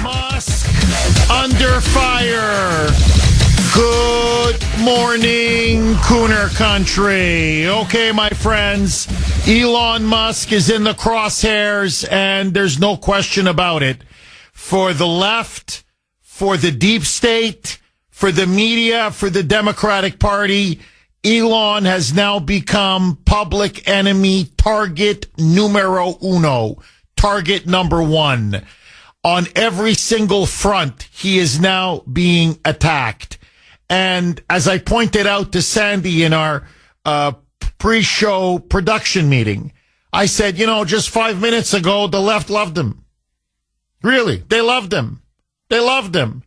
Musk under fire. Good morning, Kuhner country. Okay, my friends, Elon Musk is in the crosshairs, and there's no question about it. For the left, for the deep state, for the media, for the Democratic Party, Elon has now become public enemy target numero uno, target number one. On every single front, he is now being attacked. And as I pointed out to Sandy in our pre-show production meeting, I said, just 5 minutes ago, the left loved him. Really, they loved him. They loved him.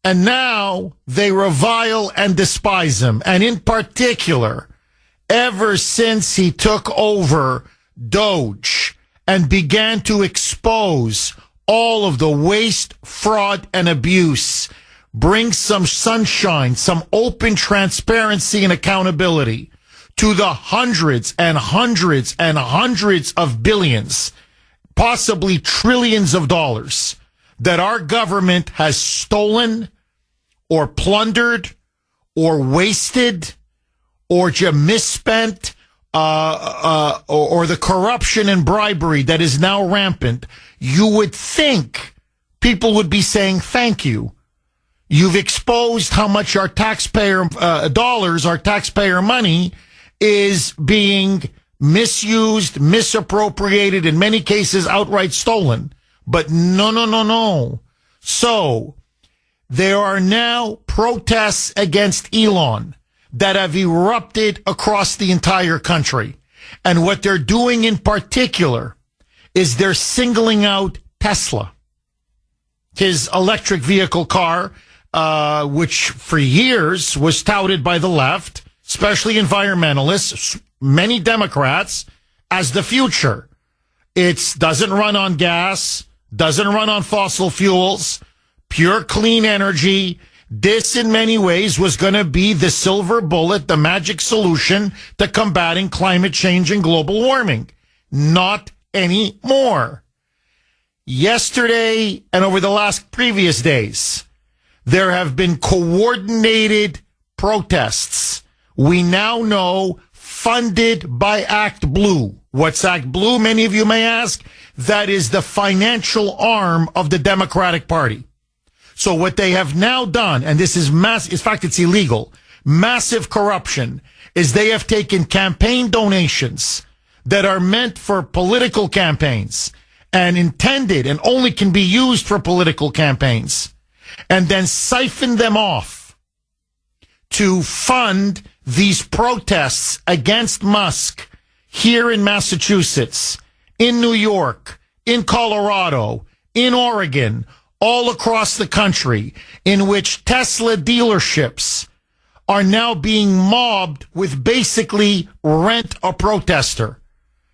And now they revile and despise him. And in particular, ever since he took over Doge and began to expose all of the waste, fraud, and abuse, bring some sunshine, some open transparency and accountability to the hundreds and hundreds and hundreds of billions, possibly trillions of dollars that our government has stolen or plundered or wasted or just misspent, or the corruption and bribery that is now rampant. You would think people would be saying thank you. You've exposed how much our taxpayer dollars, our taxpayer money is being misused, misappropriated, in many cases outright stolen. But no. So there are now protests against Elon that have erupted across the entire country. And what they're doing in particular is they're singling out Tesla, his electric vehicle car, which for years was touted by the left, especially environmentalists, many Democrats, as the future. It doesn't run on gas, doesn't run on fossil fuels, pure clean energy. This, in many ways, was going to be the silver bullet, the magic solution to combating climate change and global warming. Not anymore. Yesterday and over the last previous days, there have been coordinated protests. We now know funded by Act Blue. What's Act Blue, many of you may ask? That is the financial arm of the Democratic Party. So what they have now done, and this is in fact, it's illegal, massive corruption, is they have taken campaign donations that are meant for political campaigns and intended and only can be used for political campaigns, and then siphoned them off to fund these protests against Musk here in Massachusetts, in New York, in Colorado, in Oregon, all across the country, in which Tesla dealerships are now being mobbed with basically rent a protester.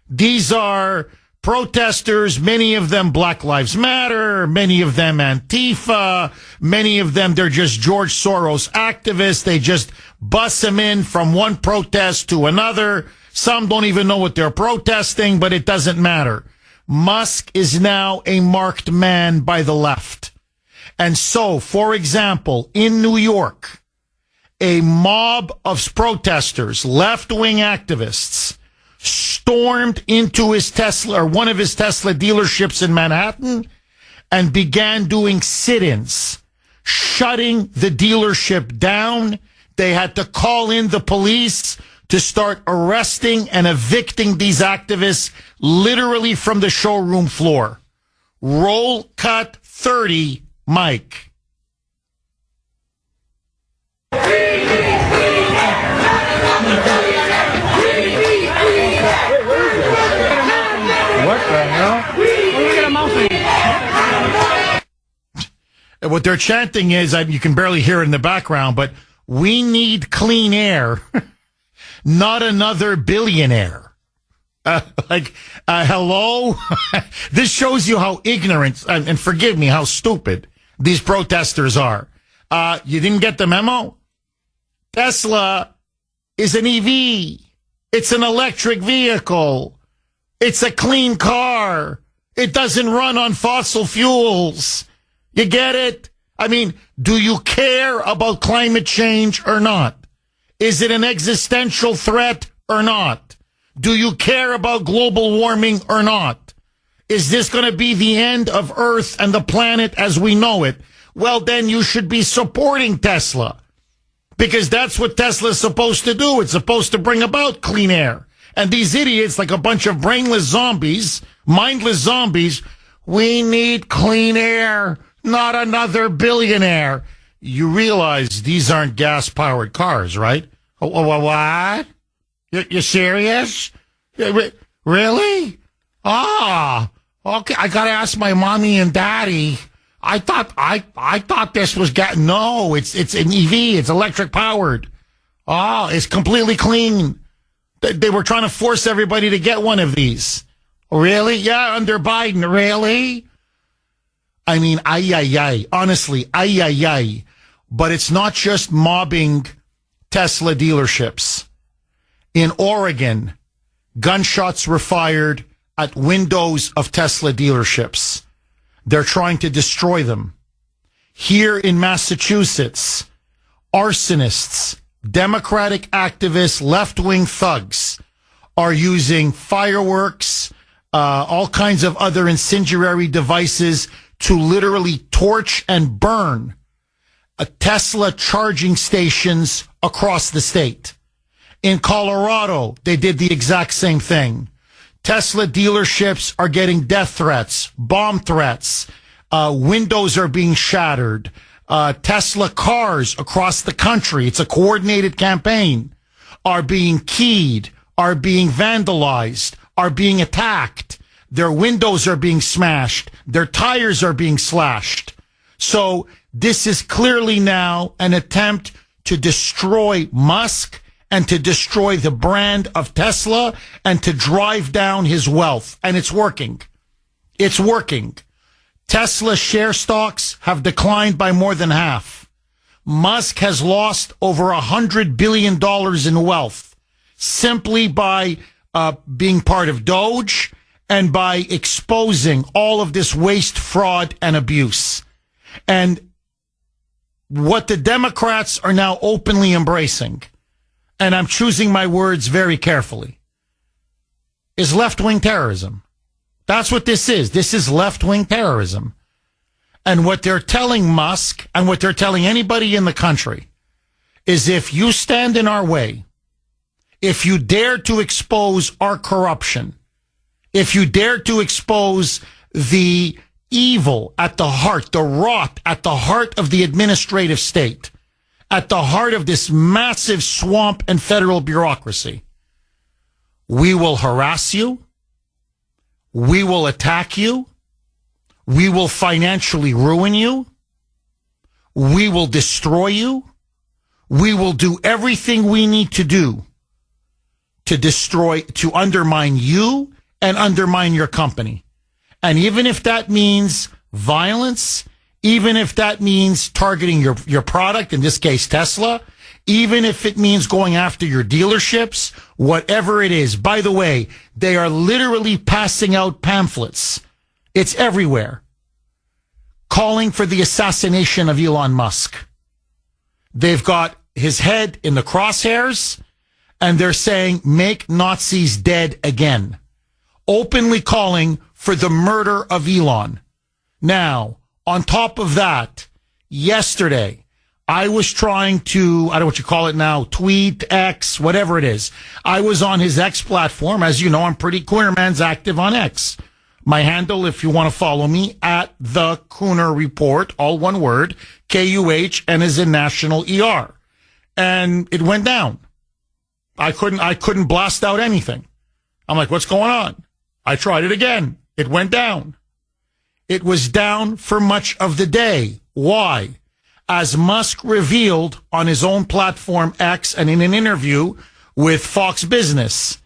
These are protesters, many of them Black Lives Matter, many of them Antifa, many of them they're just George Soros activists. They just bus them in from one protest to another. Some don't even know what they're protesting, but it doesn't matter. Musk is now a marked man by the left. And so, for example, in New York, a mob of protesters, left-wing activists, stormed into his Tesla, or one of his Tesla dealerships in Manhattan, and began doing sit-ins, shutting the dealership down. They had to call in the police to start arresting and evicting these activists literally from the showroom floor. Roll cut 30, Mike. What the hell? Look at a mouse. What they're chanting is, you can barely hear it in the background, but we need clean air. Not another billionaire. Hello? This shows you how ignorant, and forgive me, how stupid these protesters are. You didn't get the memo? Tesla is an EV. It's an electric vehicle. It's a clean car. It doesn't run on fossil fuels. You get it? I mean, do you care about climate change or not? Is it an existential threat or not? Do you care about global warming or not? Is this going to be the end of Earth and the planet as we know it? Well, then you should be supporting Tesla, because that's what Tesla is supposed to do. It's supposed to bring about clean air. And these idiots, like a bunch of brainless zombies, mindless zombies, we need clean air, not another billionaire. You realize these aren't gas-powered cars, right? What? You serious? Really? Ah, okay. I gotta ask my mommy and daddy. I thought this was no. It's an EV. It's electric powered. Oh, it's completely clean. They were trying to force everybody to get one of these. Really? Yeah, under Biden. Really? I mean, ay. Honestly, ay. But it's not just mobbing Tesla dealerships. In Oregon, gunshots were fired at windows of Tesla dealerships. They're trying to destroy them. Here in Massachusetts, arsonists, Democratic activists, left-wing thugs are using fireworks, all kinds of other incendiary devices to literally torch and burn Tesla charging stations across the state. In Colorado, they did the exact same thing. Tesla dealerships are getting death threats, bomb threats. Windows are being shattered. Tesla cars across the country, it's a coordinated campaign, are being keyed, are being vandalized, are being attacked. Their windows are being smashed. Their tires are being slashed. So this is clearly now an attempt to destroy Musk and to destroy the brand of Tesla and to drive down his wealth. And it's working. It's working. Tesla share stocks have declined by more than half. Musk has lost over $100 billion in wealth simply by being part of Doge and by exposing all of this waste, fraud, and abuse. And what the Democrats are now openly embracing, and I'm choosing my words very carefully, is left-wing terrorism. That's what this is. This is left-wing terrorism. And what they're telling Musk and what they're telling anybody in the country is if you stand in our way, if you dare to expose our corruption, if you dare to expose the evil at the heart, the rot at the heart of the administrative state, at the heart of this massive swamp and federal bureaucracy, we will harass you. We will attack you. We will financially ruin you. We will destroy you. We will do everything we need to do to destroy, to undermine you and undermine your company. And even if that means violence, even if that means targeting your product, in this case Tesla, even if it means going after your dealerships, whatever it is. By the way, they are literally passing out pamphlets. It's everywhere, calling for the assassination of Elon Musk. They've got his head in the crosshairs, and they're saying, make Nazis dead again. Openly calling for the murder of Elon. Now, on top of that, yesterday, I was trying to, I don't know what you call it now, tweet, X, whatever it is. I was on his X platform. As you know, I'm pretty Kuhner Man's active on X. My handle, if you want to follow me, at the Kuhner Report, all one word, Kuh, and is in national ER. And it went down. I couldn't blast out anything. I'm like, what's going on? I tried it again. It went down. It was down for much of the day. Why? As Musk revealed on his own platform X and in an interview with Fox Business,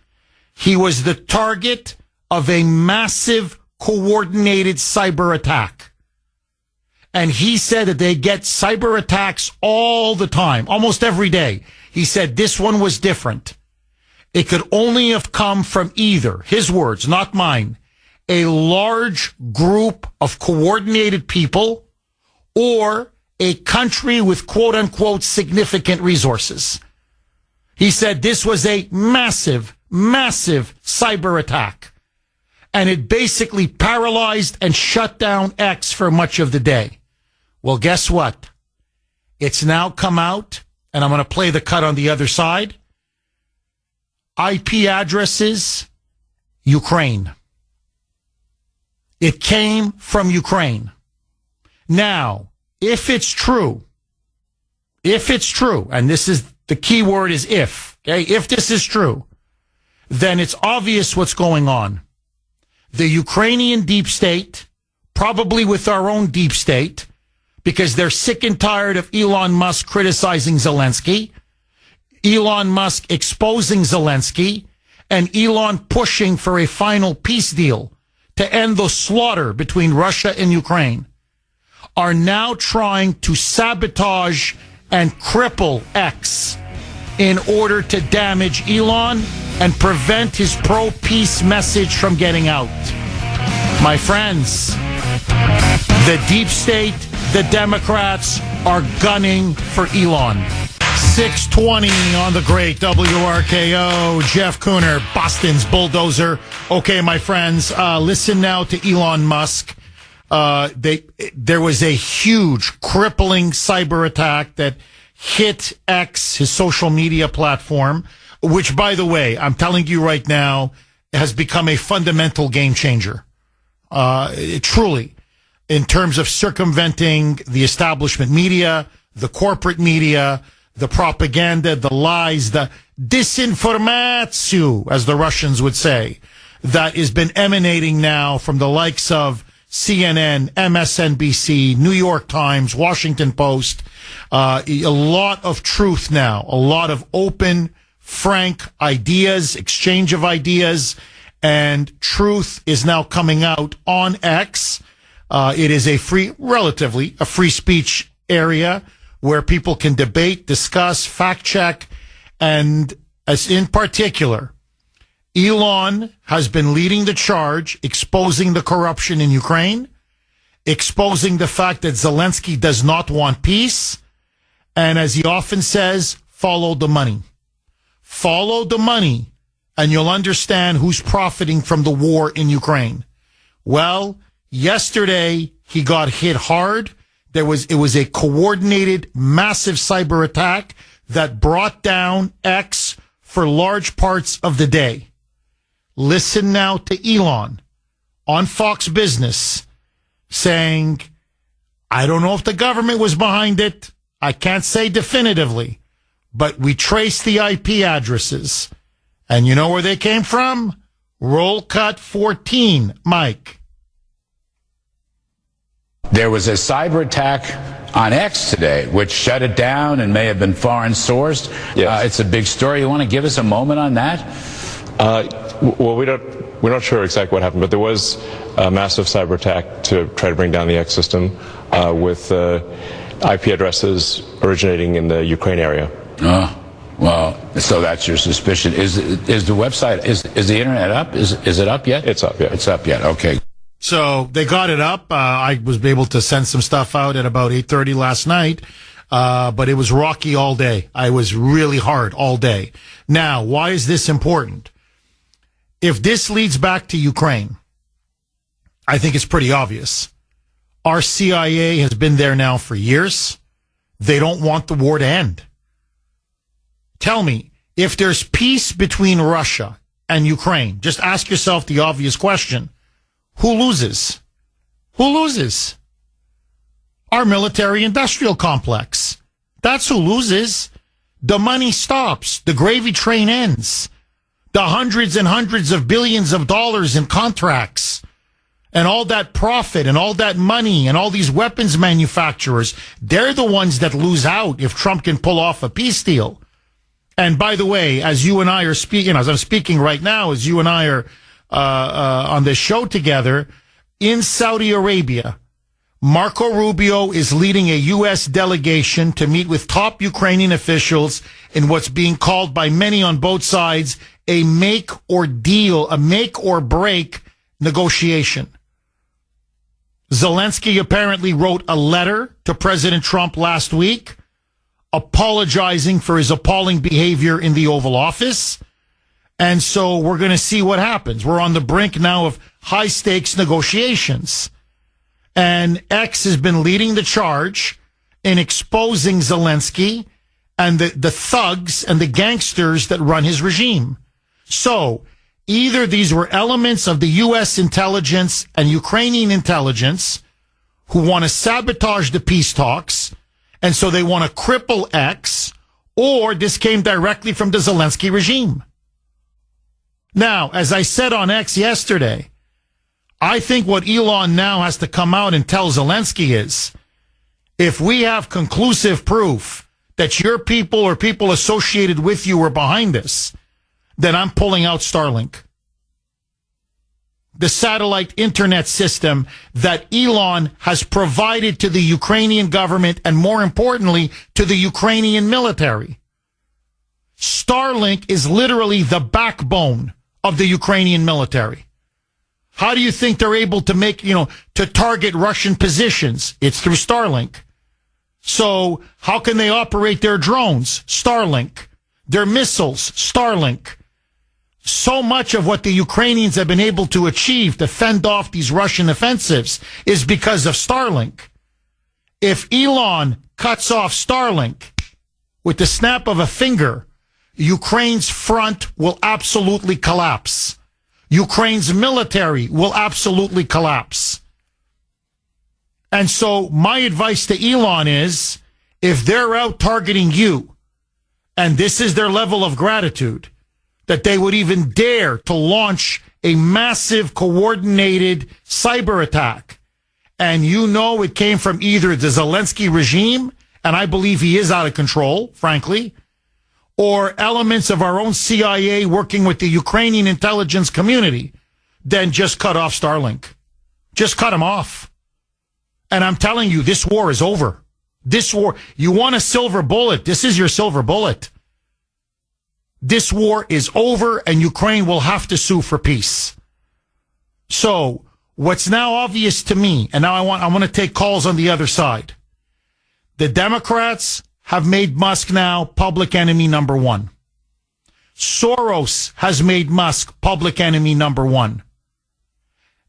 he was the target of a massive coordinated cyber attack. And he said that they get cyber attacks all the time, almost every day. He said this one was different. It could only have come from either, his words, not mine, a large group of coordinated people or a country with quote unquote significant resources. He said this was a massive, massive cyber attack. And it basically paralyzed and shut down X for much of the day. Well, guess what? It's now come out, and I'm going to play the cut on the other side. IP addresses, Ukraine. It came from Ukraine. Now, if it's true, and this is the key word is if, okay? If this is true, then it's obvious what's going on. The Ukrainian deep state, probably with our own deep state, because they're sick and tired of Elon Musk criticizing Zelensky, Elon Musk exposing Zelensky, and Elon pushing for a final peace deal to end the slaughter between Russia and Ukraine, are now trying to sabotage and cripple X in order to damage Elon and prevent his pro-peace message from getting out. My friends, the deep state, the Democrats are gunning for Elon. 620 on the great WRKO. Jeff Kuhner, Boston's bulldozer. Okay, my friends, listen now to Elon Musk. There was a huge, crippling cyber attack that hit X, his social media platform, which, by the way, I'm telling you right now, has become a fundamental game changer. Truly, in terms of circumventing the establishment media, the corporate media, the propaganda, the lies, the disinformatio, as the Russians would say, that has been emanating now from the likes of CNN, MSNBC, New York Times, Washington Post. A lot of truth now, a lot of open, frank ideas, exchange of ideas, and truth is now coming out on X. It is relatively a free speech area where people can debate, discuss, fact check, and as in particular, Elon has been leading the charge, exposing the corruption in Ukraine, exposing the fact that Zelensky does not want peace, and as he often says, follow the money. Follow the money, and you'll understand who's profiting from the war in Ukraine. Well, yesterday he got hit hard. It was a coordinated, massive cyber attack that brought down X for large parts of the day. Listen now to Elon on Fox Business saying, I don't know if the government was behind it. I can't say definitively, but we traced the IP addresses. And you know where they came from? Roll cut 14, Mike. There was a cyber attack on X today, which shut it down and may have been foreign sourced. Yes. It's a big story. You want to give us a moment on that? Well, we're not sure exactly what happened, but there was a massive cyber attack to try to bring down the X system with IP addresses originating in the Ukraine area. Oh, well, so that's your suspicion. Is the website, is the internet up? Is it up yet? It's up, yeah. It's up yet, okay. So they got it up. I was able to send some stuff out at about 8:30 last night, but it was rocky all day. I was really hard all day. Now, why is this important? If this leads back to Ukraine, I think it's pretty obvious. Our CIA has been there now for years. They don't want the war to end. Tell me, if there's peace between Russia and Ukraine, just ask yourself the obvious question. Who loses? Who loses? Our military-industrial complex. That's who loses. The money stops. The gravy train ends. The hundreds and hundreds of billions of dollars in contracts and all that profit and all that money and all these weapons manufacturers, they're the ones that lose out if Trump can pull off a peace deal. And by the way, as you and I are speaking, as I'm speaking right now, as you and I are on this show together, in Saudi Arabia, Marco Rubio is leading a U.S. delegation to meet with top Ukrainian officials in what's being called by many on both sides a make or break negotiation. Zelensky apparently wrote a letter to President Trump last week apologizing for his appalling behavior in the Oval Office. And so we're going to see what happens. We're on the brink now of high-stakes negotiations. And X has been leading the charge in exposing Zelensky and the thugs and the gangsters that run his regime. So either these were elements of the U.S. intelligence and Ukrainian intelligence who want to sabotage the peace talks, and so they want to cripple X, or this came directly from the Zelensky regime. Now, as I said on X yesterday, I think what Elon now has to come out and tell Zelensky is, if we have conclusive proof that your people or people associated with you were behind this, then I'm pulling out Starlink. The satellite internet system that Elon has provided to the Ukrainian government and, more importantly, to the Ukrainian military. Starlink is literally the backbone of the Ukrainian military. How do you think they're able to make, to target Russian positions? It's through Starlink. So how can they operate their drones? Starlink. Their missiles? Starlink. So much of what the Ukrainians have been able to achieve to fend off these Russian offensives is because of Starlink. If Elon cuts off Starlink with the snap of a finger, Ukraine's front will absolutely collapse. Ukraine's military will absolutely collapse. And so my advice to Elon is, if they're out targeting you, and this is their level of gratitude, that they would even dare to launch a massive coordinated cyber attack, and it came from either the Zelensky regime, and I believe he is out of control, frankly, or elements of our own CIA working with the Ukrainian intelligence community, then just cut off Starlink. Just cut him off. And I'm telling you, this war is over. This war, you want a silver bullet, this is your silver bullet. This war is over, and Ukraine will have to sue for peace. So what's now obvious to me, and now I want to take calls on the other side. The Democrats have made Musk now public enemy number one. Soros has made Musk public enemy number one.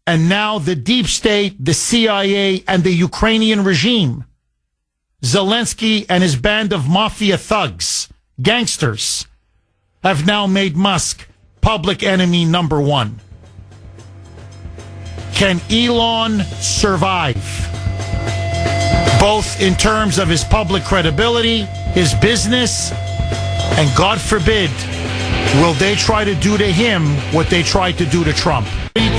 And now the deep state, the CIA, and the Ukrainian regime, Zelensky and his band of mafia thugs, gangsters, have now made Musk public enemy number one. Can Elon survive? Both in terms of his public credibility, his business, and God forbid, will they try to do to him what they tried to do to Trump? 32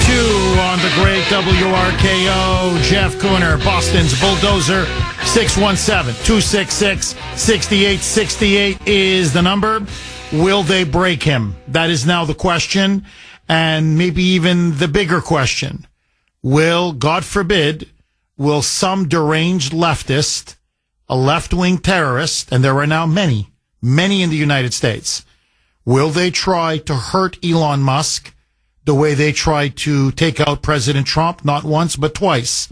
on the great WRKO, Jeff Kuhner, Boston's Bulldozer, 617-266-6868 is the number. Will they break him? That is now the question, and maybe even the bigger question. Will, God forbid, will some deranged leftist, a left-wing terrorist, and there are now many in the United States, will they try to hurt Elon Musk the way they tried to take out President Trump, not once, but twice,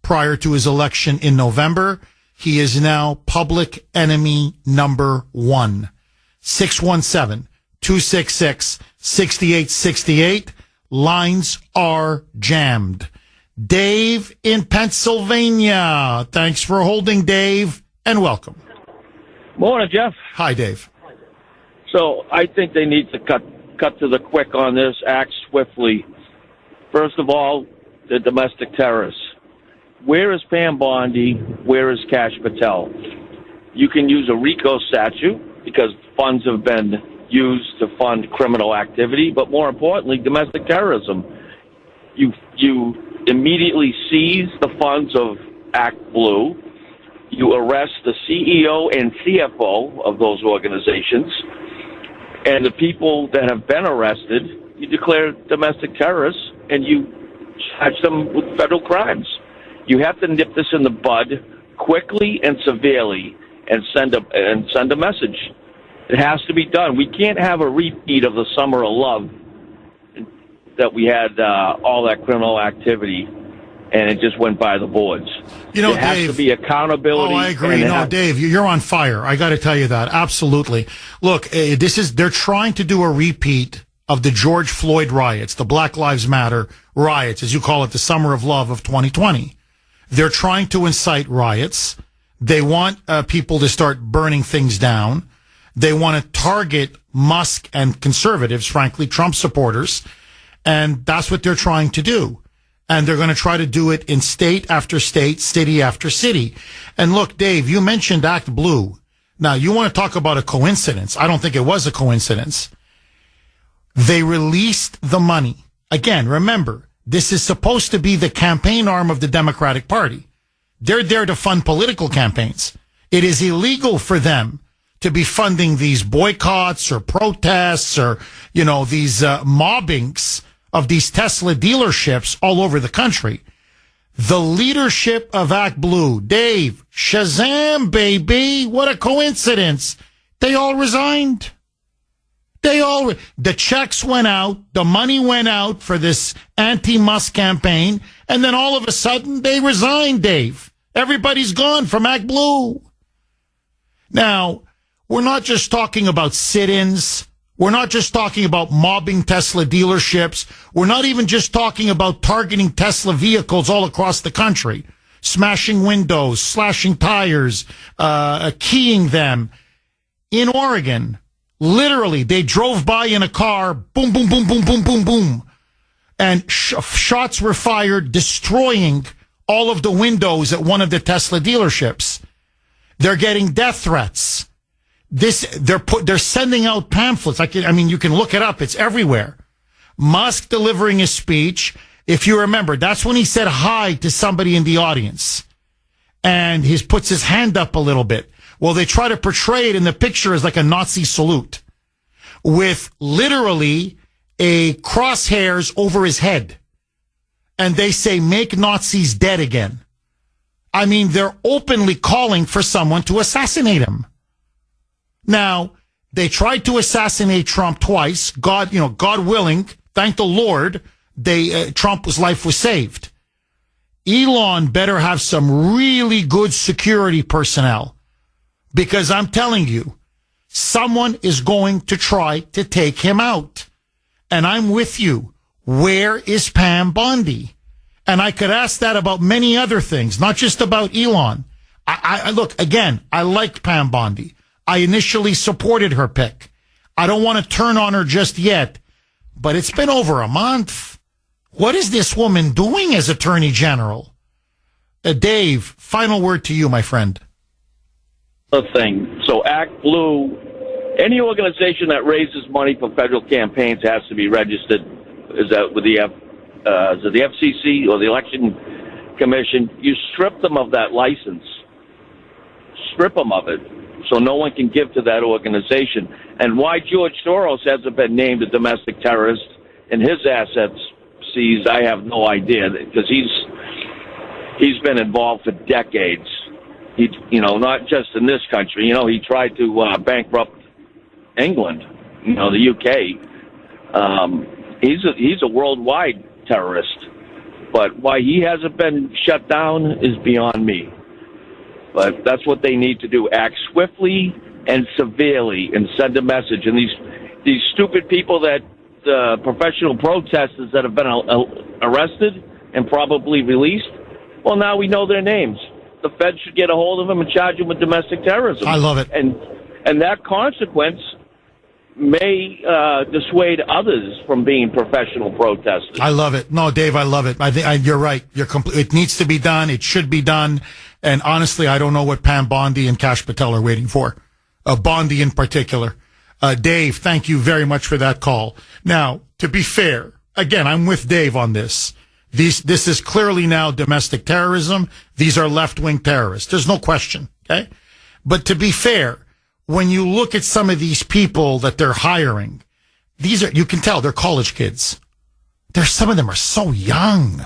prior to his election in November? He is now public enemy number one. 617-266-6868. Lines are jammed. Dave in Pennsylvania. Thanks for holding, Dave, and welcome. Morning, Jeff. Hi, Dave. So I think they need to cut to the quick on this, act swiftly. First of all, the domestic terrorists. Where is Pam Bondi? Where is Kash Patel? You can use a RICO statute because funds have been used to fund criminal activity, but more importantly, domestic terrorism. You immediately seize the funds of Act Blue. You arrest the CEO and CFO of those organizations, and the people that have been arrested, you declare domestic terrorists, and you charge them with federal crimes. You have to nip this in the bud quickly and severely, and send a message. It has to be done. We can't have a repeat of the summer of love that we had all that criminal activity. and it just went by the boards. You know, there has Dave, to be accountability. Oh, I agree. No, Dave, you're on fire. I got to tell you that. Absolutely. Look, they're trying to do a repeat of the George Floyd riots, the Black Lives Matter riots, as you call it, the Summer of Love of 2020. They're trying to incite riots. They want people to start burning things down. They want to target Musk and conservatives, frankly, Trump supporters. And that's what they're trying to do. And they're going to try to do it in state after state, city after city. And look, Dave, you mentioned Act Blue. Now, you want to talk about a coincidence. I don't think it was a coincidence. They released the money. Again, remember, this is supposed to be the campaign arm of the Democratic Party. They're there to fund political campaigns. It is illegal for them to be funding these boycotts or protests or, these mobbings of these Tesla dealerships all over the country. The leadership of Act Blue, Dave, Shazam, baby, what a coincidence. They all resigned. The checks went out, the money went out for this anti-Musk campaign, and then all of a sudden they resigned, Dave. Everybody's gone from Act Blue. Now, we're not just talking about sit-ins. We're not just talking about mobbing Tesla dealerships. We're not even just talking about targeting Tesla vehicles all across the country, smashing windows, slashing tires, keying them. In Oregon, literally, they drove by in a car, boom, boom, boom, boom, boom, boom, boom. And shots were fired, destroying all of the windows at one of the Tesla dealerships. They're getting death threats. They're sending out pamphlets. You can look it up. It's everywhere. Musk delivering his speech. If you remember, that's when he said hi to somebody in the audience. And he puts his hand up a little bit. Well, they try to portray it in the picture as like a Nazi salute with literally a crosshairs over his head. And they say, make Nazis dead again. They're openly calling for someone to assassinate him. Now, they tried to assassinate Trump twice. God willing, thank the Lord, Trump's life was saved. Elon better have some really good security personnel, because I'm telling you, someone is going to try to take him out. And I'm with you. Where is Pam Bondi? And I could ask that about many other things, not just about Elon. Look, again, I like Pam Bondi. I initially supported her pick. I don't want to turn on her just yet, but it's been over a month. What is this woman doing as Attorney General? Dave, final word to you, my friend. The thing. So Act Blue, any organization that raises money for federal campaigns has to be registered. Is that with the FCC or the Election Commission? You strip them of that license. Strip them of it, so no one can give to that organization. And why George Soros hasn't been named a domestic terrorist and his assets seized, I have no idea, because he's been involved for decades. He, not just in this country. He tried to bankrupt England, the UK. He's a worldwide terrorist. But why he hasn't been shut down is beyond me. But that's what they need to do: act swiftly and severely, and send a message. And these stupid people, that professional protesters that have been arrested and probably released, well, now we know their names. The Fed should get a hold of them and charge them with domestic terrorism. I love it. And that consequence may dissuade others from being professional protesters. I love it. No, Dave, I love it. I think you're right. It needs to be done. It should be done. And honestly, I don't know what Pam Bondi and Kash Patel are waiting for. Bondi in particular. Dave, thank you very much for that call. Now, to be fair, again, I'm with Dave on this. This is clearly now domestic terrorism. These are left-wing terrorists. There's no question. Okay. But to be fair, when you look at some of these people that they're hiring, you can tell they're college kids. Some of them are so young.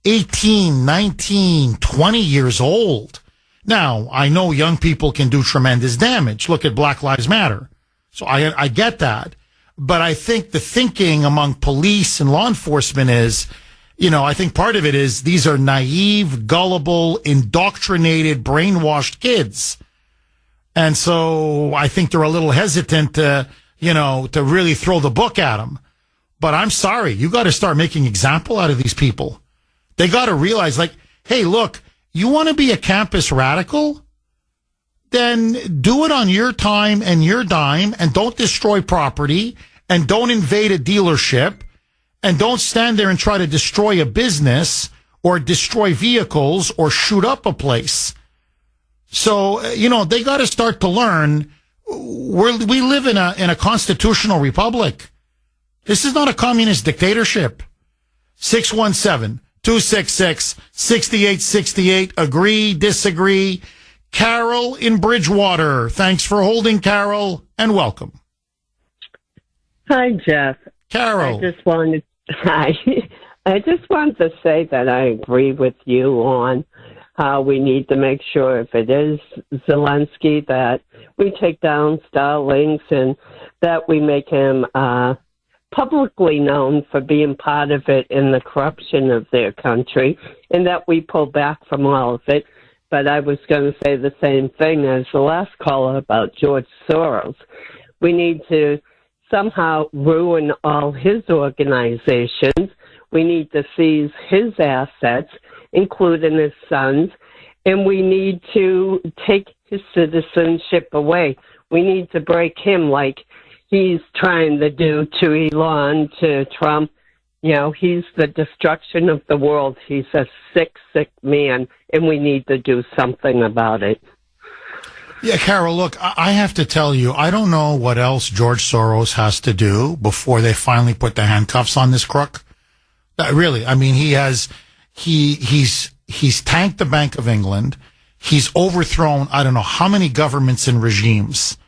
18, 19, 20 years old. Now, I know young people can do tremendous damage. Look at Black Lives Matter. So I get that. But I think the thinking among police and law enforcement is, I think part of it is these are naive, gullible, indoctrinated, brainwashed kids. And so I think they're a little hesitant to really throw the book at them. But I'm sorry, you got to start making example out of these people. They got to realize, like, hey, look, you want to be a campus radical? Then do it on your time and your dime, and don't destroy property, and don't invade a dealership, and don't stand there and try to destroy a business or destroy vehicles or shoot up a place. So, they got to start to learn we live in a constitutional republic. This is not a communist dictatorship. 617-266-6868. Agree, disagree. Carol in Bridgewater. Thanks for holding, Carol, and welcome. Hi, Jeff. Carol. Hi. I just wanted to say that I agree with you on how we need to make sure if it is Zelensky that we take down Starlinks and that we make him publicly known for being part of it in the corruption of their country, and that we pull back from all of it. But I was going to say the same thing as the last caller about George Soros. We need to somehow ruin all his organizations. We need to seize his assets, including his sons, and we need to take his citizenship away. We need to break him like he's trying to do to Elon, to Trump. He's the destruction of the world. He's a sick, sick man, and we need to do something about it. Yeah, Carol, look, I have to tell you, I don't know what else George Soros has to do before they finally put the handcuffs on this crook. Really, I mean, he's tanked the Bank of England. He's overthrown, I don't know how many governments and regimes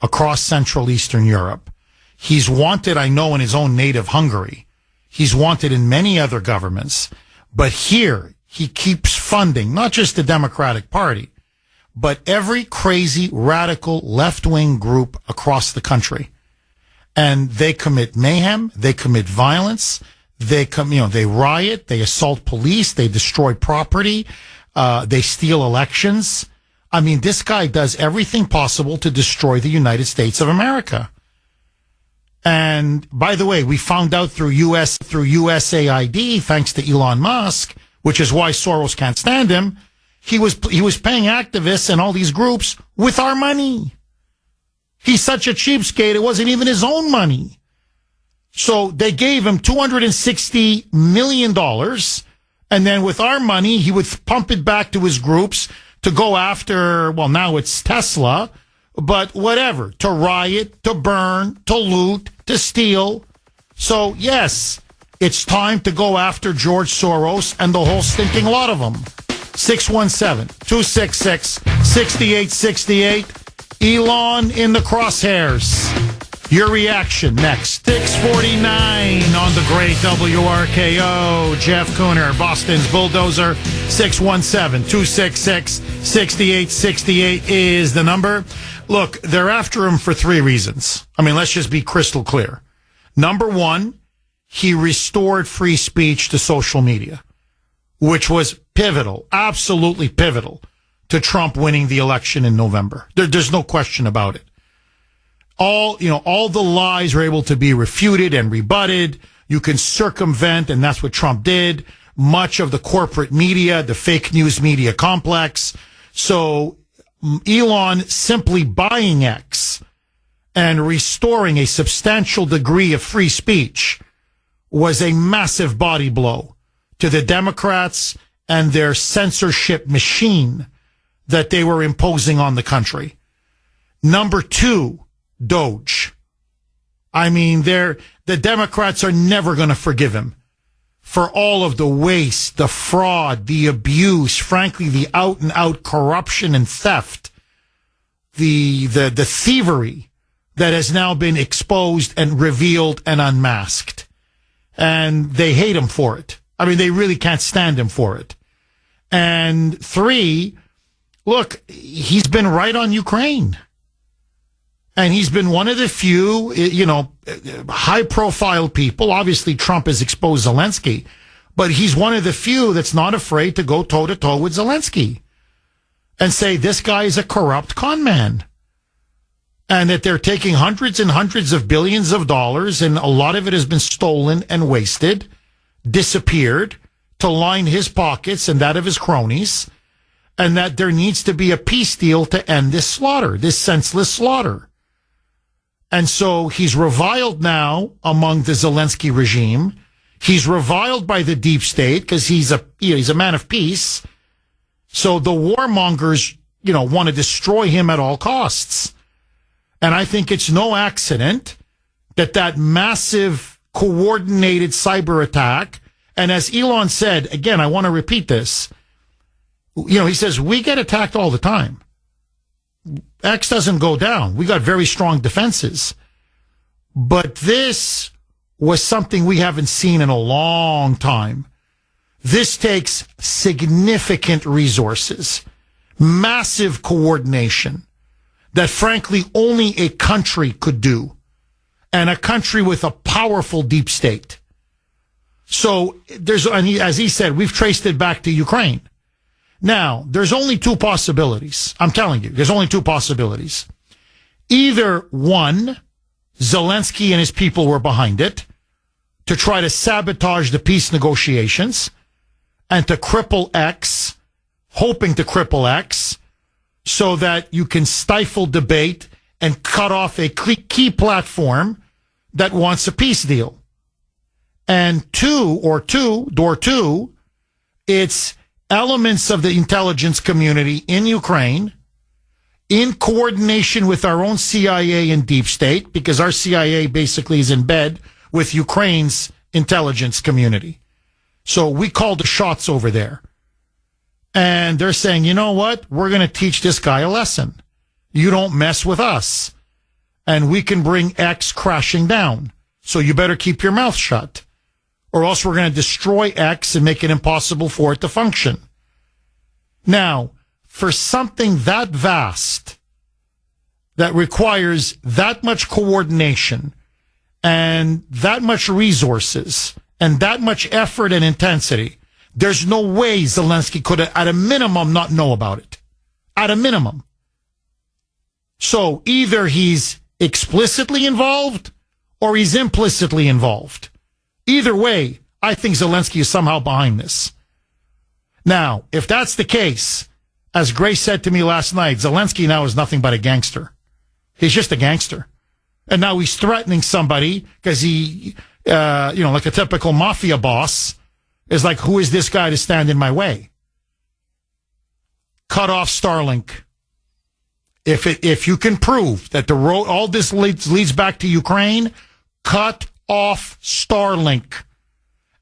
across Central Eastern Europe. He's wanted, I know, in his own native Hungary. He's wanted in many other governments. But here, he keeps funding, not just the Democratic Party, but every crazy, radical, left-wing group across the country. And they commit mayhem, they commit violence, they riot, they assault police, they destroy property, they steal elections. I mean, this guy does everything possible to destroy the United States of America. And by the way, we found out through USAID, thanks to Elon Musk, which is why Soros can't stand him, he was paying activists and all these groups with our money. He's such a cheapskate, it wasn't even his own money. So they gave him $260 million, and then with our money, he would pump it back to his groups to go after, well, now it's Tesla, but whatever, to riot, to burn, to loot, to steal. So, yes, it's time to go after George Soros and the whole stinking lot of them. 617-266-6868. Elon in the crosshairs. Your reaction next. 649 on the great WRKO. Jeff Kuhner, Boston's Bulldozer. 617-266-6868 is the number. Look, they're after him for three reasons. I mean, let's just be crystal clear. Number one, he restored free speech to social media, which was pivotal, absolutely pivotal to Trump winning the election in November. There's no question about it. All the lies are able to be refuted and rebutted. You can circumvent, and that's what Trump did, much of the corporate media, the fake news media complex. So Elon simply buying X and restoring a substantial degree of free speech was a massive body blow to the Democrats and their censorship machine that they were imposing on the country. Number two, Doge. I mean, the Democrats are never going to forgive him for all of the waste, the fraud, the abuse, frankly, the out-and-out corruption and theft, the thievery that has now been exposed and revealed and unmasked. And they hate him for it. I mean, they really can't stand him for it. And three, look, he's been right on Ukraine. And he's been one of the few, high-profile people. Obviously, Trump has exposed Zelensky. But he's one of the few that's not afraid to go toe-to-toe with Zelensky and say this guy is a corrupt con man. And that they're taking hundreds and hundreds of billions of dollars, and a lot of it has been stolen and wasted, disappeared, to line his pockets and that of his cronies, and that there needs to be a peace deal to end this slaughter, this senseless slaughter. And so he's reviled now among the Zelensky regime. He's reviled by the deep state because he's a man of peace. So the warmongers, want to destroy him at all costs. And I think it's no accident that massive coordinated cyber attack, and as Elon said, again, I want to repeat this, he says, we get attacked all the time. X doesn't go down. We got very strong defenses. But this was something we haven't seen in a long time. This takes significant resources, massive coordination that frankly only a country could do, and a country with a powerful deep state. So as he said, we've traced it back to Ukraine. Now, there's only two possibilities. I'm telling you, there's only two possibilities. Either one, Zelensky and his people were behind it to try to sabotage the peace negotiations and to cripple X, hoping to cripple X, so that you can stifle debate and cut off a key platform that wants a peace deal. And door two, it's elements of the intelligence community in Ukraine in coordination with our own CIA and deep state, because our CIA basically is in bed with Ukraine's intelligence community. So we call the shots over there. And they're saying, you know what? We're going to teach this guy a lesson. You don't mess with us. And we can bring X crashing down. So you better keep your mouth shut. Or else we're going to destroy X and make it impossible for it to function. Now, for something that vast, that requires that much coordination and that much resources and that much effort and intensity, there's no way Zelensky could, at a minimum, not know about it. At a minimum. So either he's explicitly involved or he's implicitly involved. Either way, I think Zelensky is somehow behind this. Now, if that's the case, as Grace said to me last night, Zelensky now is nothing but a gangster. He's just a gangster. And now he's threatening somebody because he, like a typical mafia boss, is like, who is this guy to stand in my way? Cut off Starlink. If you can prove that the road, all this leads back to Ukraine, cut off Starlink.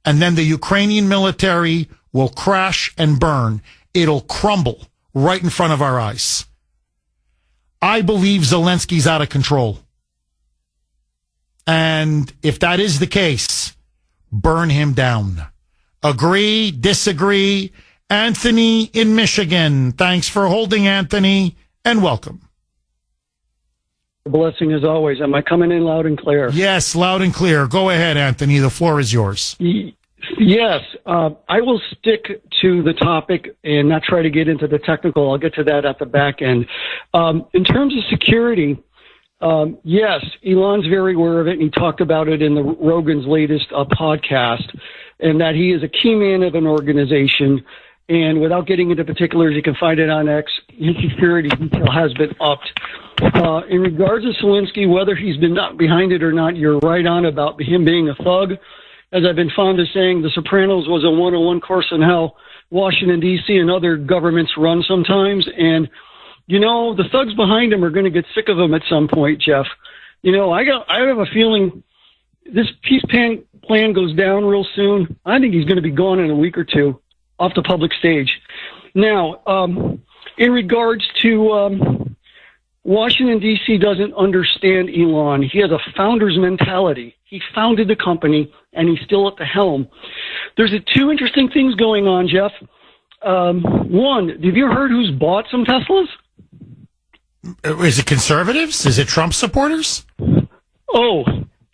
And then the Ukrainian military will crash and burn. It'll crumble right in front of our eyes. I believe Zelensky's out of control. And if that is the case, burn him down. Agree, disagree. Anthony in Michigan. Thanks for holding, Anthony, and welcome. Blessing as always. Am I coming in loud and clear? Yes, loud and clear. Go ahead, Anthony. The floor is yours. Yes. I will stick to the topic and not try to get into the technical. I'll get to that at the back end. In terms of security, yes, Elon's very aware of it, and he talked about it in the Rogan's latest podcast, and that he is a key man of an organization. And without getting into particulars, you can find it on X. His security detail has been upped. In regards to Zelensky, whether he's been not behind it or not, you're right on about him being a thug. As I've been fond of saying, The Sopranos was a 101 course in how Washington, D.C. and other governments run sometimes. And, the thugs behind him are going to get sick of him at some point, Jeff. I have a feeling this peace plan goes down real soon. I think he's going to be gone in a week or two off the public stage. Now, in regards to Washington, D.C. doesn't understand Elon. He has a founder's mentality. He founded the company, and he's still at the helm. There's two interesting things going on, Jeff. One, have you heard who's bought some Teslas? Is it conservatives? Is it Trump supporters? Oh,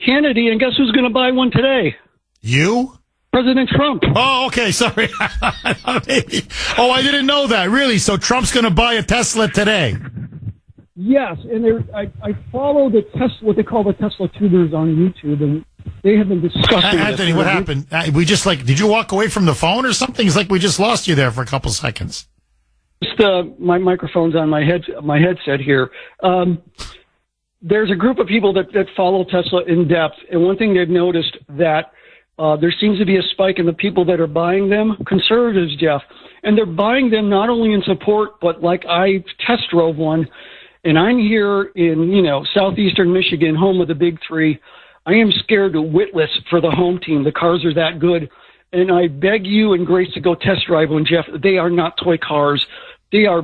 Hannity, and guess who's going to buy one today? You? President Trump. Oh, okay. Sorry. Maybe. Oh, I didn't know that. Really? So Trump's going to buy a Tesla today? Yes, and I follow the Tesla, what they call the Tesla tubers on YouTube, and they have been discussing. Anthony, what happened? We just did you walk away from the phone or something? It's like we just lost you there for a couple seconds. Just my microphone's on my headset here. There's a group of people that follow Tesla in depth, and one thing they've noticed that there seems to be a spike in the people that are buying them, conservatives, Jeff, and they're buying them not only in support, but like I test drove one, and I'm here in, southeastern Michigan, home of the big three. I am scared witless for the home team. The cars are that good, and I beg you and Grace to go test drive one, Jeff. They are not toy cars. They are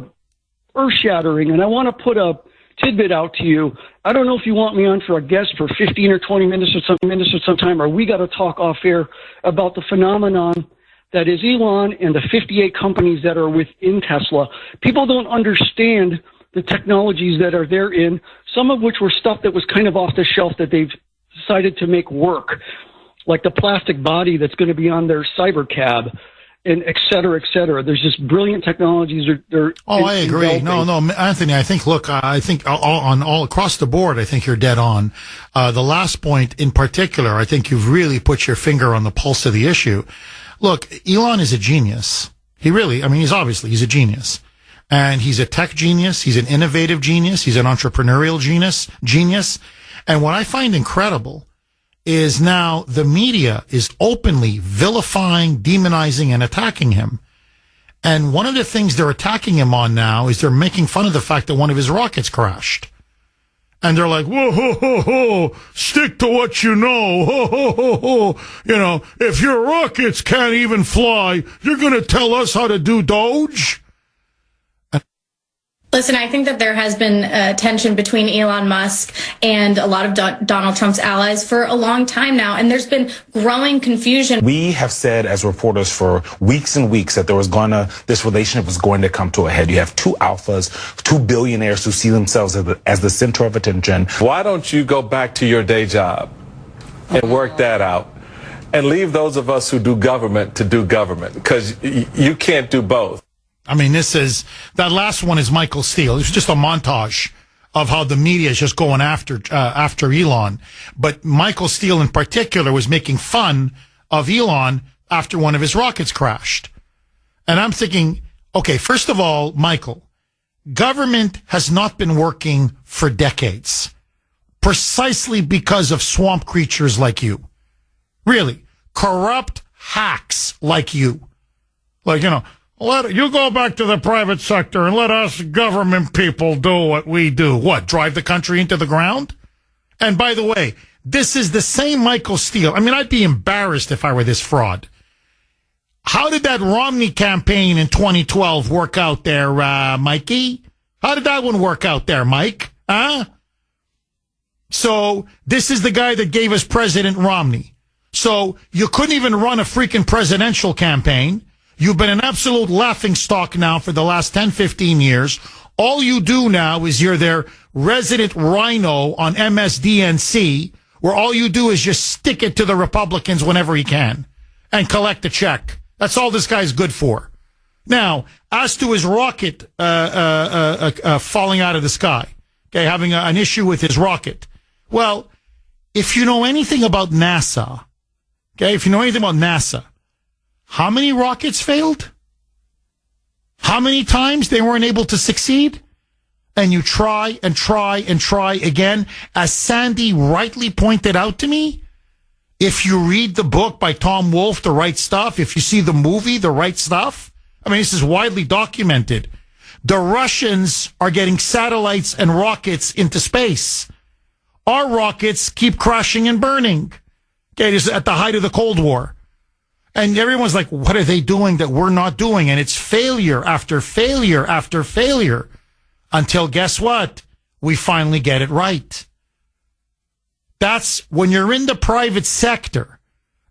earth-shattering, and I want to put a tidbit out to you. I don't know if you want me on for a guest for 15 or 20 minutes or some time, or we got to talk off air about the phenomenon that is Elon and the 58 companies that are within Tesla. People don't understand the technologies that are therein, some of which were stuff that was kind of off the shelf that they've decided to make work, like the plastic body that's going to be on their cyber cab. And et cetera, et cetera. There's just brilliant technologies. I agree. No, Anthony, I think all across the board, I think you're dead on. The last point in particular, I think you've really put your finger on the pulse of the issue. Look, Elon is a genius. He's a genius. And he's a tech genius. He's an innovative genius. He's an entrepreneurial genius. And what I find incredible is now the media is openly vilifying, demonizing, and attacking him. And one of the things they're attacking him on now is they're making fun of the fact that one of his rockets crashed. And they're like, whoa, ho, ho, ho, stick to what you know. Ho, ho, ho, ho. If your rockets can't even fly, you're going to tell us how to do Doge? Listen, I think that there has been tension between Elon Musk and a lot of Donald Trump's allies for a long time now, and there's been growing confusion. We have said as reporters for weeks and weeks that this relationship was going to come to a head. You have two alphas, two billionaires who see themselves as the center of attention. Why don't you go back to your day job and work that out and leave those of us who do government to do government? Because you can't do both. I mean, that last one is Michael Steele. It's just a montage of how the media is just going after Elon. But Michael Steele in particular was making fun of Elon after one of his rockets crashed. And I'm thinking, okay, first of all, Michael, government has not been working for decades precisely because of swamp creatures like you. Really, corrupt hacks like you. You go back to the private sector and let us government people do what we do. What, drive the country into the ground? And by the way, this is the same Michael Steele. I mean, I'd be embarrassed if I were this fraud. How did that Romney campaign in 2012 work out there, Mikey? How did that one work out there, Mike? Huh? So this is the guy that gave us President Romney. So you couldn't even run a freaking presidential campaign. You've been an absolute laughingstock now for the last 10, 15 years. All you do now is you're their resident rhino on MSDNC, where all you do is just stick it to the Republicans whenever he can and collect a check. That's all this guy's good for. Now, as to his rocket falling out of the sky, okay, having an issue with his rocket. Well, if you know anything about NASA, how many rockets failed? How many times they weren't able to succeed? And you try and try and try again. As Sandy rightly pointed out to me, if you read the book by Tom Wolfe, The Right Stuff, if you see the movie, The Right Stuff, I mean, this is widely documented. The Russians are getting satellites and rockets into space. Our rockets keep crashing and burning. Okay, this is at the height of the Cold War. And everyone's like, what are they doing that we're not doing? And it's failure after failure after failure until, guess what? We finally get it right. That's when you're in the private sector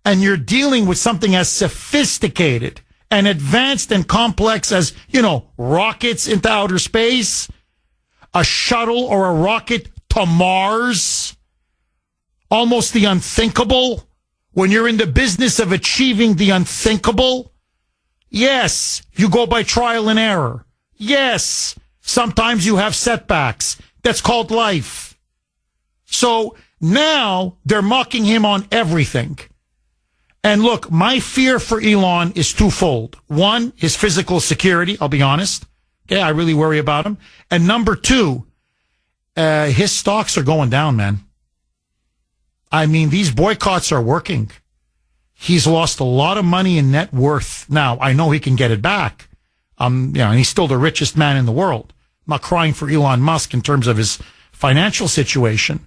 and you're dealing with something as sophisticated and advanced and complex as, rockets into outer space, a shuttle or a rocket to Mars, almost the unthinkable. when you're in the business of achieving the unthinkable, yes, you go by trial and error. Yes, sometimes you have setbacks. That's called life. So now they're mocking him on everything. And look, my fear for Elon is twofold. One, his physical security, I'll be honest. Okay, I really worry about him. And number two, his stocks are going down, man. I mean, these boycotts are working. He's lost a lot of money in net worth. Now, I know he can get it back. And he's still the richest man in the world. I'm not crying for Elon Musk in terms of his financial situation.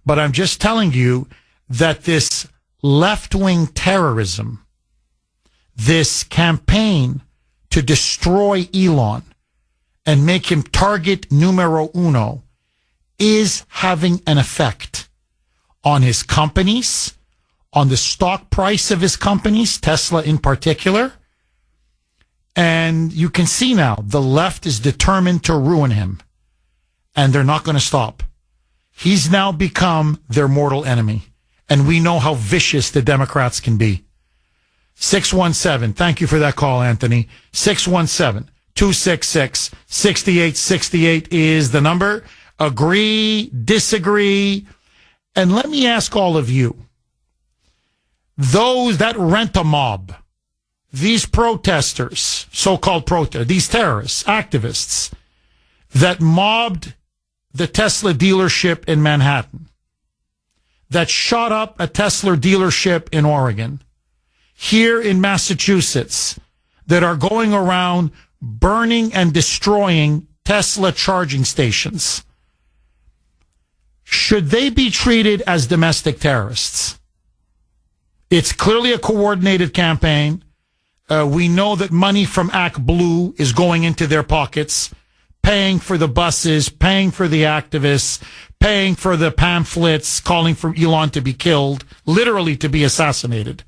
But I'm just telling you that this left-wing terrorism, this campaign to destroy Elon and make him target numero uno is having an effect on his companies, on the stock price of his companies, Tesla in particular. And you can see now the left is determined to ruin him, and they're not going to stop. He's now become their mortal enemy, and we know how vicious the Democrats can be. 617, thank you for that call, Anthony. 617-266-6868 is the number. Agree, disagree. And let me ask all of you, those that rent a mob, these protesters, so-called protesters, these terrorists, activists that mobbed the Tesla dealership in Manhattan, that shot up a Tesla dealership in Oregon, here in Massachusetts, that are going around burning and destroying Tesla charging stations. Should they be treated as domestic terrorists? It's clearly a coordinated campaign. We know that money from ActBlue is going into their pockets, paying for the buses, paying for the activists, paying for the pamphlets, calling for Elon to be killed, literally to be assassinated.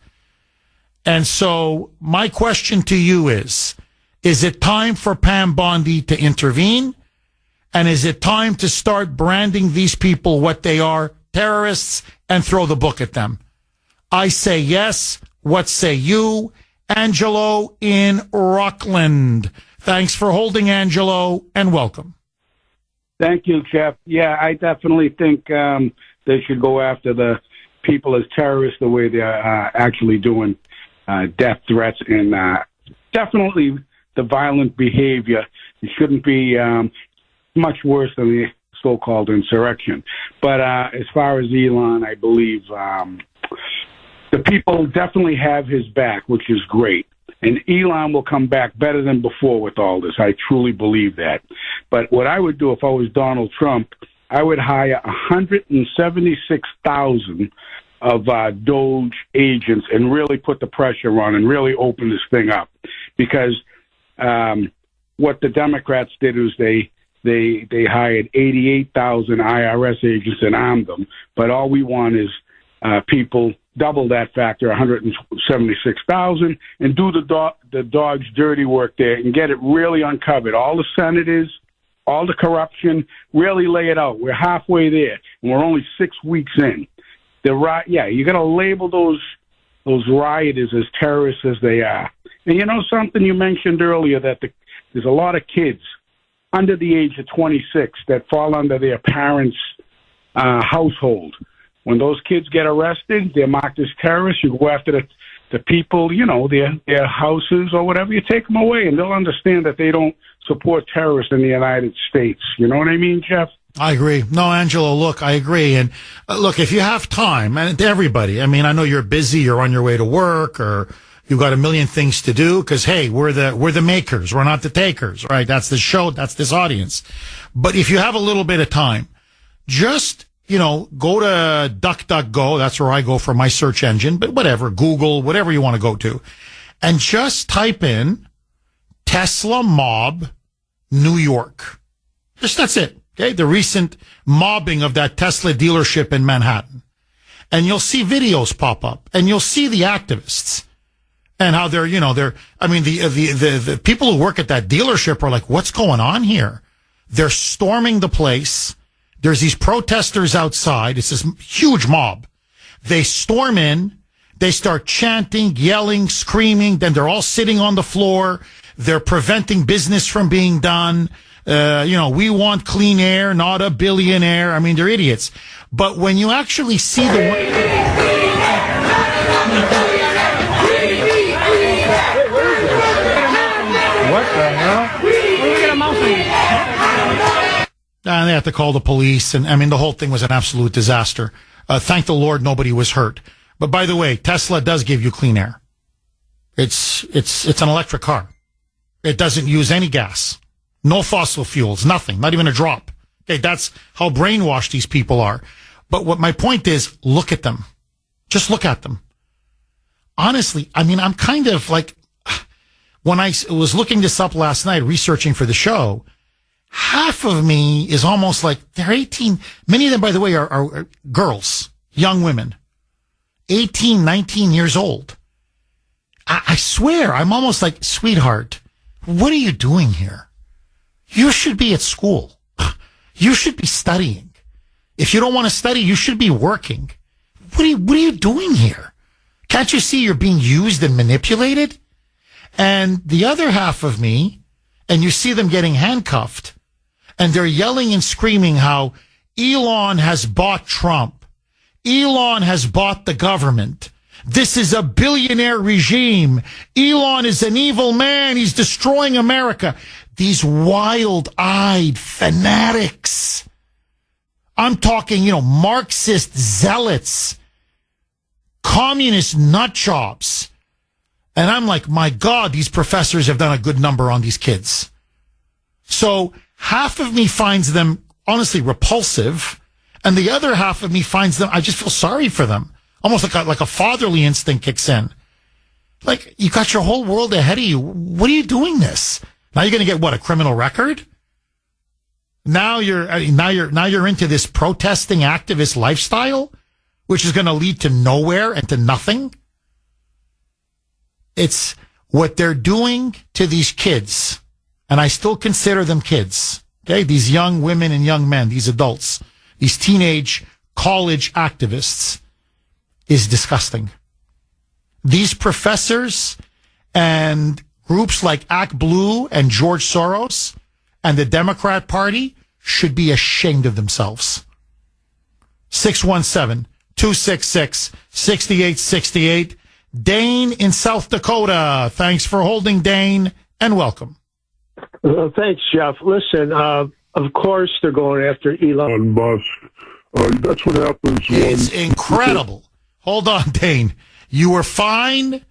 And so my question to you is it time for Pam Bondi to intervene? And is it time to start branding these people what they are, terrorists, and throw the book at them? I say yes. What say you? Angelo in Rockland. Thanks for holding, Angelo, and welcome. Thank you, Jeff. Yeah, I definitely think they should go after the people as terrorists the way they're actually doing death threats and definitely the violent behavior. It shouldn't be much worse than the so-called insurrection. But as far as Elon, I believe the people definitely have his back, which is great. And Elon will come back better than before with all this. I truly believe that. But what I would do if I was Donald Trump, I would hire 176,000 of Doge agents and really put the pressure on and really open this thing up. Because what the Democrats did is they hired 88,000 IRS agents and armed them. But all we want is people double that factor, 176,000, and do the dog's dirty work there and get it really uncovered. All the senators, all the corruption, really lay it out. We're halfway there, and we're only 6 weeks in. You got to label those rioters as terrorists as they are. And you know something you mentioned earlier that there's a lot of kids under the age of 26 that fall under their parents' household. When those kids get arrested, they're marked as terrorists. You go after the people, their houses or whatever. You take them away, and they'll understand that they don't support terrorists in the United States. You know what I mean, Jeff? I agree. No, Angelo, look, I agree. And look, if you have time, and to everybody, I mean, I know you're busy, you're on your way to work, or you've got a million things to do, because, hey, we're the makers. We're not the takers, right? That's the show. That's this audience. But if you have a little bit of time, just go to DuckDuckGo. That's where I go for my search engine, but whatever, Google, whatever you want to go to, and just type in Tesla mob New York. That's it. Okay. The recent mobbing of that Tesla dealership in Manhattan. And you'll see videos pop up, and you'll see the activists and how the people who work at that dealership are like, what's going on here? They're storming the place. There's these protesters outside. It's this huge mob. They storm in. They start chanting, yelling, screaming. Then they're all sitting on the floor. They're preventing business from being done. We want clean air, not a billionaire. I mean, they're idiots. But when you actually see the what the hell? They have to call the police, and I mean, the whole thing was an absolute disaster. Thank the Lord nobody was hurt. But by the way, Tesla does give you clean air. It's an electric car. It doesn't use any gas. No fossil fuels, nothing, not even a drop. Okay, that's how brainwashed these people are. But what my point is, look at them. Just look at them. Honestly, I mean, I'm kind of like, when I was looking this up last night, researching for the show, half of me is almost like they're 18. Many of them, by the way, are girls, young women, 18, 19 years old. I swear, I'm almost like, sweetheart, what are you doing here? You should be at school. You should be studying. If you don't want to study, you should be working. What are you doing here? Can't you see you're being used and manipulated? And the other half of me, and you see them getting handcuffed, and they're yelling and screaming how Elon has bought Trump. Elon has bought the government. This is a billionaire regime. Elon is an evil man. He's destroying America. These wild-eyed fanatics. I'm talking, Marxist zealots, communist nutjobs. And I'm like, my God, these professors have done a good number on these kids. So half of me finds them honestly repulsive, and the other half of me finds them, I just feel sorry for them. Almost like a fatherly instinct kicks in. Like, you got your whole world ahead of you. What are you doing this? Now you're going to get a criminal record? Now you're into this protesting activist lifestyle, which is going to lead to nowhere and to nothing. It's what they're doing to these kids, and I still consider them kids. Okay, these young women and young men, these adults, these teenage college activists, is disgusting. These professors and groups like Act Blue and George Soros and the Democrat Party should be ashamed of themselves. 617-266-6868. Dane in South Dakota. Thanks for holding, Dane, and welcome. Thanks, Jeff. Listen, of course they're going after Elon Musk. That's what happens. It's incredible. Hold on, Dane. You were fine,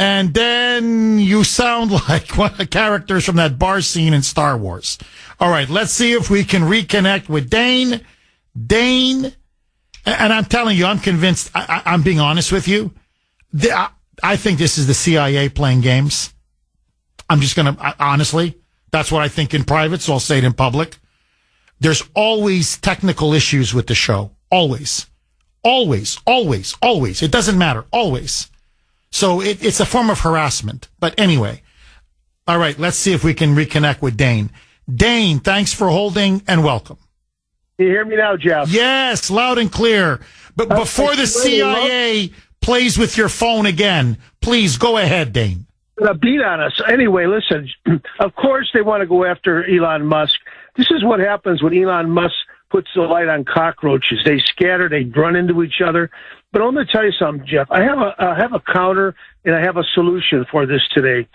and then you sound like one of the characters from that bar scene in Star Wars. All right, let's see if we can reconnect with Dane. Dane, and I'm telling you, I'm convinced, I'm being honest with you, I think this is the CIA playing games. I'm just going to, honestly, that's what I think in private, so I'll say it in public. There's always technical issues with the show. Always. Always, always, always. It doesn't matter. Always. So it's a form of harassment. But anyway, all right, let's see if we can reconnect with Dane. Dane, thanks for holding and welcome. You hear me now, Jeff? Yes, loud and clear. But before the CIA plays with your phone again, please go ahead, Dane. Beat on us. Anyway, listen, of course they want to go after Elon Musk. This is what happens when Elon Musk puts the light on cockroaches. They scatter, they run into each other. But I'm going to tell you something, Jeff. I have a counter and I have a solution for this today.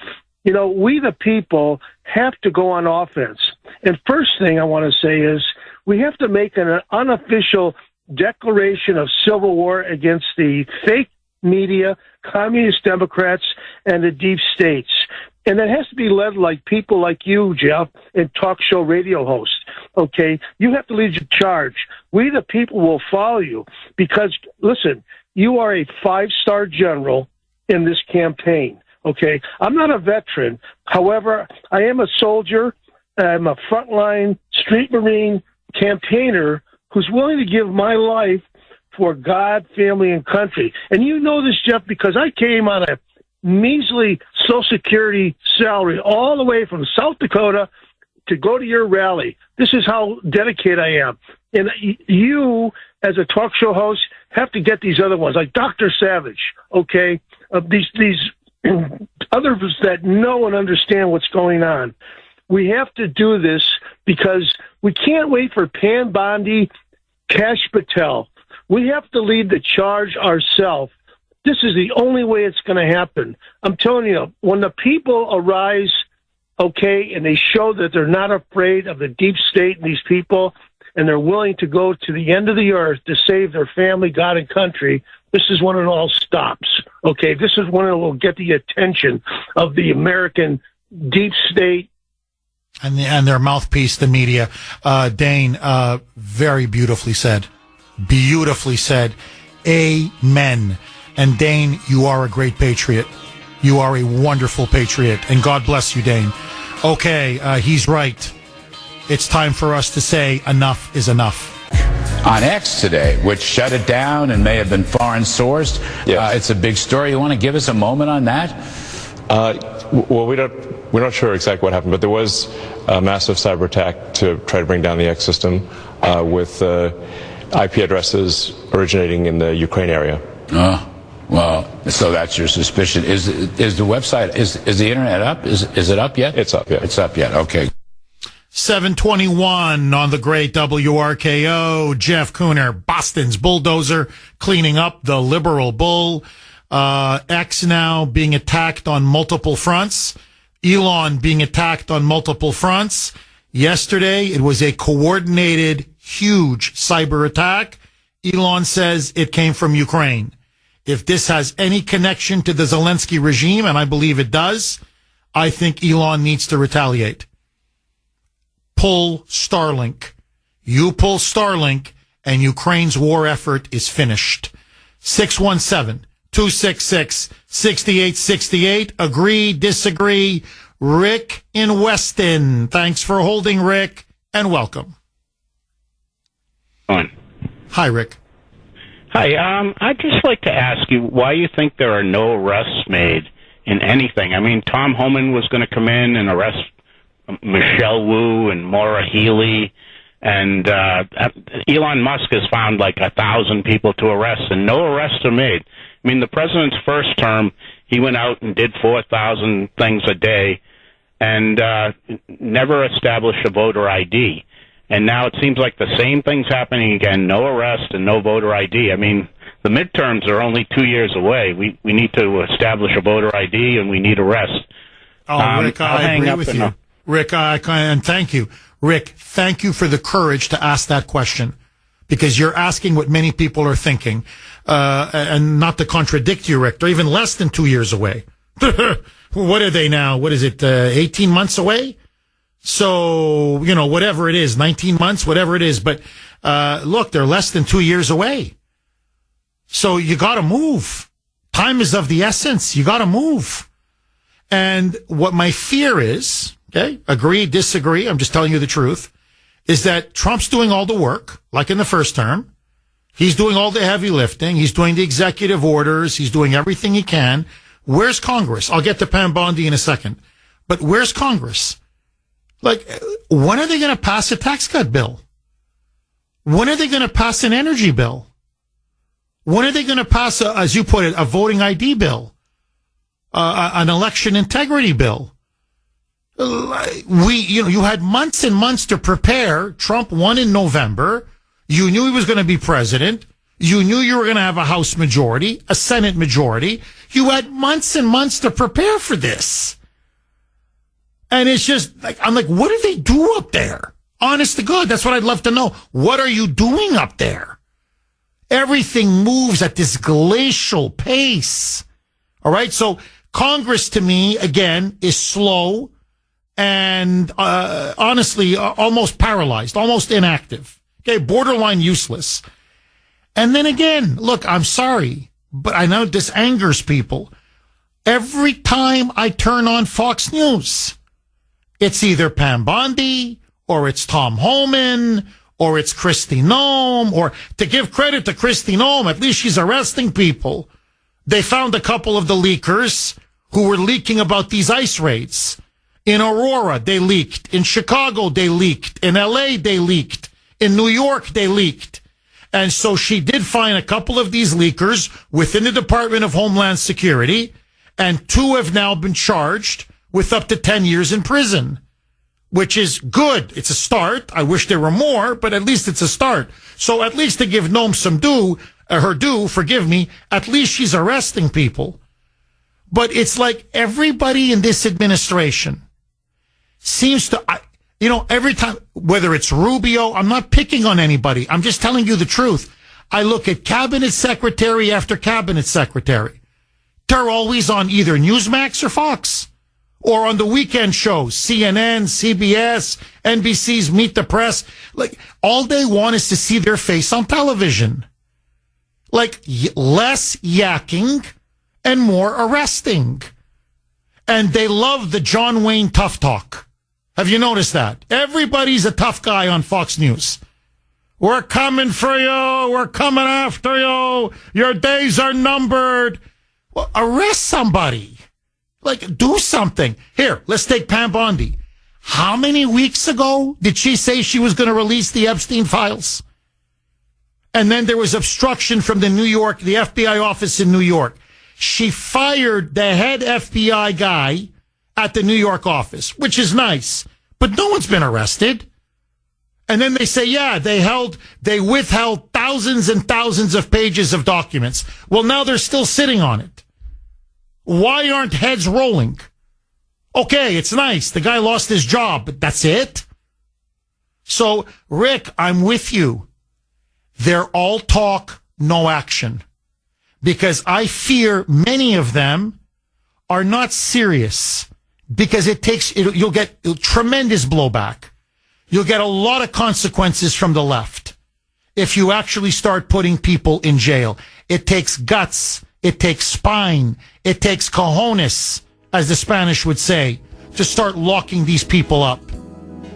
We the people have to go on offense. And first thing I want to say is we have to make an unofficial declaration of civil war against the fake media, communist Democrats, and the deep states. And that has to be led like people like you, Jeff, and talk show radio hosts. Okay? You have to lead the charge. We, the people, will follow you because, listen, you are a 5-star general in this campaign. Okay? I'm not a veteran. However, I am a soldier. I'm a frontline street marine campaigner who's willing to give my life for God, family, and country. And you know this, Jeff, because I came on a measly Social Security salary all the way from South Dakota to go to your rally. This is how dedicated I am. And you as a talk show host, have to get these other ones, like Dr. Savage, okay? These others that know and understand what's going on. We have to do this because we can't wait for Pam Bondi, Kash Patel. We have to lead the charge ourselves. This is the only way it's going to happen. I'm telling you, when the people arise, okay, and they show that they're not afraid of the deep state and these people, and they're willing to go to the end of the earth to save their family, God, and country, this is when it all stops. Okay, this is when it will get the attention of the American deep state. And their mouthpiece, the media. Dane, very beautifully said. Beautifully said. Amen. And Dane, you are a great patriot. You are a wonderful patriot. And God bless you, Dane. Okay, he's right. It's time for us to say enough is enough. On X today, which shut it down and may have been foreign sourced. Yes. It's a big story. You want to give us a moment on that? Well, we're not sure exactly what happened, but there was a massive cyber attack to try to bring down the X system with IP addresses originating in the Ukraine area. Oh, well, so that's your suspicion. Is the website, is the internet up? Is it up yet? It's up, yeah. It's up yet, okay. 721 on the great WRKO. Jeff Kuhner, Boston's bulldozer, cleaning up the liberal bull. X now being attacked on multiple fronts. Elon being attacked on multiple fronts. Yesterday, it was a coordinated, huge cyber attack. Elon says it came from Ukraine. If this has any connection to the Zelensky regime, and I believe it does, I think Elon needs to retaliate. Pull Starlink. You pull Starlink, and Ukraine's war effort is finished. 617-266-6868. Agree, disagree. Rick in Weston. Thanks for holding, Rick, and welcome. On. Hi, Rick. Hi. I'd just like to ask you why you think there are no arrests made in anything. I mean, Tom Homan was going to come in and arrest Michelle Wu and Maura Healey, and Elon Musk has found like 1,000 people to arrest, and no arrests are made. I mean, the president's first term, he went out and did 4,000 things a day and never established a voter ID. And now it seems like the same thing's happening again, no arrest and no voter ID. I mean, the midterms are only 2 years away. We need to establish a voter ID, and we need arrests. Oh, Rick, I agree with you. Rick, and thank you. Rick, thank you for the courage to ask that question, because you're asking what many people are thinking. And not to contradict you, Rick, they're even less than 2 years away. What are they now? What is it, 18 months away? So, whatever it is, 19 months, whatever it is. But look, they're less than 2 years away. So you got to move. Time is of the essence. You got to move. And what my fear is, okay, agree, disagree, I'm just telling you the truth, is that Trump's doing all the work, like in the first term. He's doing all the heavy lifting. He's doing the executive orders. He's doing everything he can. Where's Congress? I'll get to Pam Bondi in a second. But where's Congress? Like, when are they going to pass a tax cut bill? When are they going to pass an energy bill? When are they going to pass, as you put it, a voting ID bill? An election integrity bill? You had months and months to prepare. Trump won in November. You knew he was going to be president. You knew you were going to have a House majority, a Senate majority. You had months and months to prepare for this. And it's just like, I'm like, what do they do up there? Honest to God, that's what I'd love to know. What are you doing up there? Everything moves at this glacial pace. All right. So Congress, to me, again, is slow and honestly, almost paralyzed, almost inactive. Okay. Borderline useless. And then again, look, I'm sorry, but I know this angers people. Every time I turn on Fox News, it's either Pam Bondi or it's Tom Homan or it's Kristi Noem, or to give credit to Kristi Noem, at least she's arresting people. They found a couple of the leakers who were leaking about these ICE raids. In Aurora, they leaked. In Chicago, they leaked. In LA, they leaked. In New York, they leaked. And so she did find a couple of these leakers within the Department of Homeland Security, and 2 have now been charged with up to 10 years in prison, which is good. It's a start. I wish there were more, but at least it's a start. So at least to give Noam some her due, forgive me, at least she's arresting people. But it's like everybody in this administration seems to, every time, whether it's Rubio, I'm not picking on anybody. I'm just telling you the truth. I look at cabinet secretary after cabinet secretary. They're always on either Newsmax or Fox, or on the weekend shows, CNN, CBS, NBC's Meet the Press. Like, all they want is to see their face on television. Like, less yakking and more arresting. And they love the John Wayne tough talk. Have you noticed that? Everybody's a tough guy on Fox News. We're coming for you. We're coming after you. Your days are numbered. Well, arrest somebody. Like, do something. Here, let's take Pam Bondi. How many weeks ago did she say she was going to release the Epstein files? And then there was obstruction from the FBI office in New York. She fired the head FBI guy at the New York office, which is nice, but no one's been arrested. And then they say, yeah, they withheld thousands and thousands of pages of documents. Well, now they're still sitting on it. Why aren't heads rolling? Okay, it's nice. The guy lost his job, but that's it. So, Rick, I'm with you. They're all talk, no action. Because I fear many of them are not serious. Because you'll get tremendous blowback. You'll get a lot of consequences from the left if you actually start putting people in jail. It takes guts. It takes spine. It takes cojones, as the Spanish would say, to start locking these people up.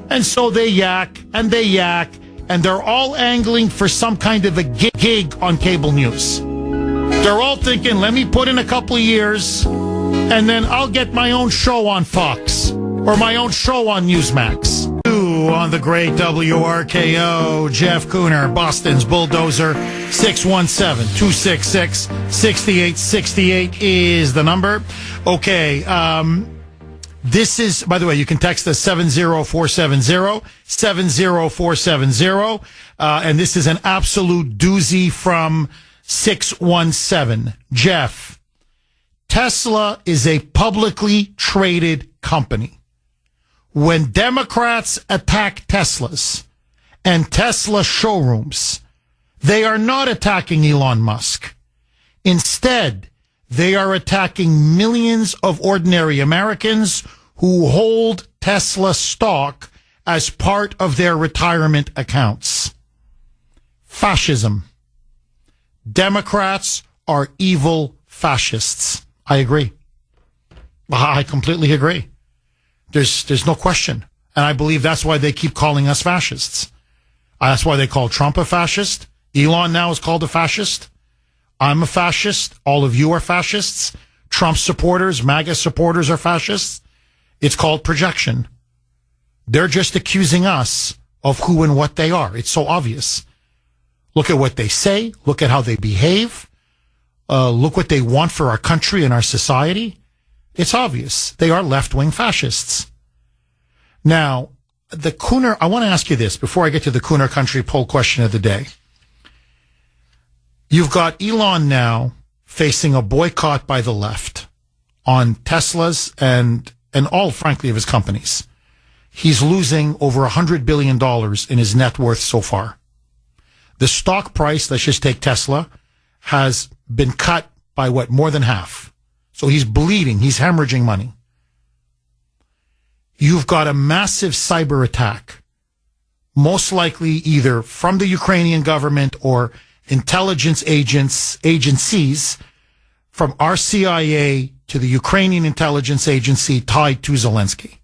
And so they yak, and they're all angling for some kind of a gig on cable news. They're all thinking, let me put in a couple of years, and then I'll get my own show on Fox, or my own show on Newsmax. On the great WRKO, Jeff Kuhner, Boston's Bulldozer, 617-266-6868 is the number. Okay, this is, by the way, you can text us 70470, and this is an absolute doozy from 617. Jeff, Tesla is a publicly traded company. When Democrats attack Teslas and Tesla showrooms, they are not attacking Elon Musk. Instead, they are attacking millions of ordinary Americans who hold Tesla stock as part of their retirement accounts. Fascism. Democrats are evil fascists. I agree. I completely agree. There's no question. And I believe that's why they keep calling us fascists. That's why they call Trump a fascist. Elon now is called a fascist. I'm a fascist. All of you are fascists. Trump supporters, MAGA supporters are fascists. It's called projection. They're just accusing us of who and what they are. It's so obvious. Look at what they say. Look at how they behave. Look what they want for our country and our society. It's obvious. They are left-wing fascists. Now, the Kuhner, I want to ask you this before I get to the Kuhner Country poll question of the day. You've got Elon now facing a boycott by the left on Teslas and all, frankly, of his companies. He's losing over $100 billion in his net worth so far. The stock price, let's just take Tesla, has been cut by more than half. So he's bleeding. He's hemorrhaging money. You've got a massive cyber attack, most likely either from the Ukrainian government or intelligence agencies from our CIA to the Ukrainian intelligence agency tied to Zelensky.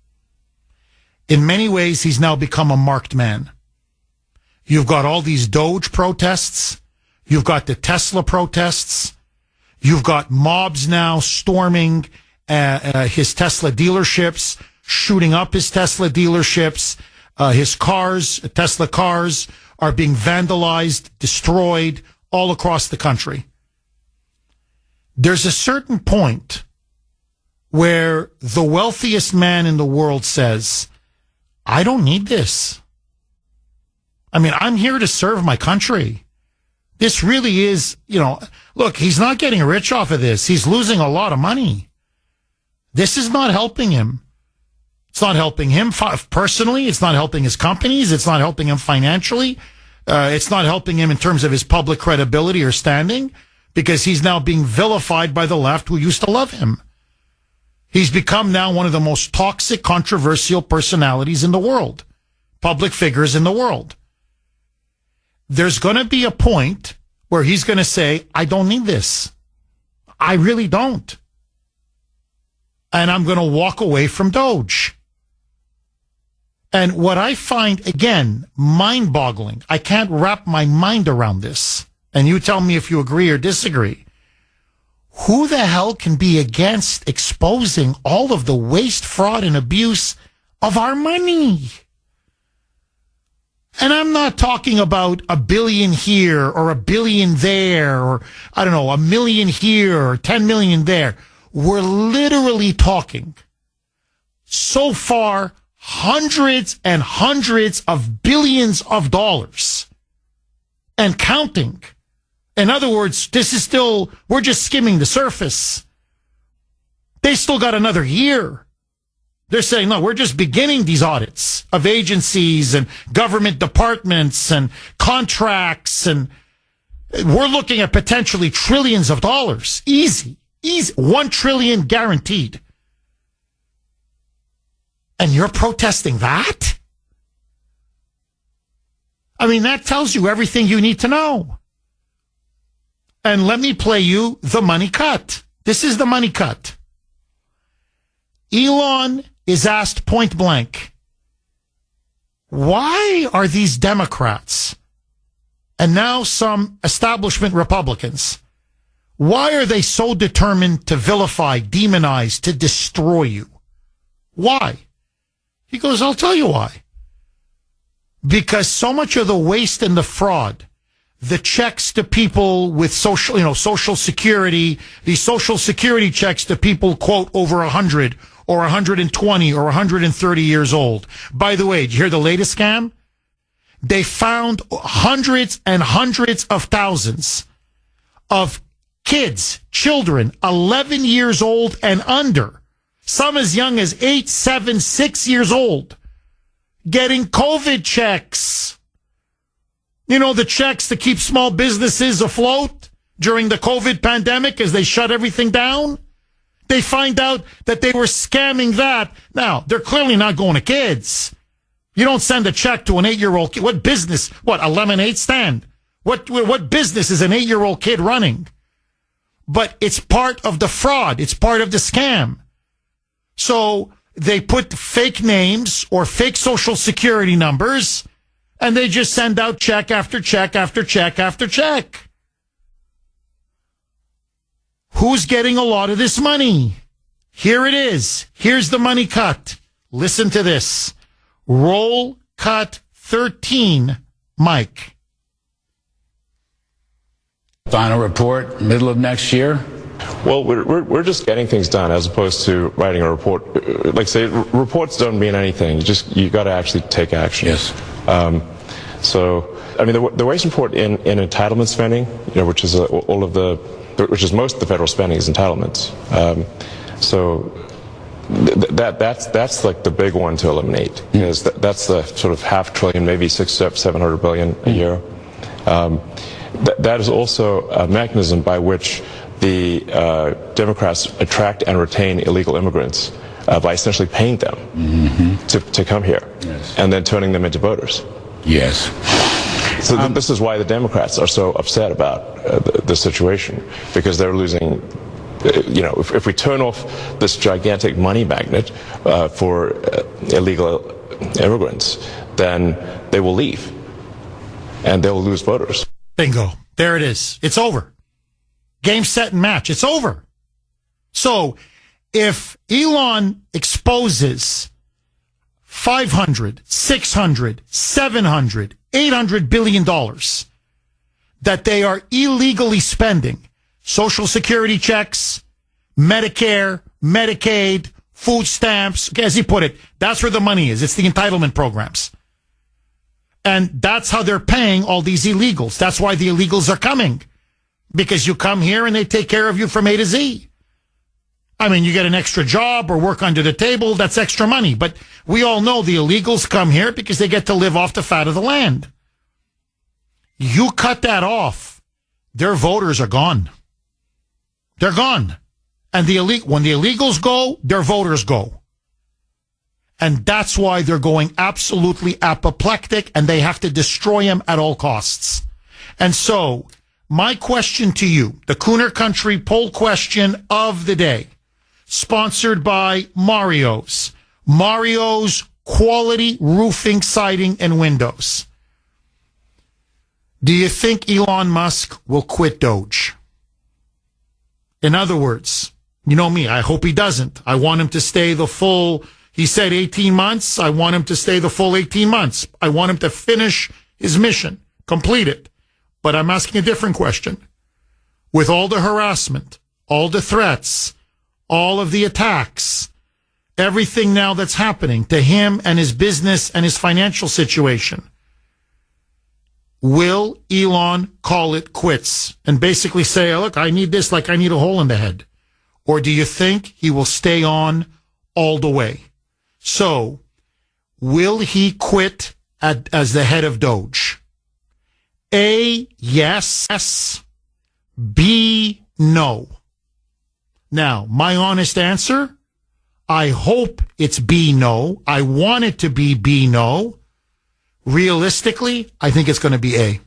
In many ways, he's now become a marked man. You've got all these Doge protests. You've got the Tesla protests. You've got mobs now storming his Tesla dealerships, shooting up his Tesla dealerships. His cars, Tesla cars, are being vandalized, destroyed all across the country. There's a certain point where the wealthiest man in the world says, I don't need this. I mean, I'm here to serve my country. This really is, look, he's not getting rich off of this. He's losing a lot of money. This is not helping him. It's not helping him personally. It's not helping his companies. It's not helping him financially. It's not helping him in terms of his public credibility or standing, because he's now being vilified by the left who used to love him. He's become now one of the most toxic, controversial personalities in the world, public figures in the world. There's going to be a point where he's going to say, I don't need this. I really don't. And I'm going to walk away from Doge. And what I find, again, mind-boggling, I can't wrap my mind around this, and you tell me if you agree or disagree. Who the hell can be against exposing all of the waste, fraud, and abuse of our money? And I'm not talking about $1 billion here or $1 billion there, or I don't know, $1 million here or 10 million there. We're literally talking so far hundreds and hundreds of billions of dollars and counting. In other words, we're just skimming the surface. They still got another year. They're saying, no, we're just beginning these audits of agencies and government departments and contracts, and we're looking at potentially trillions of dollars. Easy. 1 trillion guaranteed. And you're protesting that? I mean, that tells you everything you need to know. And let me play you the money cut. This is the money cut. Elon is asked point blank, why are these Democrats and now some establishment Republicans, why are they so determined to vilify, demonize, to destroy you? Why? He goes, I'll tell you why. Because so much of the waste and the fraud, the checks to people with social security, these social security checks to people, quote, over 100 or 120 or 130 years old. By the way, did you hear the latest scam? They found hundreds and hundreds of thousands of kids, children, 11 years old and under, some as young as 8, 7, 6 years old, getting COVID checks. You know, the checks to keep small businesses afloat during the COVID pandemic as they shut everything down. They find out that they were scamming that. Now, they're clearly not going to kids. You don't send a check to an 8-year-old kid. What business? What, a lemonade stand? What business is an 8-year-old kid running? But it's part of the fraud. It's part of the scam. So they put fake names or fake social security numbers, and they just send out check after check after check after check. Who's getting a lot of this money? Here it is. Here's the money cut. Listen to this. Roll cut 13, Mike. Final report, middle of next year? Well, we're just getting things done as opposed to writing a report. Like say, reports don't mean anything. You got to actually take action. Yes. So, I mean, the waste report in entitlement spending, which is which is most of the federal spending is entitlements. So that's like the big one to eliminate, because that's the sort of $500 billion, maybe $600-700 billion a year. That is also a mechanism by which the Democrats attract and retain illegal immigrants by essentially paying them to come here, yes, and then turning them into voters. Yes. So this is why the Democrats are so upset about the situation, because they're losing. If we turn off this gigantic money magnet for illegal immigrants, then they will leave, and they'll lose voters. Bingo. There it is. It's over. Game, set, and match. It's over. So if Elon exposes $500, $600, $700, $800 billion that they are illegally spending. Social Security checks, Medicare, Medicaid, food stamps, as he put it, that's where the money is. It's the entitlement programs. And that's how they're paying all these illegals. That's why the illegals are coming. Because you come here and they take care of you from A to Z. I mean, you get an extra job or work under the table, that's extra money. But we all know the illegals come here because they get to live off the fat of the land. You cut that off, their voters are gone. They're gone. And when the illegals go, their voters go. And that's why they're going absolutely apoplectic, and they have to destroy him at all costs. And so, my question to you, the Kuhner Country poll question of the day, sponsored by Mario's quality roofing, siding, and windows. Do you think Elon Musk will quit Doge? In other words, you know me, I hope he doesn't. I want him to stay the full, he said 18 months. I want him to stay the full 18 months. I want him to finish his mission, complete it. But I'm asking a different question. With all the harassment, all the threats, all of the attacks, everything now that's happening to him and his business and his financial situation, will Elon call it quits and basically say, look, I need this like I need a hole in the head? Or do you think he will stay on all the way? So, will he quit as the head of Doge? A, yes. B, no. Now, my honest answer, I hope it's B, no. I want it to be B, no. Realistically, I think it's going to be A.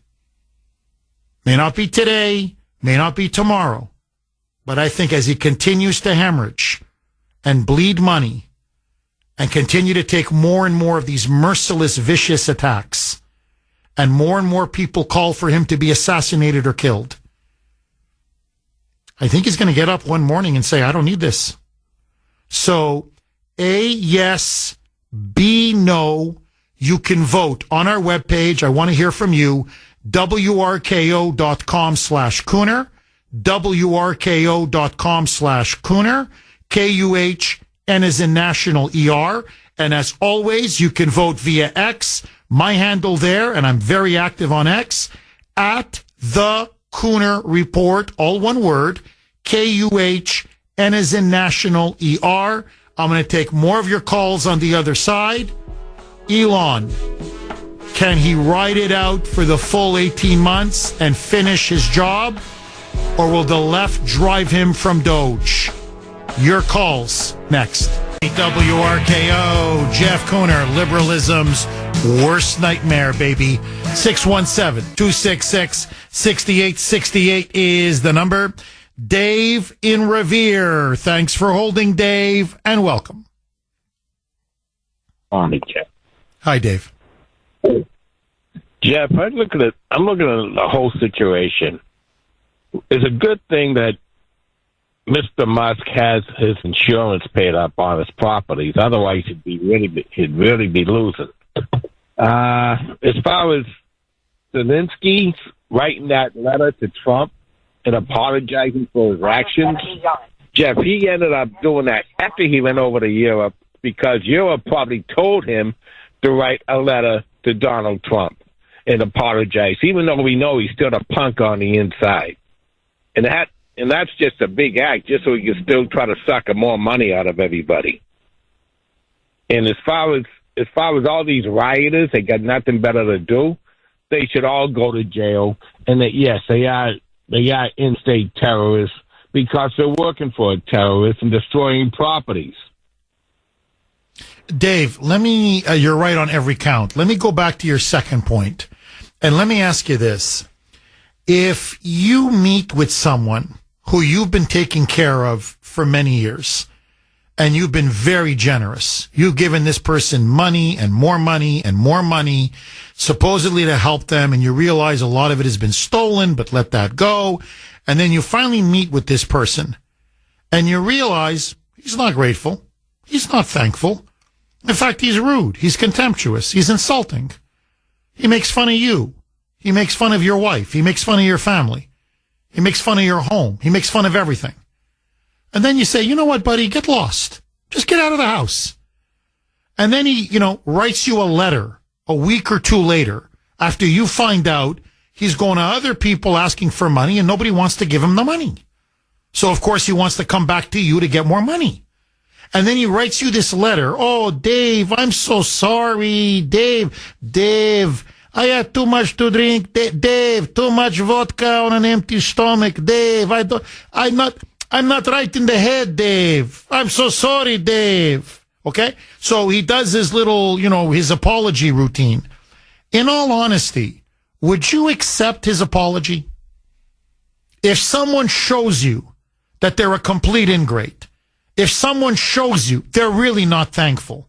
May not be today, may not be tomorrow. But I think as he continues to hemorrhage and bleed money and continue to take more and more of these merciless, vicious attacks, and more people call for him to be assassinated or killed, I think he's going to get up one morning and say, I don't need this. So, A, yes, B, no. You can vote on our webpage. I want to hear from you. WRKO.com/Kuhner. WRKO.com/Kuhner. KUHN is in National ER. And as always, you can vote via X. My handle there, and I'm very active on X, at the Kuhner Report, all one word, KUHN is in National ER. I'm going to take more of your calls on the other side. Elon, can he ride it out for the full 18 months and finish his job? Or will the left drive him from Doge? Your calls next. WRKO, Jeff Kuhner, liberalism's worst nightmare, baby. 617-266-6868 is the number. Dave in Revere. Thanks for holding, Dave, and welcome. Morning, Jeff. Hi, Dave. Jeff, I'm looking at the whole situation. It's a good thing that Mr. Musk has his insurance paid up on his properties. Otherwise, he'd really be losing. As far as Zelensky writing that letter to Trump and apologizing for his actions, Jeff, he ended up doing that after he went over to Europe because Europe probably told him to write a letter to Donald Trump and apologize, even though we know he's still a punk on the inside. And that's just a big act, just so he can still try to suck more money out of everybody. And as far as all these rioters, they got nothing better to do. They should all go to jail. And that yes, they are in-state terrorists because they're working for a terrorist and destroying properties. Dave, you're right on every count. Let me go back to your second point, and let me ask you this. If you meet with someone who you've been taking care of for many years, and you've been very generous, you've given this person money and more money and more money, supposedly to help them, and you realize a lot of it has been stolen, but let that go, and then you finally meet with this person, and you realize he's not grateful, he's not thankful. In fact, he's rude. He's contemptuous. He's insulting. He makes fun of you. He makes fun of your wife. He makes fun of your family. He makes fun of your home. He makes fun of everything. And then you say, you know what, buddy, get lost. Just get out of the house. And then he, writes you a letter a week or two later after you find out he's going to other people asking for money and nobody wants to give him the money. So, of course, he wants to come back to you to get more money. And then he writes you this letter. Oh, Dave, I'm so sorry. Dave, I had too much to drink. Dave, too much vodka on an empty stomach. Dave, I'm not right in the head, Dave. I'm so sorry, Dave. Okay? So he does his little, his apology routine. In all honesty, would you accept his apology? If someone shows you that they're a complete ingrate, if someone shows you they're really not thankful,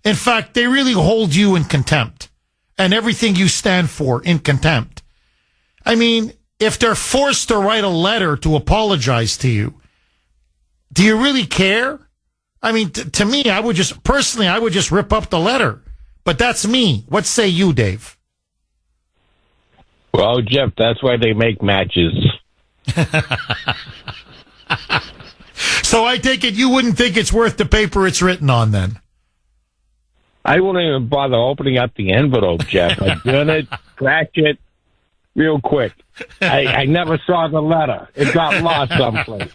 in fact, they really hold you in contempt and everything you stand for in contempt. I mean, if they're forced to write a letter to apologize to you, do you really care? I mean, to me, I would just rip up the letter. But that's me. What say you, Dave? Well, Jeff, that's why they make matches. So I take it you wouldn't think it's worth the paper it's written on then? I wouldn't even bother opening up the envelope, Jeff. I'd burn it, scratch it real quick. I never saw the letter. It got lost someplace.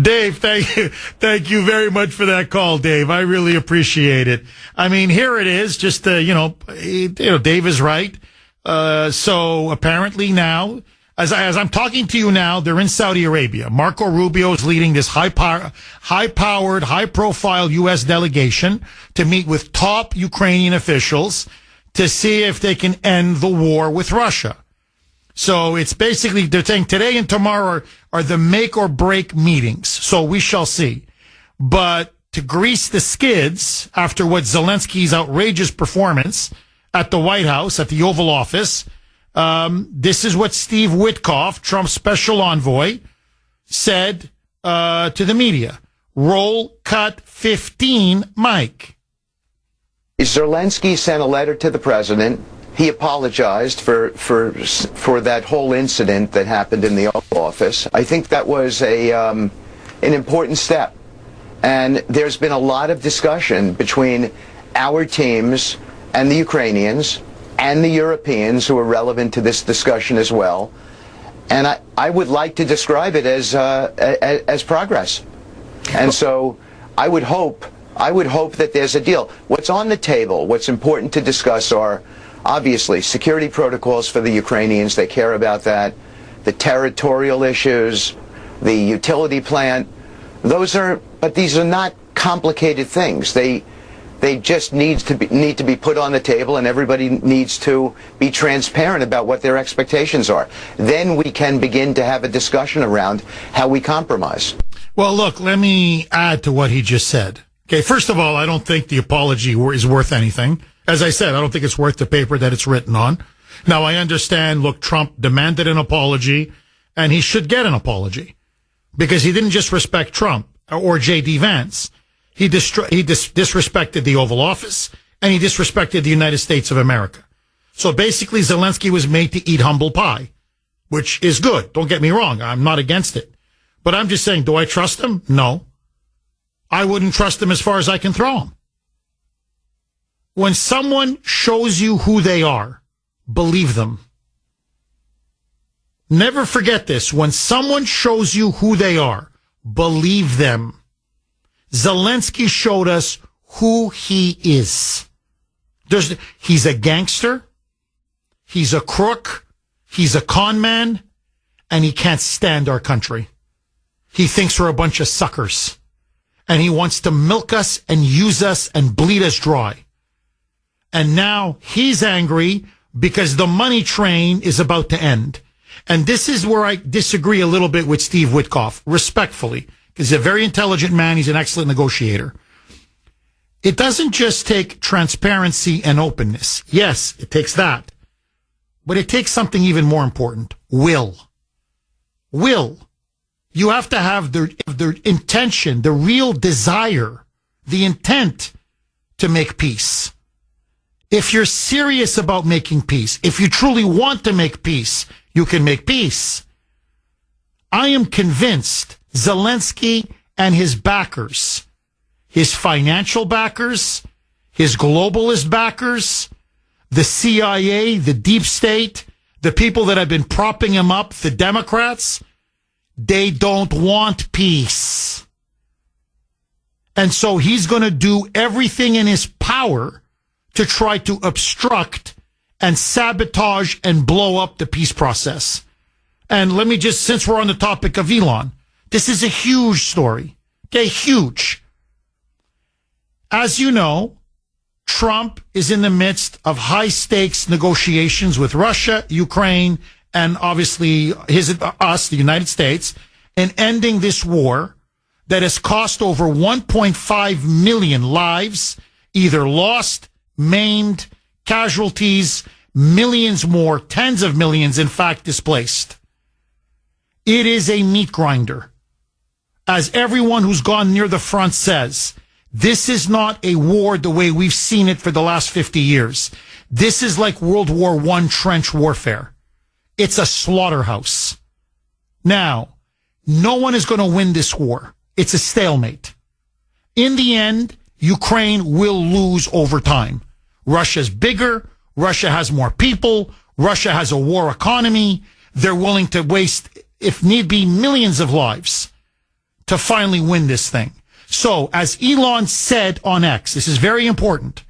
Dave, thank you very much for that call, Dave. I really appreciate it. I mean, here it is. Just Dave is right. So apparently now, as I'm talking to you now, they're in Saudi Arabia. Marco Rubio is leading this high-powered, high-profile U.S. delegation to meet with top Ukrainian officials to see if they can end the war with Russia. So it's basically, they're saying today and tomorrow are the make or break meetings. So we shall see. But to grease the skids after what Zelensky's outrageous performance at the White House, at the Oval Office, this is what Steve Witkoff, Trump's special envoy, said to the media. Roll cut 15, Mike. Zelensky sent a letter to the president. He apologized for that whole incident that happened in the Oval Office. I think that was an important step. And there's been a lot of discussion between our teams and the Ukrainians and the Europeans who are relevant to this discussion as well. And I would like to describe it as progress. And so I would hope that there's a deal. What's on the table, what's important to discuss are obviously security protocols for the Ukrainians. They care about that. The territorial issues, the utility plant. But these are not complicated things. They just need to be put on the table, and everybody needs to be transparent about what their expectations are. Then we can begin to have a discussion around how we compromise. Well, look, let me add to what he just said. Okay, first of all, I don't think the apology is worth anything. As I said, I don't think it's worth the paper that it's written on. Now, I understand, look, Trump demanded an apology, and he should get an apology, because he didn't just respect Trump or J.D. Vance. He disrespected the Oval Office, and he disrespected the United States of America. So basically, Zelensky was made to eat humble pie, which is good. Don't get me wrong. I'm not against it. But I'm just saying, do I trust him? No. I wouldn't trust him as far as I can throw him. When someone shows you who they are, believe them. Never forget this. When someone shows you who they are, believe them. Zelensky showed us who he is. He's a gangster. He's a crook. He's a con man. And he can't stand our country. He thinks we're a bunch of suckers. And he wants to milk us and use us and bleed us dry. And now he's angry because the money train is about to end. And this is where I disagree a little bit with Steve Witkoff, respectfully, because he's a very intelligent man. He's an excellent negotiator. It doesn't just take transparency and openness. Yes, it takes that. But it takes something even more important, will. Will. You have to have the intention, the real desire the intent to make peace. If you're serious about making peace, if you truly want to make peace, you can make peace. I am convinced Zelensky and his backers, his financial backers, his globalist backers, the CIA, the deep state, the people that have been propping him up, the Democrats, they don't want peace. And so he's going to do everything in his power to try to obstruct and sabotage and blow up the peace process. And let me just, since we're on the topic of Elon, this is a huge story. Okay, huge. As you know, Trump is in the midst of high-stakes negotiations with Russia, Ukraine, and obviously us, the United States, in ending this war that has cost over 1.5 million lives, either lost, maimed, casualties, millions more, tens of millions, in fact, displaced. It is a meat grinder. As everyone who's gone near the front says, this is not a war the way we've seen it for the last 50 years. This is like World War I trench warfare. It's a slaughterhouse. Now, no one is going to win this war. It's a stalemate. In the end, Ukraine will lose over time. Russia's bigger. Russia has more people. Russia has a war economy. They're willing to waste, if need be, millions of lives to finally win this thing. So, as Elon said on X, this is very important.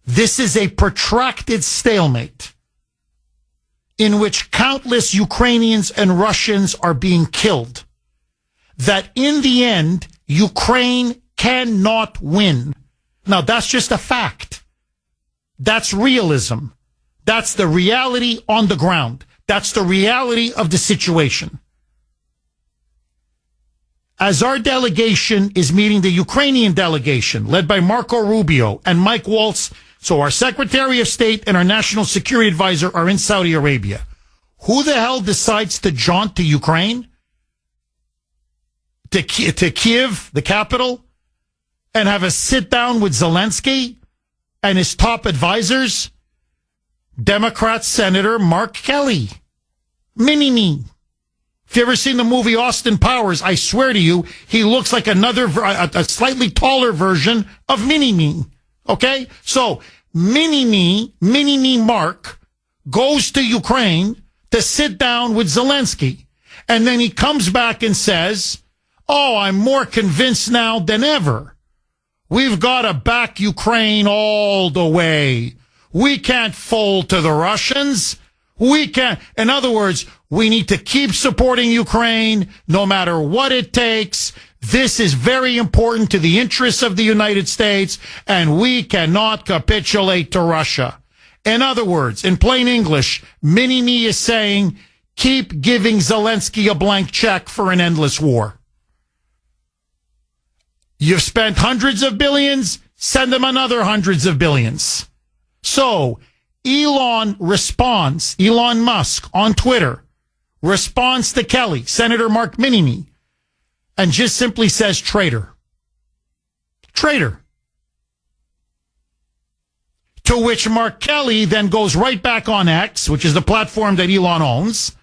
This is a protracted stalemate in which countless Ukrainians and Russians are being killed. That in the end, Ukraine cannot win. Now, that's just a fact. That's realism. That's the reality on the ground. That's the reality of the situation. As our delegation is meeting the Ukrainian delegation, led by Marco Rubio and Mike Waltz, so our Secretary of State and our National Security Advisor are in Saudi Arabia. Who the hell decides to jaunt to Ukraine? To Kiev, the capital, and have a sit-down with Zelensky and his top advisors? Democrat Senator Mark Kelly. Mini-me. If you ever seen the movie Austin Powers, I swear to you, he looks like a slightly taller version of Mini-me. Okay? So, Mini-me Mark, goes to Ukraine to sit down with Zelensky. And then he comes back and says, oh, I'm more convinced now than ever. We've got to back Ukraine all the way. We can't fold to the Russians. We can't. In other words, we need to keep supporting Ukraine no matter what it takes. This is very important to the interests of the United States, and we cannot capitulate to Russia. In other words, in plain English, Mini-Me is saying, keep giving Zelensky a blank check for an endless war. You've spent hundreds of billions, send them another hundreds of billions. So, Elon Musk on Twitter, responds to Kelly, Senator Mark Mini-Me, and just simply says traitor. Traitor. To which Mark Kelly then goes right back on X, which is the platform that Elon owns,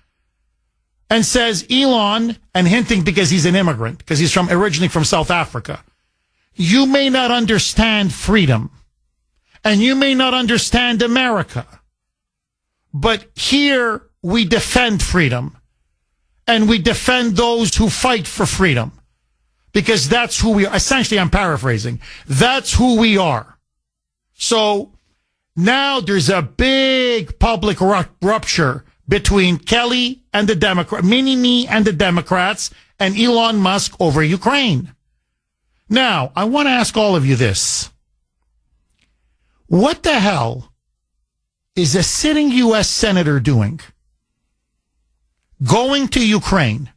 and says, Elon, and hinting because he's an immigrant, because he's originally from South Africa, you may not understand freedom, and you may not understand America, but here we defend freedom, and we defend those who fight for freedom, because that's who we are. Essentially, I'm paraphrasing. That's who we are. So now there's a big public rupture between Kelly and the Mini-Me and the Democrats, and Elon Musk over Ukraine. Now, I want to ask all of you this. What the hell is a sitting U.S. senator doing? Going to Ukraine,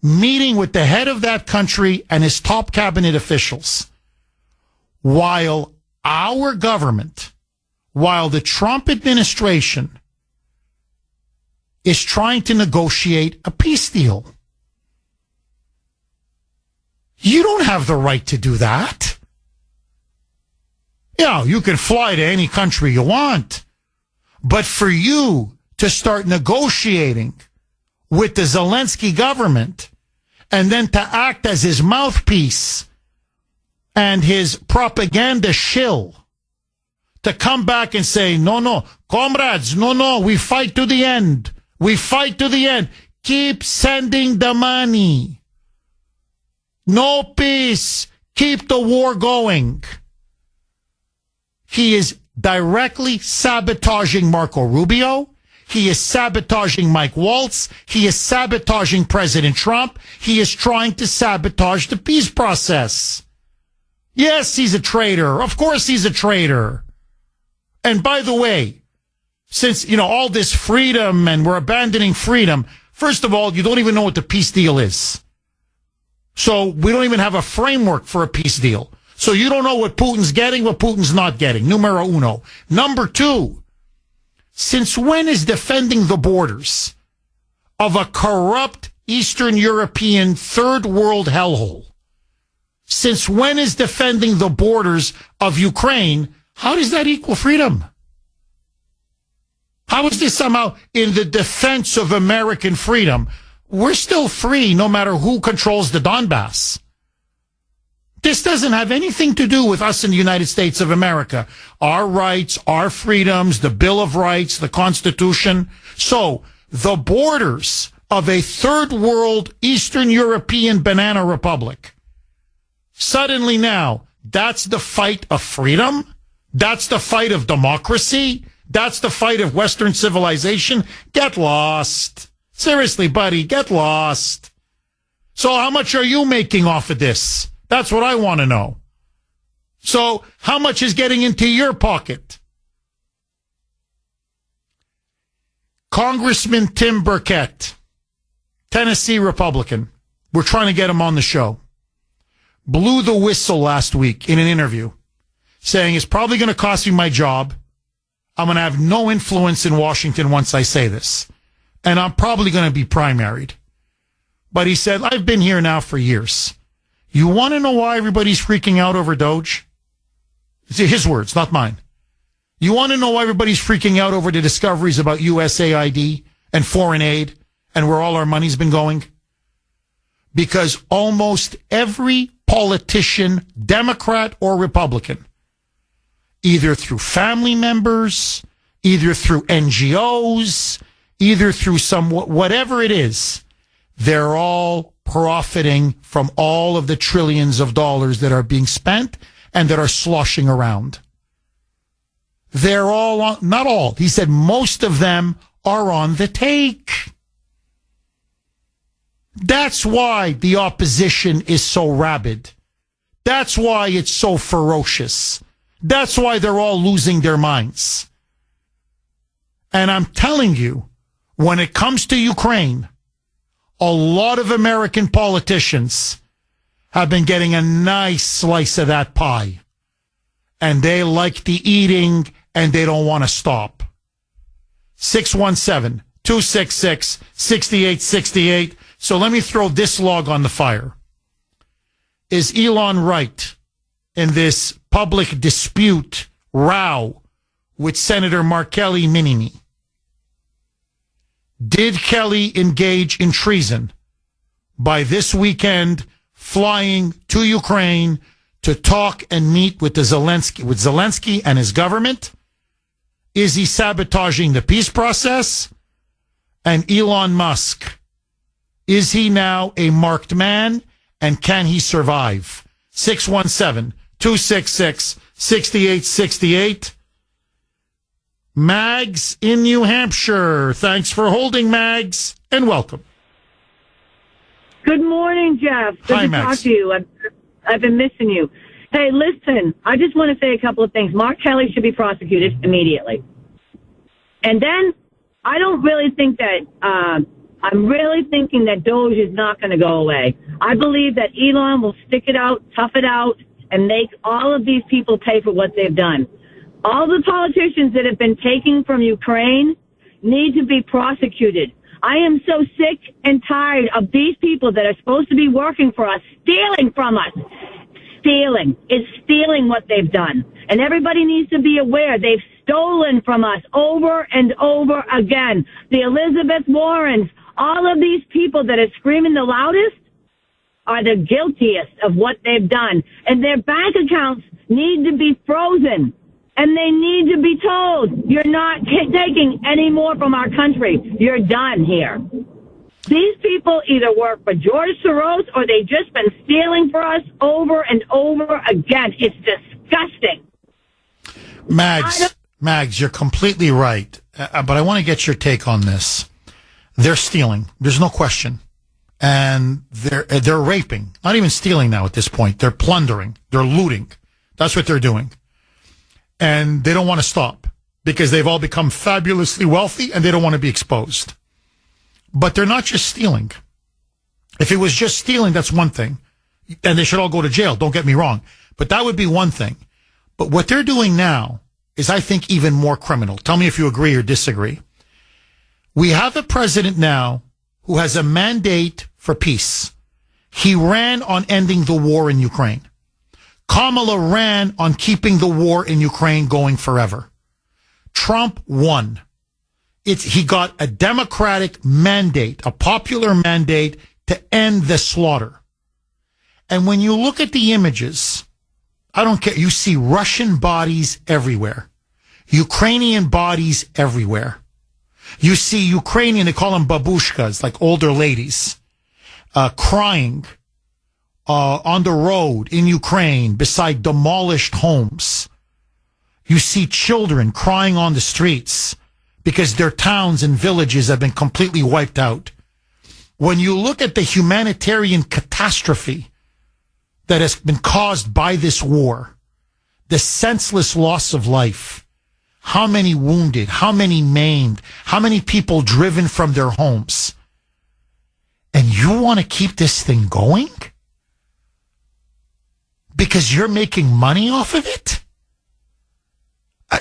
meeting with the head of that country and his top cabinet officials, while our government, while the Trump administration is trying to negotiate a peace deal. You don't have the right to do that. Yeah, you can fly to any country you want. But for you to start negotiating with the Zelensky government and then to act as his mouthpiece and his propaganda shill, to come back and say, no, comrades, no, we fight to the end. We fight to the end. Keep sending the money. No peace. Keep the war going. He is directly sabotaging Marco Rubio. He is sabotaging Mike Waltz. He is sabotaging President Trump. He is trying to sabotage the peace process. Yes, he's a traitor. Of course he's a traitor. And by the way, since, all this freedom and we're abandoning freedom, first of all, you don't even know what the peace deal is. So we don't even have a framework for a peace deal. So you don't know what Putin's getting, what Putin's not getting. Numero uno. Number two, since when is defending the borders of a corrupt Eastern European third world hellhole? Since when is defending the borders of Ukraine, how does that equal freedom? How is this somehow in the defense of American freedom? We're still free no matter who controls the Donbass. This doesn't have anything to do with us in the United States of America. Our rights, our freedoms, the Bill of Rights, the Constitution. So the borders of a third world Eastern European banana republic, suddenly now, that's the fight of freedom? That's the fight of democracy? That's the fight of Western civilization? Get lost. Seriously, buddy, get lost. So how much are you making off of this? That's what I want to know. So how much is getting into your pocket? Congressman Tim Burkett, Tennessee Republican, we're trying to get him on the show, blew the whistle last week in an interview, saying it's probably going to cost me my job. I'm going to have no influence in Washington once I say this. And I'm probably going to be primaried. But he said, I've been here now for years. You want to know why everybody's freaking out over Doge? It's his words, not mine. You want to know why everybody's freaking out over the discoveries about USAID and foreign aid and where all our money's been going? Because almost every politician, Democrat or Republican, either through family members, either through NGOs, either through whatever it is, they're all profiting from all of the trillions of dollars that are being spent and that are sloshing around. They're all, not all, he said most of them are on the take. That's why the opposition is so rabid. That's why it's so ferocious. That's why they're all losing their minds. And I'm telling you, when it comes to Ukraine, a lot of American politicians have been getting a nice slice of that pie. And they like the eating and they don't want to stop. 617-266-6868. So let me throw this log on the fire. Is Elon right in this public dispute row with Senator Mark Kelly Mini-Me? Did Kelly engage in treason by this weekend flying to Ukraine to talk and meet with Zelensky and his government? Is he sabotaging the peace process? And Elon Musk, is he now a marked man? And can he survive? 617-266-6868. Mags in New Hampshire. Thanks for holding, Mags, and welcome. Good morning, Jeff. Good to talk to you. I've been missing you. Hey, listen, I just want to say a couple of things. Mark Kelly should be prosecuted immediately. And then I don't really think that, I'm really thinking that Doge is not going to go away. I believe that Elon will stick it out, tough it out, and make all of these people pay for what they've done. All the politicians that have been taking from Ukraine need to be prosecuted. I am so sick and tired of these people that are supposed to be working for us, stealing from us. stealing. It's stealing what they've done. And everybody needs to be aware they've stolen from us over and over again. The Elizabeth Warrens, all of these people that are screaming the loudest are the guiltiest of what they've done. And their bank accounts need to be frozen. And they need to be told, you're not taking any more from our country. You're done here. These people either work for George Soros or they've just been stealing for us over and over again. It's disgusting. Mags, you're completely right. But I want to get your take on this. They're stealing. There's no question. And they're raping. Not even stealing now at this point. They're plundering. They're looting. That's what they're doing. And they don't want to stop because they've all become fabulously wealthy and they don't want to be exposed. But they're not just stealing. If it was just stealing, that's one thing. And they should all go to jail, don't get me wrong. But that would be one thing. But what they're doing now is, I think, even more criminal. Tell me if you agree or disagree. We have a president now who has a mandate for peace. He ran on ending the war in Ukraine. Kamala ran on keeping the war in Ukraine going forever. Trump won. He got a Democratic mandate, a popular mandate to end the slaughter. And when you look at the images, I don't care. You see Russian bodies everywhere. Ukrainian bodies everywhere. You see Ukrainian, they call them babushkas, like older ladies, crying on the road in Ukraine beside demolished homes. You see children crying on the streets because their towns and villages have been completely wiped out. When you look at the humanitarian catastrophe that has been caused by this war, the senseless loss of life, how many wounded, how many maimed, how many people driven from their homes, and you want to keep this thing going? Because you're making money off of it?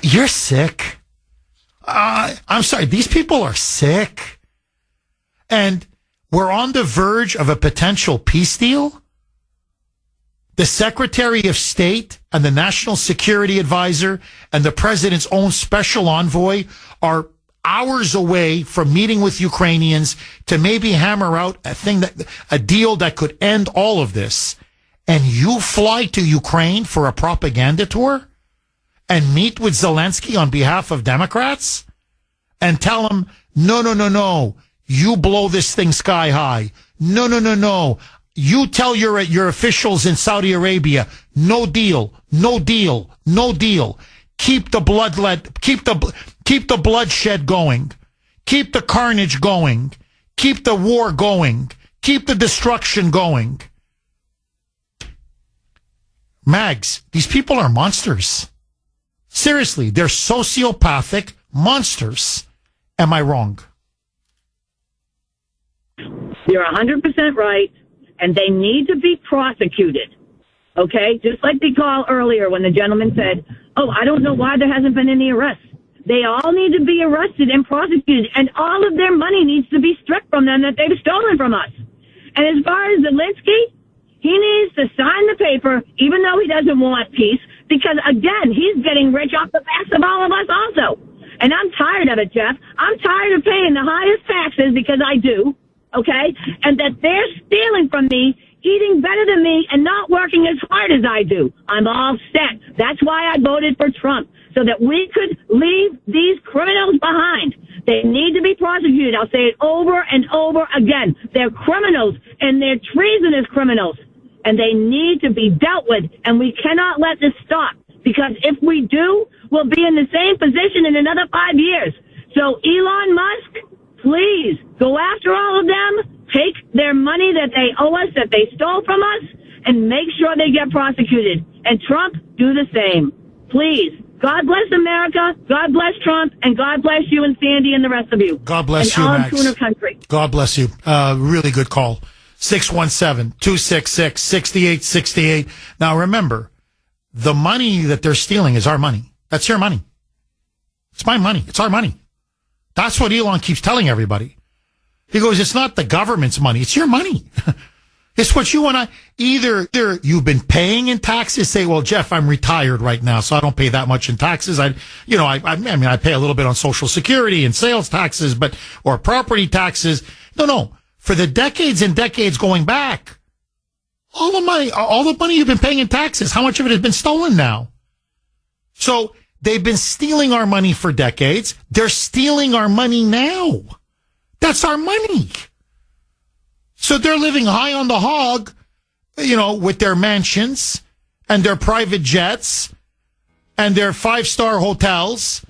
You're sick. I'm sorry, these people are sick. And we're on the verge of a potential peace deal. The Secretary of State and the National Security Advisor and the President's own special envoy are hours away from meeting with Ukrainians to maybe hammer out a deal that could end all of this. And you fly to Ukraine for a propaganda tour and meet with Zelensky on behalf of Democrats and tell him, no, you blow this thing sky high. No. You tell your officials in Saudi Arabia, no deal. Keep the bloodshed going. Keep the carnage going. Keep the war going. Keep the destruction going. Mags, these people are monsters. Seriously, they're sociopathic monsters. Am I wrong? You're 100% right, and they need to be prosecuted. Okay? Just like the call earlier when the gentleman said, I don't know why there hasn't been any arrests. They all need to be arrested and prosecuted, and all of their money needs to be stripped from them that they've stolen from us. And as far as Zelensky, he needs to sign the paper, even though he doesn't want peace, because, again, he's getting rich off the backs of all of us also. And I'm tired of it, Jeff. I'm tired of paying the highest taxes because I do, okay? And that they're stealing from me, eating better than me, and not working as hard as I do. I'm all set. That's why I voted for Trump, so that we could leave these criminals behind. They need to be prosecuted. I'll say it over and over again. They're criminals, and they're treasonous criminals. And they need to be dealt with, and we cannot let this stop, because if we do, we'll be in the same position in another 5 years. So Elon Musk, please go after all of them, take their money that they owe us, that they stole from us, and make sure they get prosecuted. And Trump, do the same. Please. God bless America, God bless Trump, and God bless you and Sandy and the rest of you. God bless you, Max. Max. Kuhner country. God bless you. Really good call. 617-266-6868. Now remember, the money that they're stealing is our money. That's your money. It's my money. It's our money. That's what Elon keeps telling everybody. He goes, it's not the government's money. It's your money. It's what you and I, either you've been paying in taxes, say, well, Jeff, I'm retired right now, so I don't pay that much in taxes. I pay a little bit on Social Security and sales taxes, or property taxes. No. For the decades and decades going back, all the money you've been paying in taxes, how much of it has been stolen now? So they've been stealing our money for decades. They're stealing our money now. That's our money. So they're living high on the hog, with their mansions and their private jets and their 5-star hotels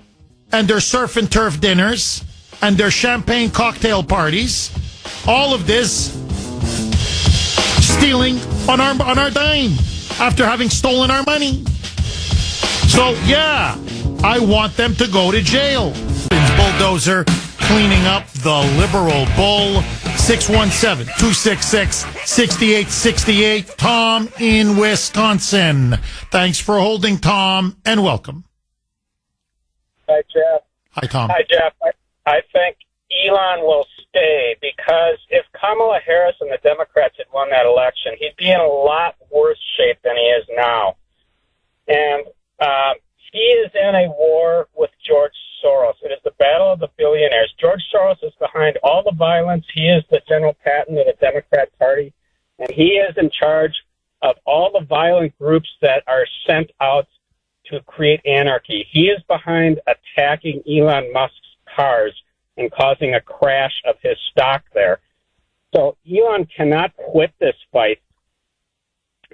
and their surf and turf dinners and their champagne cocktail parties. All of this stealing on our dime after having stolen our money. So, yeah, I want them to go to jail. Bulldozer cleaning up the liberal bull. 617-266-6868. Tom in Wisconsin. Thanks for holding, Tom, and welcome. Hi, Jeff. Hi, Tom. Hi, Jeff. I think Elon will stay because if Kamala Harris and the Democrats had won that election, he'd be in a lot worse shape than he is now. And he is in a war with George Soros. It is the battle of the billionaires. George Soros is behind all the violence. He is the General Patton of the Democrat Party, and he is in charge of all the violent groups that are sent out to create anarchy. He is behind attacking Elon Musk's cars and causing a crash of his stock there. So Elon cannot quit this fight.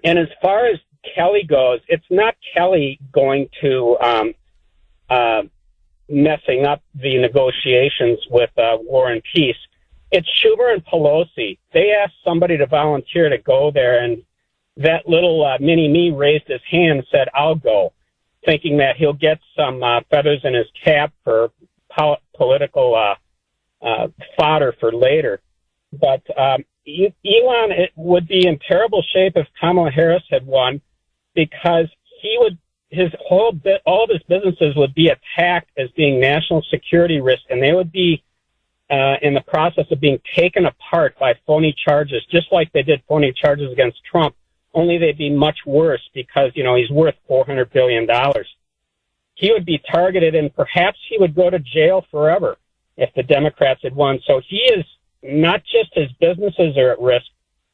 And as far as Kelly goes, it's not Kelly going to messing up the negotiations with War and Peace. It's Schumer and Pelosi. They asked somebody to volunteer to go there, and that little mini-me raised his hand and said, I'll go, thinking that he'll get some feathers in his cap for political fodder for later. But Elon would be in terrible shape if Kamala Harris had won, because all of his businesses would be attacked as being national security risks, and they would be in the process of being taken apart by phony charges, just like they did phony charges against Trump, only they'd be much worse because, he's worth $400 billion. He would be targeted, and perhaps he would go to jail forever if the Democrats had won. So he is not just his businesses are at risk,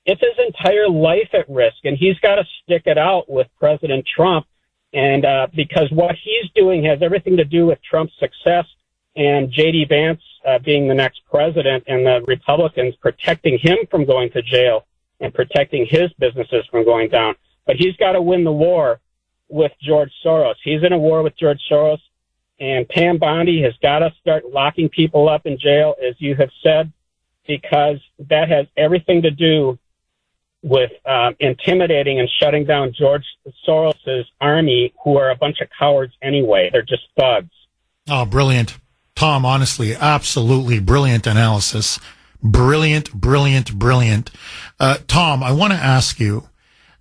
it's his entire life at risk, and he's got to stick it out with President Trump. And because what he's doing has everything to do with Trump's success and J.D. Vance being the next president, and the Republicans protecting him from going to jail and protecting his businesses from going down. But he's got to win the war with George Soros. He's in a war with George Soros, and Pam Bondi has got to start locking people up in jail, as you have said, because that has everything to do with intimidating and shutting down George Soros's army, who are a bunch of cowards anyway. They're just thugs. Oh, brilliant. Tom, honestly, absolutely brilliant analysis. Brilliant. Tom, I want to ask you,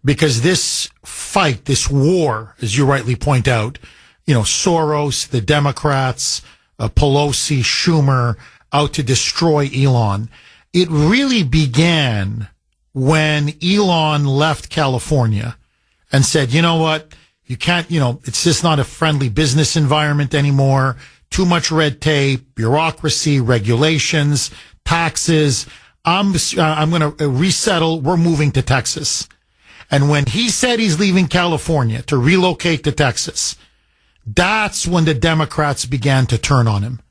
because this fight, this war, as you rightly point out, Soros, the Democrats, Pelosi, Schumer, out to destroy Elon. It really began when Elon left California and said, you know what, you can't, it's just not a friendly business environment anymore. Too much red tape, bureaucracy, regulations, taxes. I'm going to resettle. We're moving to Texas. And when he said he's leaving California to relocate to Texas, that's when the Democrats began to turn on him.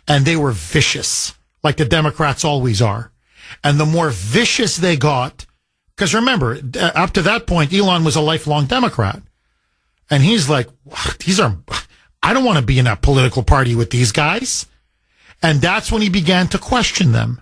And they were vicious, like the Democrats always are. And the more vicious they got, because remember, up to that point, Elon was a lifelong Democrat. And he's like, I don't want to be in that political party with these guys. And that's when he began to question them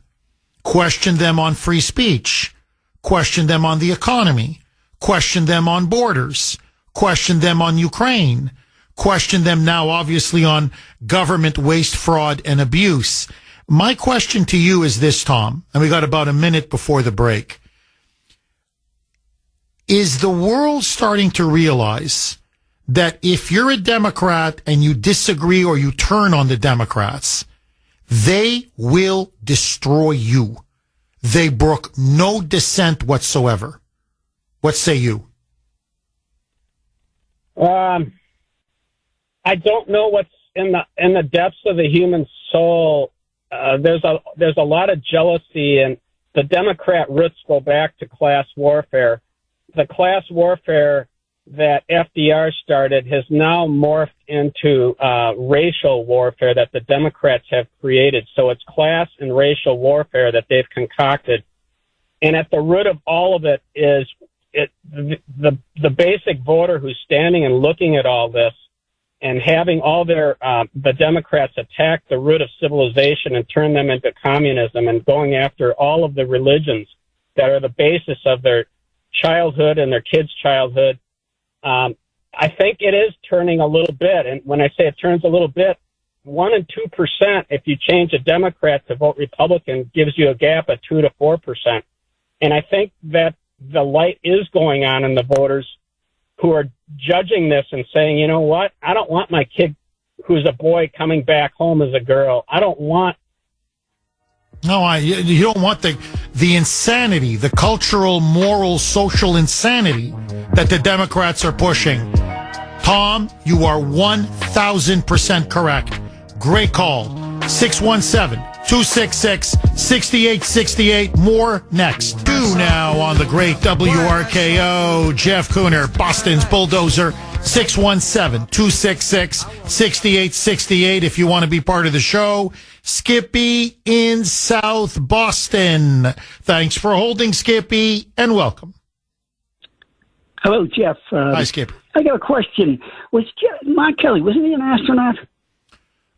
on free speech, question them on the economy, question them on borders, question them on Ukraine, question them now obviously on government waste, fraud, and abuse. My question to you is this, Tom, and we got about a minute before the break. Is the world starting to realize that if you're a Democrat and you disagree or you turn on the Democrats, they will destroy you? They brook no dissent whatsoever. What say you? I don't know what's in the depths of the human soul. There's a lot of jealousy, and the Democrat roots go back to class warfare. The class warfare that FDR started has now morphed into racial warfare that the Democrats have created. So it's class and racial warfare that they've concocted. And at the root of all of it is the basic voter who's standing and looking at all this and having all the Democrats attack the root of civilization and turn them into communism and going after all of the religions that are the basis of their childhood and their kids' childhood. I think it is turning a little bit. And when I say it turns a little bit, 1% and 2%, if you change a Democrat to vote Republican, gives you a gap of 2 to 4%. And I think that the light is going on in the voters who are judging this and saying, you know what? I don't want my kid who's a boy coming back home as a girl. I don't want. No, you don't want the insanity, the cultural, moral, social insanity that the Democrats are pushing. Tom, you are 1,000% correct. Great call. 617-266-6868. More next. 2 now on the great WRKO. Jeff Kuhner, Boston's bulldozer. 617-266-6868 if you want to be part of the show. Skippy in South Boston. Thanks for holding, Skippy, and welcome. Hello, Jeff. Hi, Skip. I got a question. Was Mark Kelly, wasn't he an astronaut?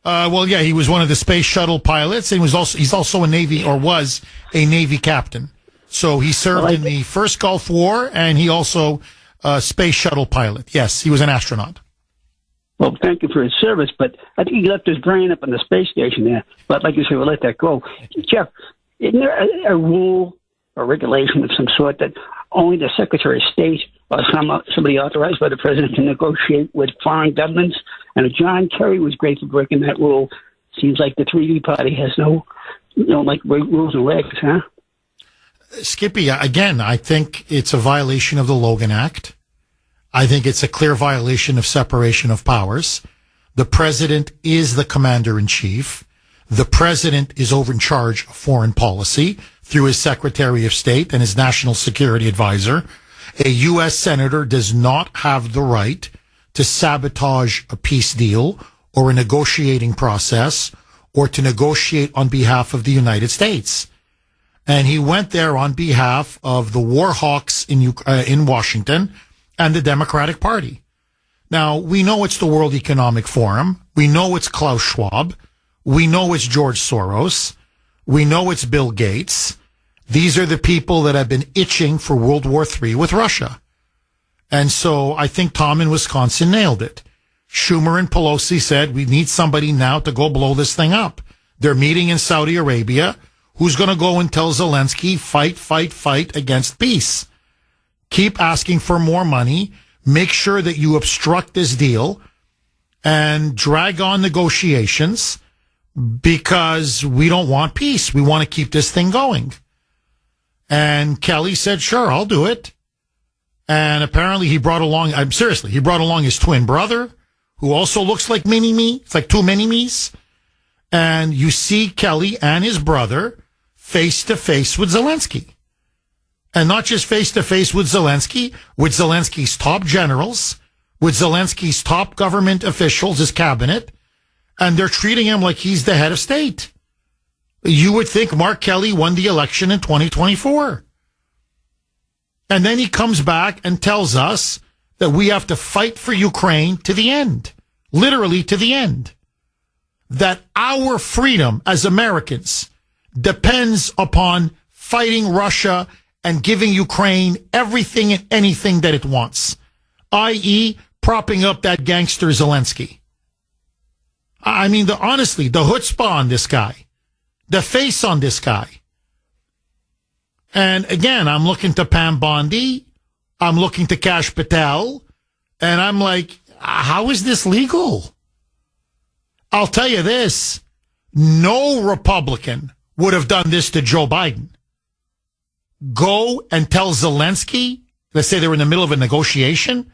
Well, yeah, he was one of the space shuttle pilots, and he's also a Navy, or was a Navy captain. So he served in the first Gulf War, and he also space shuttle pilot. Yes, he was an astronaut. Well, thank you for his service, but I think he left his brain up on the space station there. But like you said, we'll let that go. Jeff, isn't there a rule or regulation of some sort that only the Secretary of State or somebody authorized by the President can negotiate with foreign governments? And John Kerry was great for breaking that rule. Seems like the 3D party has no rules and regs, huh? Skippy, again, I think it's a violation of the Logan Act. I think it's a clear violation of separation of powers. The president is the commander-in-chief. The president is over in charge of foreign policy through his Secretary of State and his national security advisor. A U.S. senator does not have the right to sabotage a peace deal or a negotiating process or to negotiate on behalf of the United States. And he went there on behalf of the war hawks in Washington and the Democratic Party. Now, we know it's the World Economic Forum. We know it's Klaus Schwab. We know it's George Soros. We know it's Bill Gates. These are the people that have been itching for World War III with Russia. And so I think Tom in Wisconsin nailed it. Schumer and Pelosi said, we need somebody now to go blow this thing up. They're meeting in Saudi Arabia. Who's going to go and tell Zelensky, fight, fight, fight against peace? Keep asking for more money. Make sure that you obstruct this deal and drag on negotiations because we don't want peace. We want to keep this thing going. And Kelly said, sure, I'll do it. And apparently he brought along, he brought along his twin brother, who also looks like Mini-Me. It's like two Mini-Me's. And you see Kelly and his brother face to face with Zelensky. And not just face to face with Zelensky's top generals, with Zelensky's top government officials, his cabinet, and they're treating him like he's the head of state. You would think Mark Kelly won the election in 2024. And then he comes back and tells us that we have to fight for Ukraine to the end, literally to the end. That our freedom as Americans depends upon fighting Russia and giving Ukraine everything and anything that it wants, i.e., propping up that gangster Zelensky. I mean, honestly, the chutzpah on this guy, the face on this guy. And again, I'm looking to Pam Bondi, I'm looking to Kash Patel, and I'm like, how is this legal? I'll tell you this, no Republican would have done this to Joe Biden. go and tell Zelensky, let's say they're in the middle of a negotiation,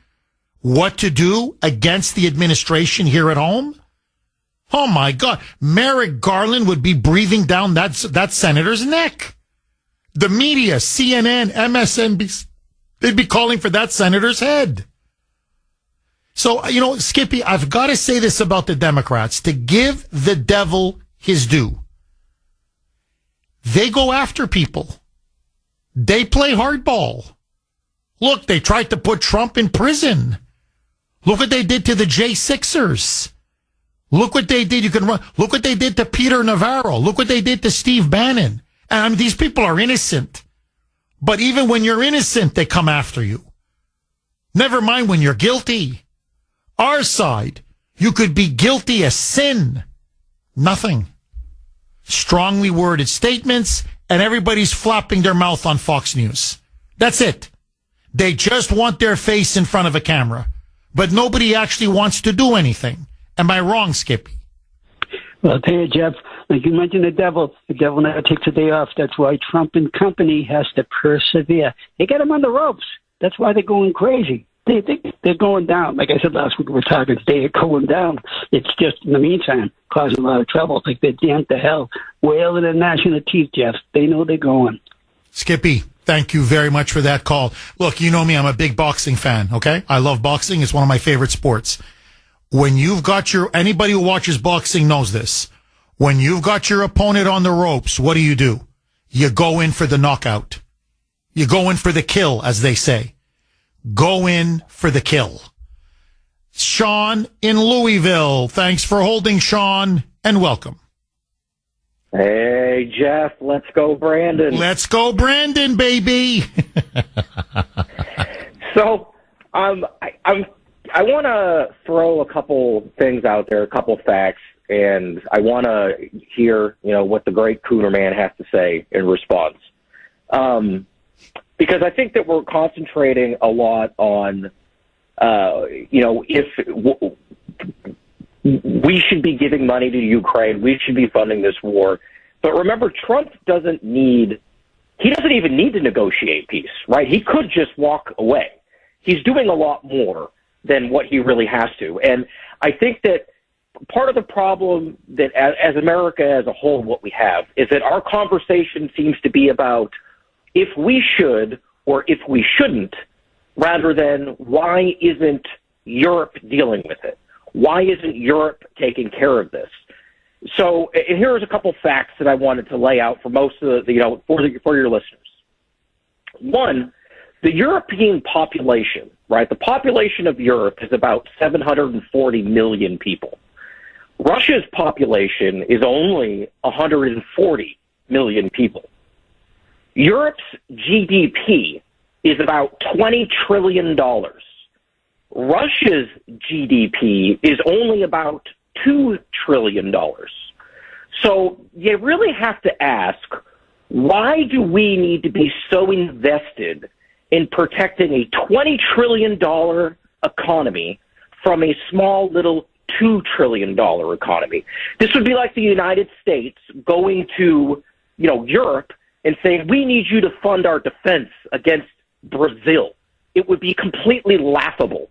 what to do against the administration here at home? Oh, my God. Merrick Garland would be breathing down that senator's neck. The media, CNN, MSNBC, they'd be calling for that senator's head. So, Skippy, I've got to say this about the Democrats. To give the devil his due, they go after people. They play hardball. Look, they tried to put Trump in prison. Look what they did to the J6ers. Look what they did. Look what they did to Peter Navarro. Look what they did to Steve Bannon. And these people are innocent. But even when you're innocent, they come after you. Never mind when you're guilty. Our side, you could be guilty as sin. Nothing. Strongly worded statements, and everybody's flapping their mouth on Fox News. That's it. They just want their face in front of a camera. But nobody actually wants to do anything. Am I wrong, Skippy? Well, I'll tell you, Jeff, like you mentioned the devil never takes a day off. That's why Trump and company has to persevere. They got him on the ropes. That's why they're going crazy. They're going down. Like I said last week, we were talking, they're going down. It's just, in the meantime, causing a lot of trouble. Like they're damned to hell. Wailing and gnashing their teeth, Jeff. They know they're going. Skippy, thank you very much for that call. Look, you know me, I'm a big boxing fan, okay? I love boxing. It's one of my favorite sports. When you've got anybody who watches boxing knows this. When you've got your opponent on the ropes, what do? You go in for the knockout. You go in for the kill, as they say. Go in for the kill. Sean in Louisville. Thanks for holding, Sean, and welcome. Hey, Jeff, let's go, Brandon. Let's go, Brandon, baby. So, I want to throw a couple things out there, a couple facts, and I want to hear, what the great Kuhner man has to say in response. Because I think that we're concentrating a lot on, if we should be giving money to Ukraine, we should be funding this war. But remember, Trump doesn't even need to negotiate peace, right? He could just walk away. He's doing a lot more than what he really has to. And I think that part of the problem that as America as a whole, what we have is that our conversation seems to be about if we should or if we shouldn't, rather than why isn't Europe dealing with it? Why isn't Europe taking care of this? So, and here's a couple facts that I wanted to lay out for most of the, for your listeners. One, the European population, right? The population of Europe is about 740 million people. Russia's population is only 140 million people. Europe's GDP is about $20 trillion. Russia's GDP is only about $2 trillion. So you really have to ask, why do we need to be so invested in protecting a $20 trillion economy from a small little $2 trillion economy? This would be like the United States going to, Europe and saying, we need you to fund our defense against Brazil. It would be completely laughable.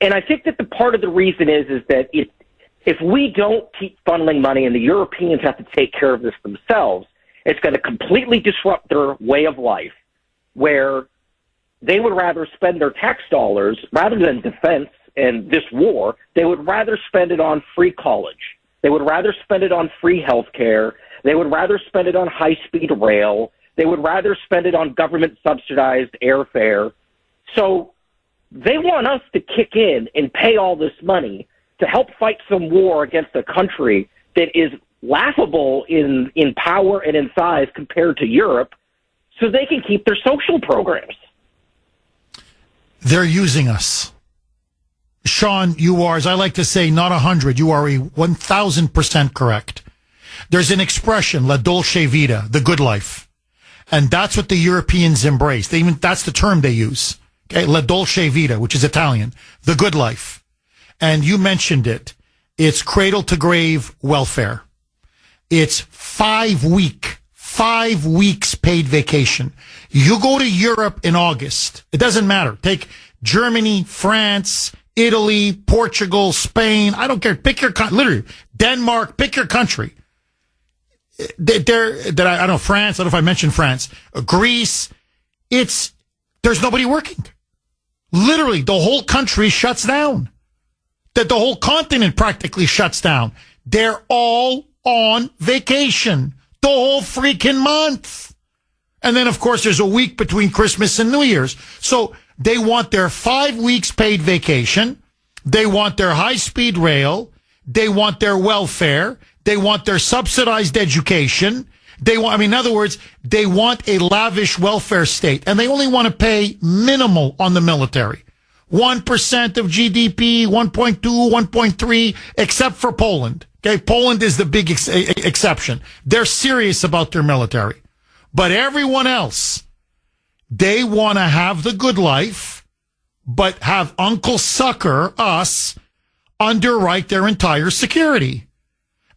And I think that the part of the reason is that if we don't keep funneling money and the Europeans have to take care of this themselves, it's going to completely disrupt their way of life, where they would rather spend their tax dollars rather than defense and this war. They would rather spend it on free college. They would rather spend it on free health care. They would rather spend it on high-speed rail. They would rather spend it on government-subsidized airfare. So they want us to kick in and pay all this money to help fight some war against a country that is laughable in power and in size compared to Europe, so they can keep their social programs. They're using us. Sean, you are, as I like to say, not 100. You are 1,000% correct. There's an expression, la dolce vita, the good life. And that's what the Europeans embrace. That's the term they use. Okay, la dolce vita, which is Italian, the good life. And you mentioned it. It's cradle to grave welfare. It's 5 weeks paid vacation. You go to Europe in August. It doesn't matter. Take Germany, France, Italy, Portugal, Spain. I don't care. Pick your country. Literally, Denmark. Pick your country. I don't know, France. I don't know if I mentioned France. Greece. There's nobody working. Literally, the whole country shuts down. The whole continent practically shuts down. They're all on vacation the whole freaking month. And then, of course, there's a week between Christmas and New Year's. So they want their 5 weeks paid vacation. They want their high-speed rail. They want their welfare. They want their subsidized education. In other words, they want a lavish welfare state. And they only want to pay minimal on the military. 1% of GDP, 1.2, 1.3, except for Poland. Okay, Poland is the big exception. They're serious about their military. But everyone else, they want to have the good life, but have Uncle Sucker, us, underwrite their entire security.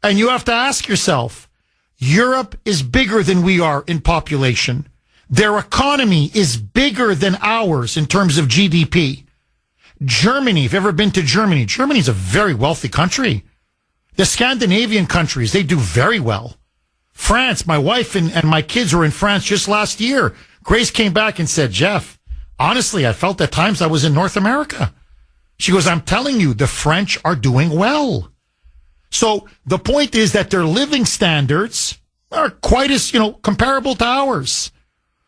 And you have to ask yourself, Europe is bigger than we are in population. Their economy is bigger than ours in terms of GDP. Germany, if you've ever been to Germany, Germany's a very wealthy country. The Scandinavian countries, they do very well. France, my wife and my kids were in France just last year. Grace came back and said, Jeff, honestly, I felt at times I was in North America. She goes, I'm telling you, the French are doing well. So the point is that their living standards are quite as, comparable to ours.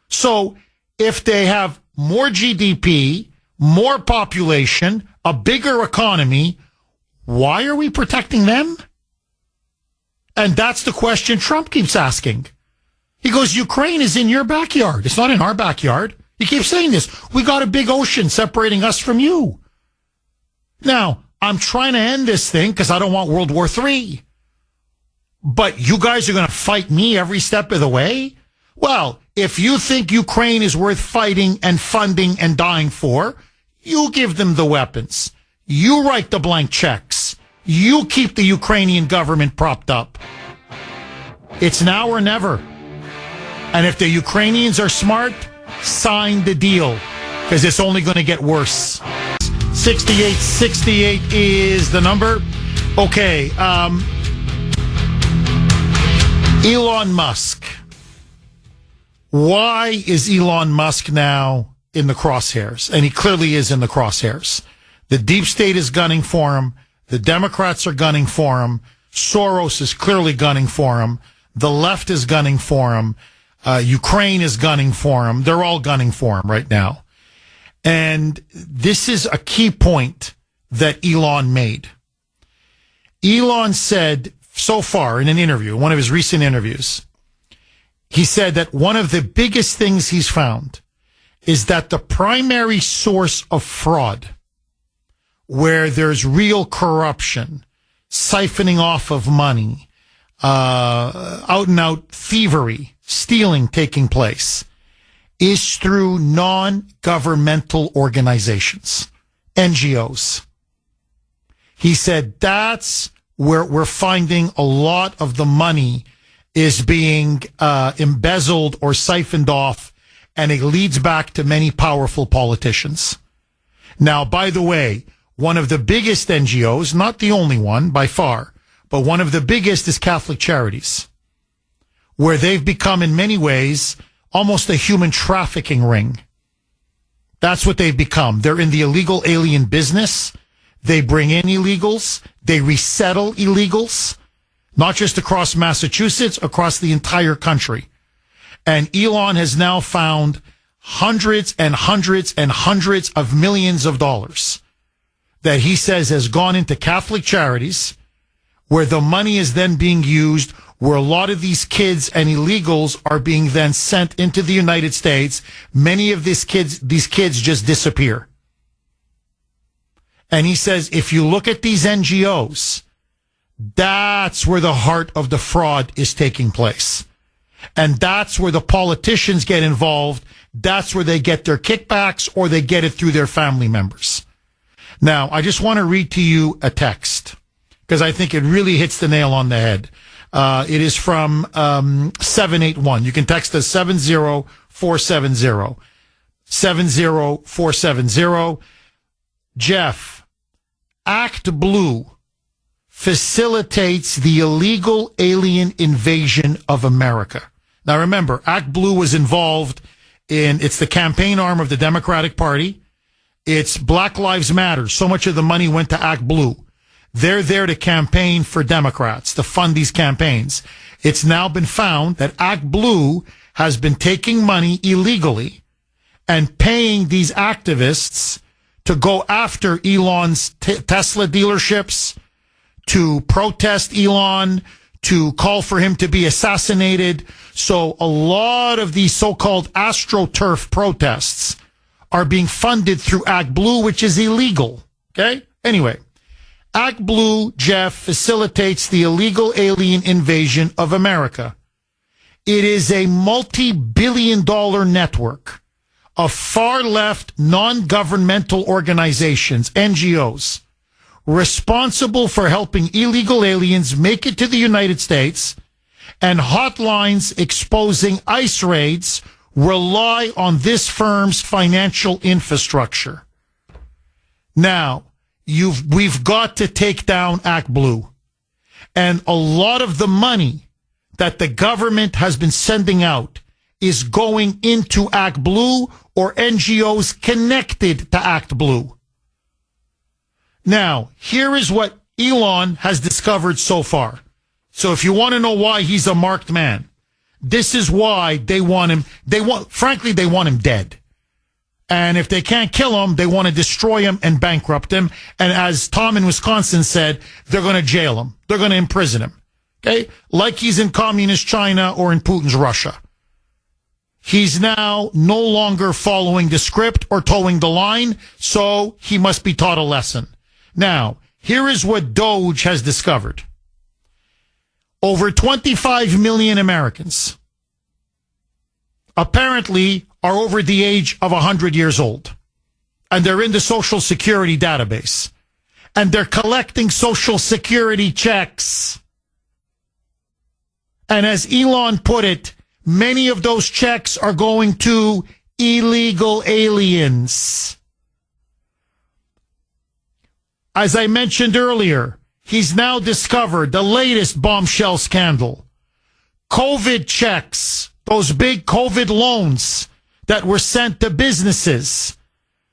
So if they have more GDP, more population, a bigger economy, why are we protecting them? And that's the question Trump keeps asking. He goes, Ukraine is in your backyard. It's not in our backyard. He keeps saying this. We got a big ocean separating us from you. Now, I'm trying to end this thing because I don't want World War III. But you guys are going to fight me every step of the way? Well, if you think Ukraine is worth fighting and funding and dying for, you give them the weapons. You write the blank checks. You keep the Ukrainian government propped up. It's now or never. And if the Ukrainians are smart, sign the deal, because it's only going to get worse. 6868 is the number. Okay. Elon Musk. Why is Elon Musk now in the crosshairs? And he clearly is in the crosshairs. The deep state is gunning for him. The Democrats are gunning for him. Soros is clearly gunning for him. The left is gunning for him. Ukraine is gunning for him. They're all gunning for him right now. And this is a key point that Elon made. Elon said so far in an interview, one of his recent interviews, he said that one of the biggest things he's found is that the primary source of fraud, where there's real corruption, siphoning off of money, out and out thievery, stealing taking place, is through non-governmental organizations, NGOs. He said that's where we're finding a lot of the money is being embezzled or siphoned off, and it leads back to many powerful politicians. Now, by the way, one of the biggest NGOs, not the only one by far, but one of the biggest is Catholic Charities, where they've become in many ways almost a human trafficking ring. That's what they've become. They're in the illegal alien business. They bring in illegals. They resettle illegals, not just across Massachusetts, across the entire country. And Elon has now found hundreds and hundreds and hundreds of millions of dollars that he says has gone into Catholic Charities, where the money is then being used, where a lot of these kids and illegals are being then sent into the United States. Many of these kids just disappear. And he says, if you look at these NGOs, that's where the heart of the fraud is taking place. And that's where the politicians get involved. That's where they get their kickbacks, or they get it through their family members. Now, I just want to read to you a text, because I think it really hits the nail on the head. It is from 781. You can text us 70470. 70470. Jeff, Act Blue facilitates the illegal alien invasion of America. Now remember, Act Blue was involved it's the campaign arm of the Democratic Party. It's Black Lives Matter. So much of the money went to Act Blue. They're there to campaign for Democrats, to fund these campaigns. It's now been found that Act Blue has been taking money illegally and paying these activists to go after Elon's Tesla dealerships, to protest Elon, to call for him to be assassinated. So a lot of these so-called AstroTurf protests are being funded through Act Blue, which is illegal. Okay? Anyway, Act Blue, Jeff, facilitates the illegal alien invasion of America. It is a multi-billion-dollar network of far-left non-governmental organizations, NGOs, responsible for helping illegal aliens make it to the United States, and hotlines exposing ICE raids rely on this firm's financial infrastructure. Now, we've got to take down Act Blue. And a lot of the money that the government has been sending out is going into Act Blue or NGOs connected to Act Blue. Now, here is what Elon has discovered so far. So if you want to know why he's a marked man, this is why they want him. Frankly, they want him dead. And if they can't kill him, they want to destroy him and bankrupt him. And as Tom in Wisconsin said, they're going to jail him. They're going to imprison him. Okay? Like he's in communist China or in Putin's Russia. He's now no longer following the script or towing the line, so he must be taught a lesson. Now, here is what Doge has discovered. Over 25 million Americans apparently are over the age of 100 years old. And they're in the Social Security database. And they're collecting Social Security checks. And as Elon put it, many of those checks are going to illegal aliens. As I mentioned earlier, he's now discovered the latest bombshell scandal. COVID checks, those big COVID loans that were sent to businesses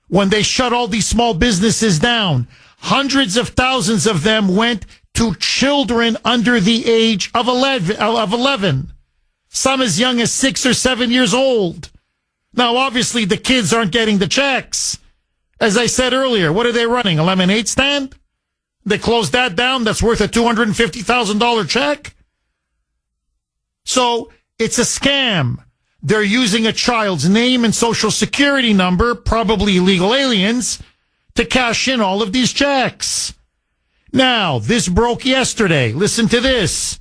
when they shut all these small businesses down. Hundreds of thousands of them went to children under the age of 11. Some as young as 6 or 7 years old. Now, obviously, the kids aren't getting the checks. As I said earlier, what are they running? A lemonade stand? They closed that down. That's worth a $250,000 check. So it's a scam. They're using a child's name and social security number, probably illegal aliens, to cash in all of these checks. Now, this broke yesterday. Listen to this.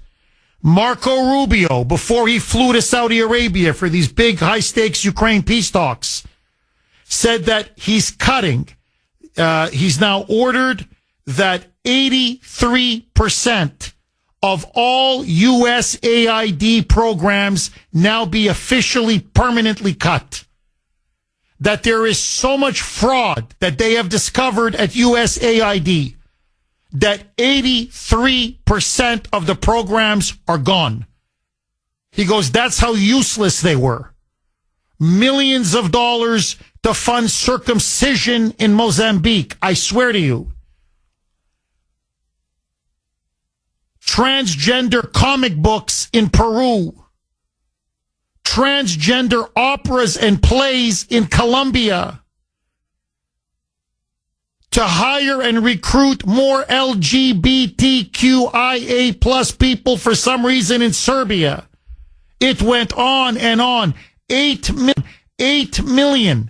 Marco Rubio, before he flew to Saudi Arabia for these big high-stakes Ukraine peace talks, said that he's cutting. He's now ordered that 83% of all USAID programs now be officially permanently cut. That there is so much fraud that they have discovered at USAID that 83% of the programs are gone. He goes, that's how useless they were. Millions of dollars to fund circumcision in Mozambique. I swear to you. Transgender comic books in Peru. Transgender operas and plays in Colombia. To hire and recruit more LGBTQIA plus people for some reason in Serbia. It went on and on. 8 million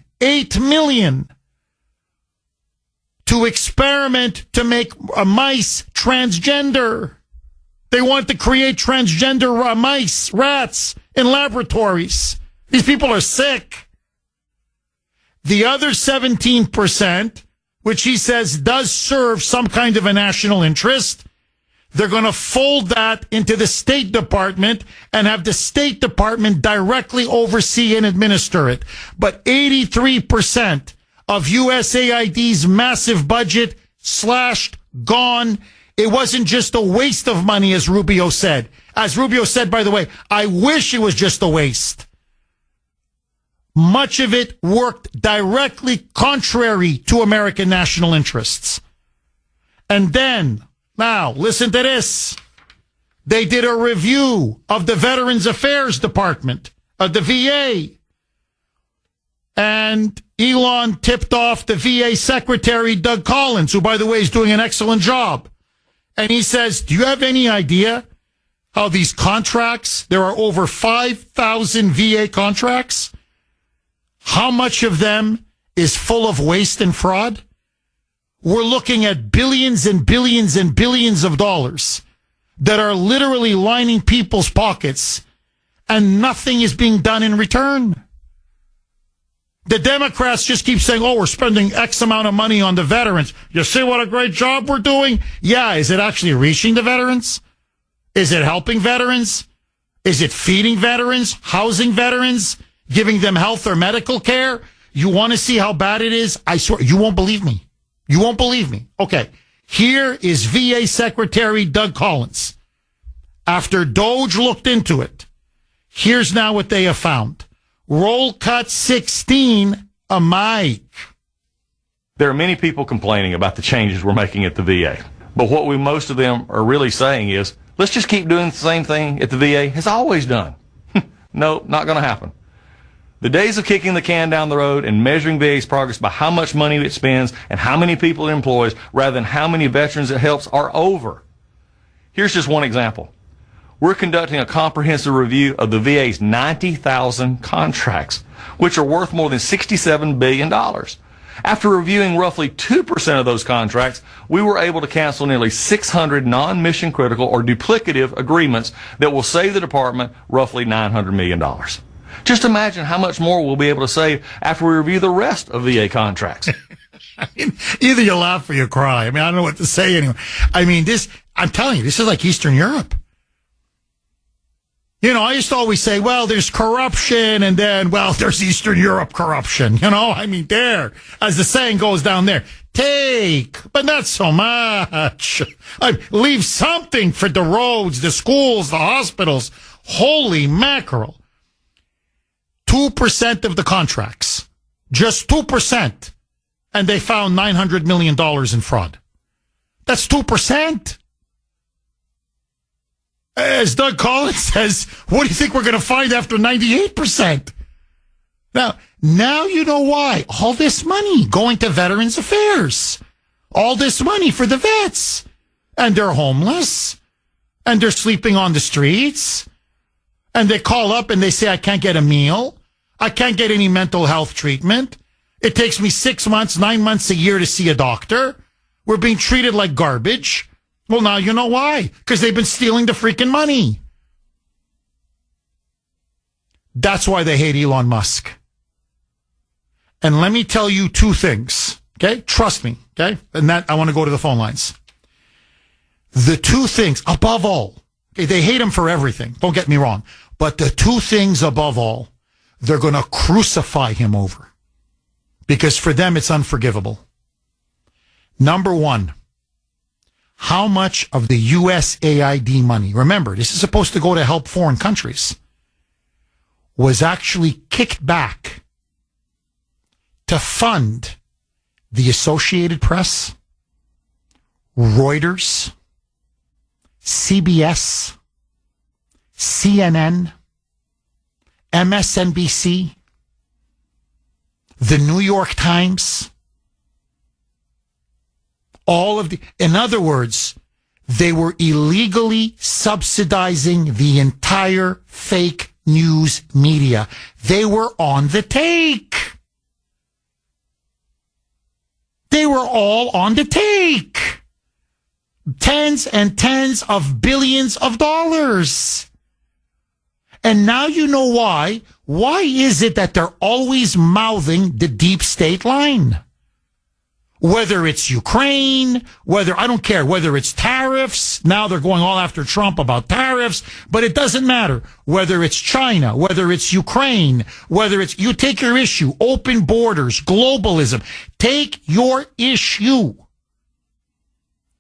to experiment to make mice transgender. They want to create transgender mice, rats, in laboratories. These people are sick. The other 17%, which he says does serve some kind of a national interest, They're going to fold that into the State Department and have the State Department directly oversee and administer it. But 83% of USAID's massive budget slashed, gone. It wasn't just a waste of money, as Rubio said. As Rubio said, by the way, I wish it was just a waste. Much of it worked directly contrary to American national interests. And then, now, listen to this. They did a review of the Veterans Affairs Department of the VA. And Elon tipped off the VA Secretary, Doug Collins, who, by the way, is doing an excellent job. And he says, do you have any idea how these contracts, there are over 5,000 VA contracts, how much of them is full of waste and fraud? We're looking at billions and billions and billions of dollars that are literally lining people's pockets, and nothing is being done in return. The Democrats just keep saying, oh, we're spending X amount of money on the veterans. You see what a great job we're doing? Yeah, is it actually reaching the veterans? Is it helping veterans? Is it feeding veterans, housing veterans, giving them health or medical care? You want to see how bad it is? I swear, you won't believe me. You won't believe me. Okay, here is VA Secretary Doug Collins. After DOJ looked into it, here's now what they have found. Roll cut 16, a mic. There are many people complaining about the changes we're making at the VA. But what most of them are really saying is, let's just keep doing the same thing at the VA has always done. No, not going to happen. The days of kicking the can down the road and measuring VA's progress by how much money it spends and how many people it employs rather than how many veterans it helps are over. Here's just one example. We're conducting a comprehensive review of the VA's 90,000 contracts, which are worth more than $67 billion. After reviewing roughly 2% of those contracts, we were able to cancel nearly 600 non-mission critical or duplicative agreements that will save the department roughly $900 million. Just imagine how much more we'll be able to save after we review the rest of VA contracts. I mean, either you laugh or you cry. I mean, I don't know what to say anymore. I mean, I'm telling you, this is like Eastern Europe. You know, I used to always say, well, there's corruption, and then, well, there's Eastern Europe corruption. You know, I mean, there, as the saying goes down there, take, but not so much. Leave something for the roads, the schools, the hospitals. Holy mackerel. 2% of the contracts, just 2%, and they found $900 million in fraud. That's 2%. As Doug Collins says, what do you think we're going to find after 98%? Now you know why. All this money going to Veterans Affairs. All this money for the vets. And they're homeless. And they're sleeping on the streets. And they call up and they say, I can't get a meal. I can't get any mental health treatment. It takes me 6 months, 9 months, a year to see a doctor. We're being treated like garbage. Well, now you know why. Because they've been stealing the freaking money. That's why they hate Elon Musk. And let me tell you two things, okay? Trust me, okay? And that I want to go to the phone lines. The two things, above all, okay, they hate him for everything. Don't get me wrong. But the two things above all, they're going to crucify him over. Because for them, it's unforgivable. Number one, how much of the USAID money, remember, this is supposed to go to help foreign countries, was actually kicked back to fund the Associated Press, Reuters, CBS, CNN, MSNBC, the New York Times, in other words, they were illegally subsidizing the entire fake news media. They were on the take. They were all on the take. Tens and tens of billions of dollars. And now you know why. Why is it that they're always mouthing the deep state line? Whether it's Ukraine, I don't care, whether it's tariffs, now they're going all after Trump about tariffs, but it doesn't matter. Whether it's China, whether it's Ukraine, whether it's, you take your issue, open borders, globalism, take your issue.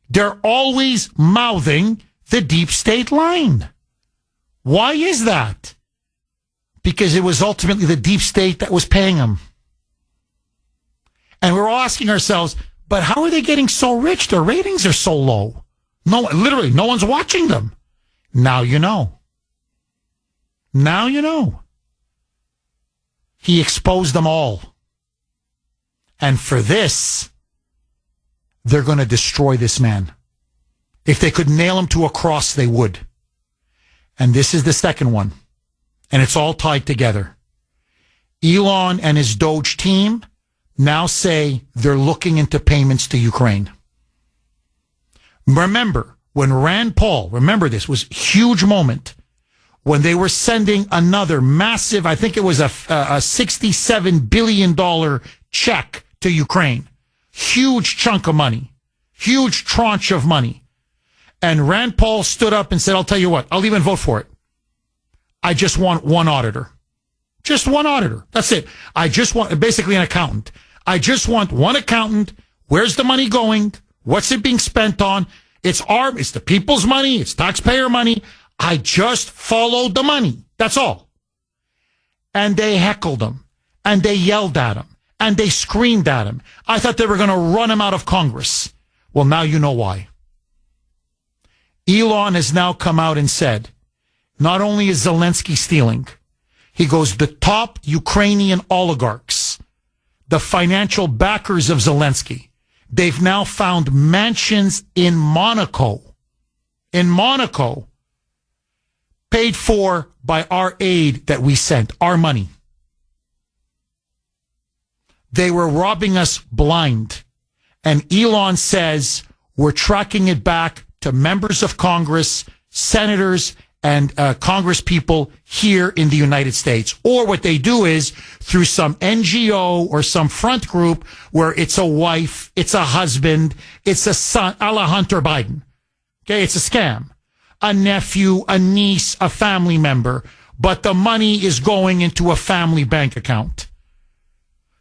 They're always mouthing the deep state line. Why is that? Because it was ultimately the deep state that was paying them. And we're all asking ourselves, but how are they getting so rich? Their ratings are so low. No, literally, no one's watching them. Now you know. Now you know. He exposed them all. And for this, they're going to destroy this man. If they could nail him to a cross, they would. And this is the second one. And it's all tied together. Elon and his Doge team now say they're looking into payments to Ukraine. Remember, when Rand Paul, remember this was a huge moment, when they were sending another massive, I think it was a $67 billion check to Ukraine. Huge chunk of money. Huge tranche of money. And Rand Paul stood up and said, I'll tell you what, I'll even vote for it. I just want one auditor. Just one auditor. That's it. I just want, basically an accountant. I just want one accountant. Where's the money going? What's it being spent on? It's the people's money. It's taxpayer money. I just followed the money. That's all. And they heckled him. And they yelled at him. And they screamed at him. I thought they were going to run him out of Congress. Well, now you know why. Elon has now come out and said, not only is Zelensky stealing, he goes, the top Ukrainian oligarchs, the financial backers of Zelensky, they've now found mansions in Monaco, paid for by our aid that we sent, our money. They were robbing us blind. And Elon says we're tracking it back to members of Congress, senators, and Congress people here in the United States. Or what they do is through some NGO or some front group where it's a wife, it's a husband, it's a son, a la Hunter Biden. Okay, it's a scam. A nephew, a niece, a family member. But the money is going into a family bank account.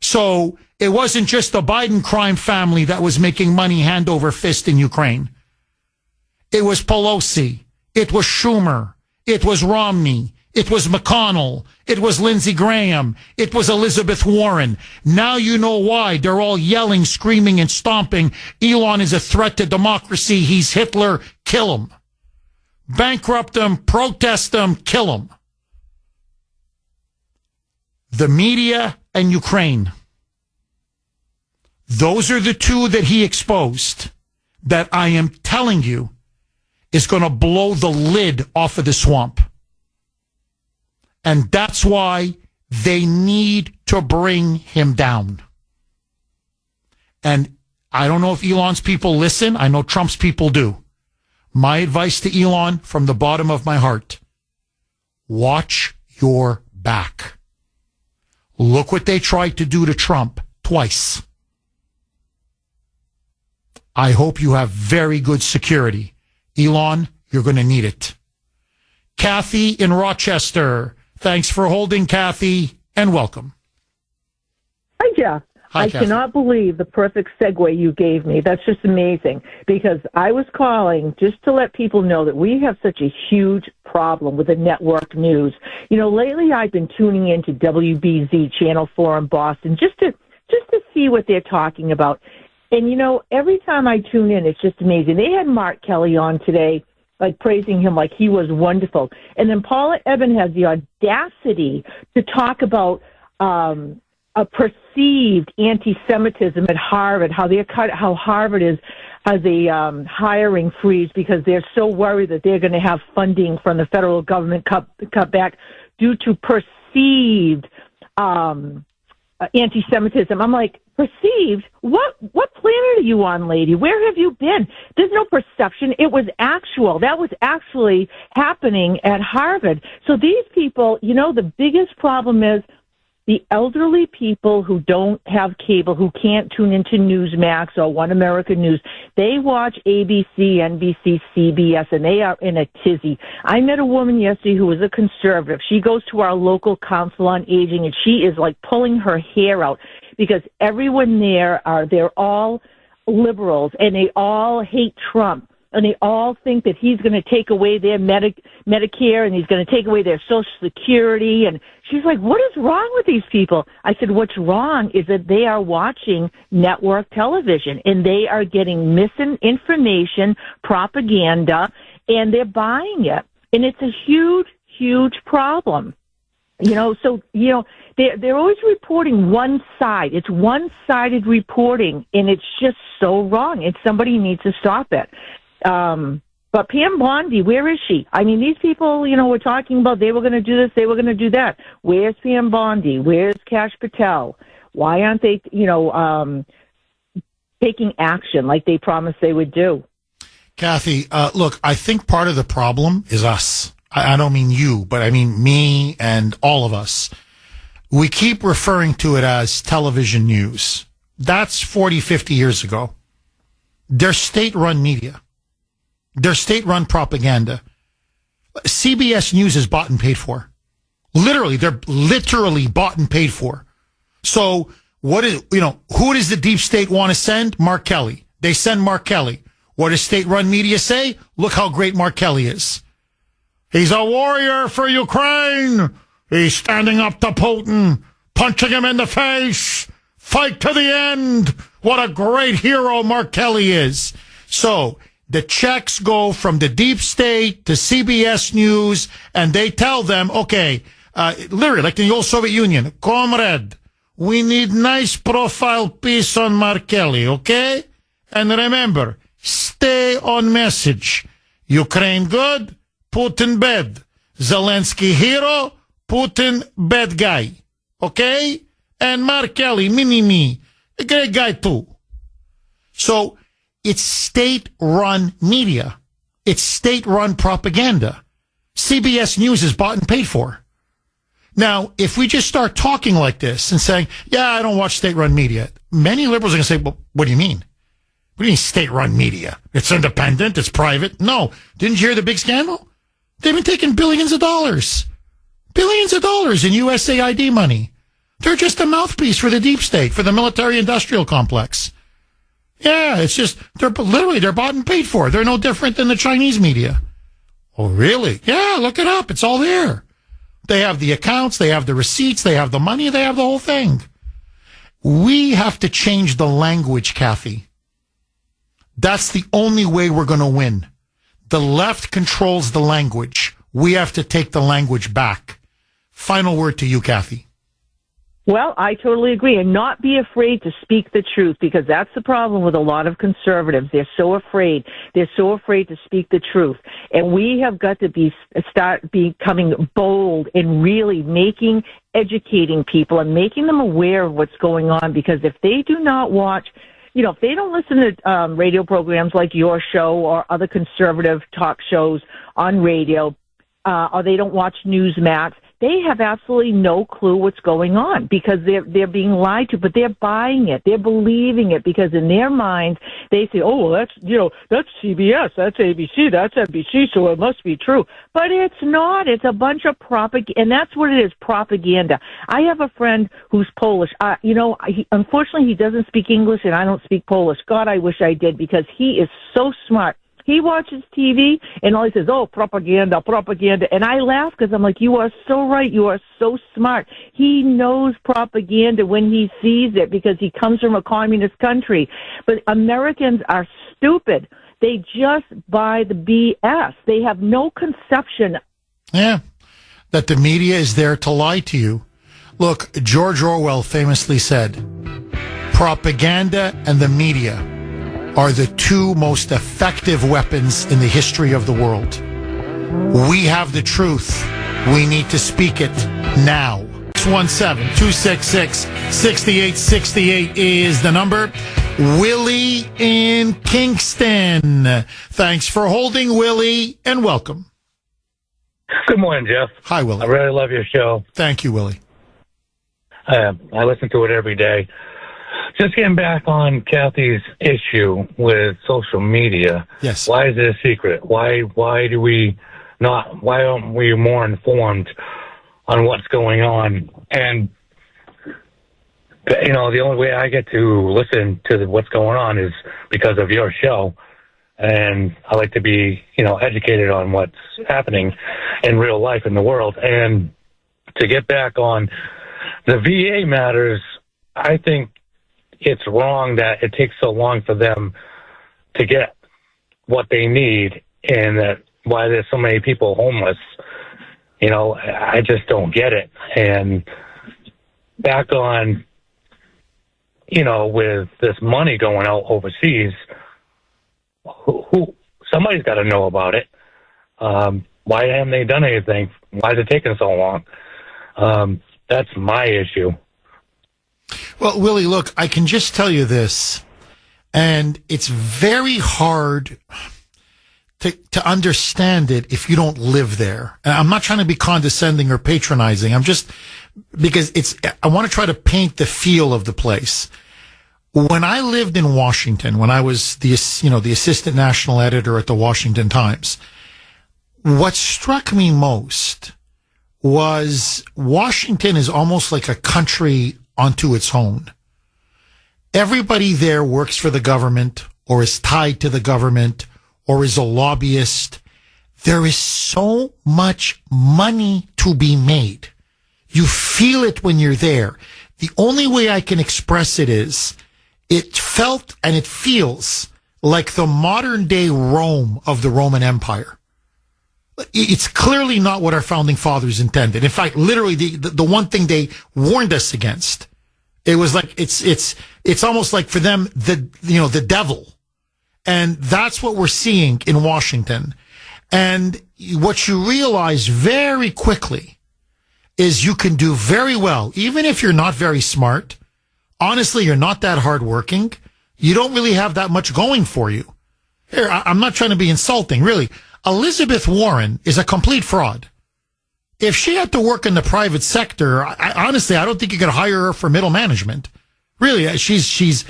So it wasn't just the Biden crime family that was making money hand over fist in Ukraine. It was Pelosi. It was Schumer. It was Romney. It was McConnell. It was Lindsey Graham. It was Elizabeth Warren. Now you know why. They're all yelling, screaming, and stomping. Elon is a threat to democracy. He's Hitler. Kill him. Bankrupt him. Protest him. Kill him. The media and Ukraine. Those are the two that he exposed that I am telling you is going to blow the lid off of the swamp. And that's why they need to bring him down. And I don't know if Elon's people listen. I know Trump's people do. My advice to Elon from the bottom of my heart, watch your back. Look what they tried to do to Trump twice. I hope you have very good security. Elon, you're going to need it. Kathy in Rochester. Thanks for holding, Kathy, and welcome. Hi, Jeff. Hi, I Kathy. cannot believe the perfect segue you gave me. That's just amazing because I was calling just to let people know that we have such a huge problem with the network news. You know, lately I've been tuning into WBZ Channel 4 in Boston just to see what they're talking about. And, you know, every time I tune in, it's just amazing. They had Mark Kelly on today, like praising him like he was wonderful. And then Paula Eben has the audacity to talk about a perceived anti-Semitism at Harvard, how Harvard has a hiring freeze because they're so worried that they're going to have funding from the federal government cut back due to perceived anti-Semitism. I'm like, perceived? What planet are you on, lady? Where have you been? There's no perception. It was actual. That was actually happening at Harvard. So these people, you know, the biggest problem is the elderly people who don't have cable, who can't tune into Newsmax or One American News, they watch ABC, NBC, CBS, and they are in a tizzy. I met a woman yesterday who was a conservative. She goes to our local council on aging, and she is like pulling her hair out because everyone they're all liberals, and they all hate Trump. And they all think that he's going to take away their Medicare and he's going to take away their Social Security. And she's like, what is wrong with these people? I said, what's wrong is that they are watching network television and they are getting misinformation, propaganda, and they're buying it. And it's a huge, huge problem. They're always reporting one side. It's one-sided reporting, and it's just so wrong. And somebody needs to stop it. But Pam Bondi, where is she? I mean, these people, were talking about they were going to do this, they were going to do that. Where's Pam Bondi? Where's Kash Patel? Why aren't they, taking action like they promised they would do? Kathy, look, I think part of the problem is us. I don't mean you, but I mean me and all of us. We keep referring to it as television news. That's 40, 50 years ago. They're state-run media. They're state-run propaganda. CBS News is bought and paid for. Literally, they're literally bought and paid for. So who does the deep state want to send? Mark Kelly. They send Mark Kelly. What does state-run media say? Look how great Mark Kelly is. He's a warrior for Ukraine. He's standing up to Putin, punching him in the face. Fight to the end. What a great hero Mark Kelly is. So the checks go from the deep state to CBS News, and they tell them, okay, literally, like in the old Soviet Union, comrade, we need nice profile piece on Mark Kelly, okay? And remember, stay on message. Ukraine good, Putin bad. Zelensky hero, Putin bad guy, okay? And Mark Kelly, mini-me, a great guy too. So it's state-run media. It's state-run propaganda. CBS News is bought and paid for. Now, if we just start talking like this and saying, yeah, I don't watch state-run media, many liberals are going to say, well, what do you mean? What do you mean state-run media? It's independent, it's private. No. Didn't you hear the big scandal? They've been taking billions of dollars in USAID money. They're just a mouthpiece for the deep state, for the military-industrial complex. Yeah, it's just, they're bought and paid for. They're no different than the Chinese media. Oh, really? Yeah, look it up. It's all there. They have the accounts, they have the receipts, they have the money, they have the whole thing. We have to change the language, Kathy. That's the only way we're going to win. The left controls the language. We have to take the language back. Final word to you, Kathy. Well, I totally agree. And not be afraid to speak the truth, because that's the problem with a lot of conservatives. They're so afraid. They're so afraid to speak the truth. And we have got to start becoming bold and really educating people and making them aware of what's going on. Because if they do not watch, if they don't listen to radio programs like your show or other conservative talk shows on radio, or they don't watch Newsmax, they have absolutely no clue what's going on, because they're being lied to, but they're buying it. They're believing it, because in their minds, they say, oh, well, that's CBS, that's ABC, that's NBC, so it must be true. But it's not. It's a bunch of propaganda, and that's what it is, propaganda. I have a friend who's Polish. Unfortunately, he doesn't speak English, and I don't speak Polish. God, I wish I did, because he is so smart. He watches TV, and all he says, oh, propaganda, propaganda. And I laugh, because I'm like, you are so right. You are so smart. He knows propaganda when he sees it, because he comes from a communist country. But Americans are stupid. They just buy the BS. They have no conception. Yeah, that the media is there to lie to you. Look, George Orwell famously said, propaganda and the media are the two most effective weapons in the history of the world. We have the truth. We need to speak it now. 617-266-6868 is the number. Willie in Kingston. Thanks for holding, Willie, and welcome. Good morning, Jeff. Hi, Willie. I really love your show. Thank you, Willie. I listen to it every day. Just getting back on Kathy's issue with social media. Yes. Why is it a secret? Why aren't we more informed on what's going on? And, you know, the only way I get to listen to what's going on is because of your show. And I like to be, you know, educated on what's happening in real life in the world. And to get back on the VA matters, I think it's wrong that it takes so long for them to get what they need, and that why there's so many people homeless. You know, I just don't get it. And back on, you know, with this money going out overseas, who somebody's got to know about it. Why haven't they done anything? Why is it taking so long? That's my issue. Well, Willie, look, I can just tell you this, and it's very hard to understand it if you don't live there. And I'm not trying to be condescending or patronizing. I'm just, because I want to try to paint the feel of the place. When I lived in Washington, when I was the assistant national editor at the Washington Times, what struck me most was Washington is almost like a country onto its own. Everybody there works for the government or is tied to the government or is a lobbyist. There is so much money to be made. You feel it when you're there. The only way I can express it is it felt and it feels like the modern day Rome of the Roman Empire. It's clearly not what our founding fathers intended. In fact, literally the one thing they warned us against, it was like, it's almost like for them, the devil. And that's what we're seeing in Washington. And what you realize very quickly is you can do very well, even if you're not very smart. Honestly, you're not that hardworking. You don't really have that much going for you. Here, I'm not trying to be insulting, really. Elizabeth Warren is a complete fraud. If she had to work in the private sector, honestly, I don't think you could hire her for middle management. Really, she's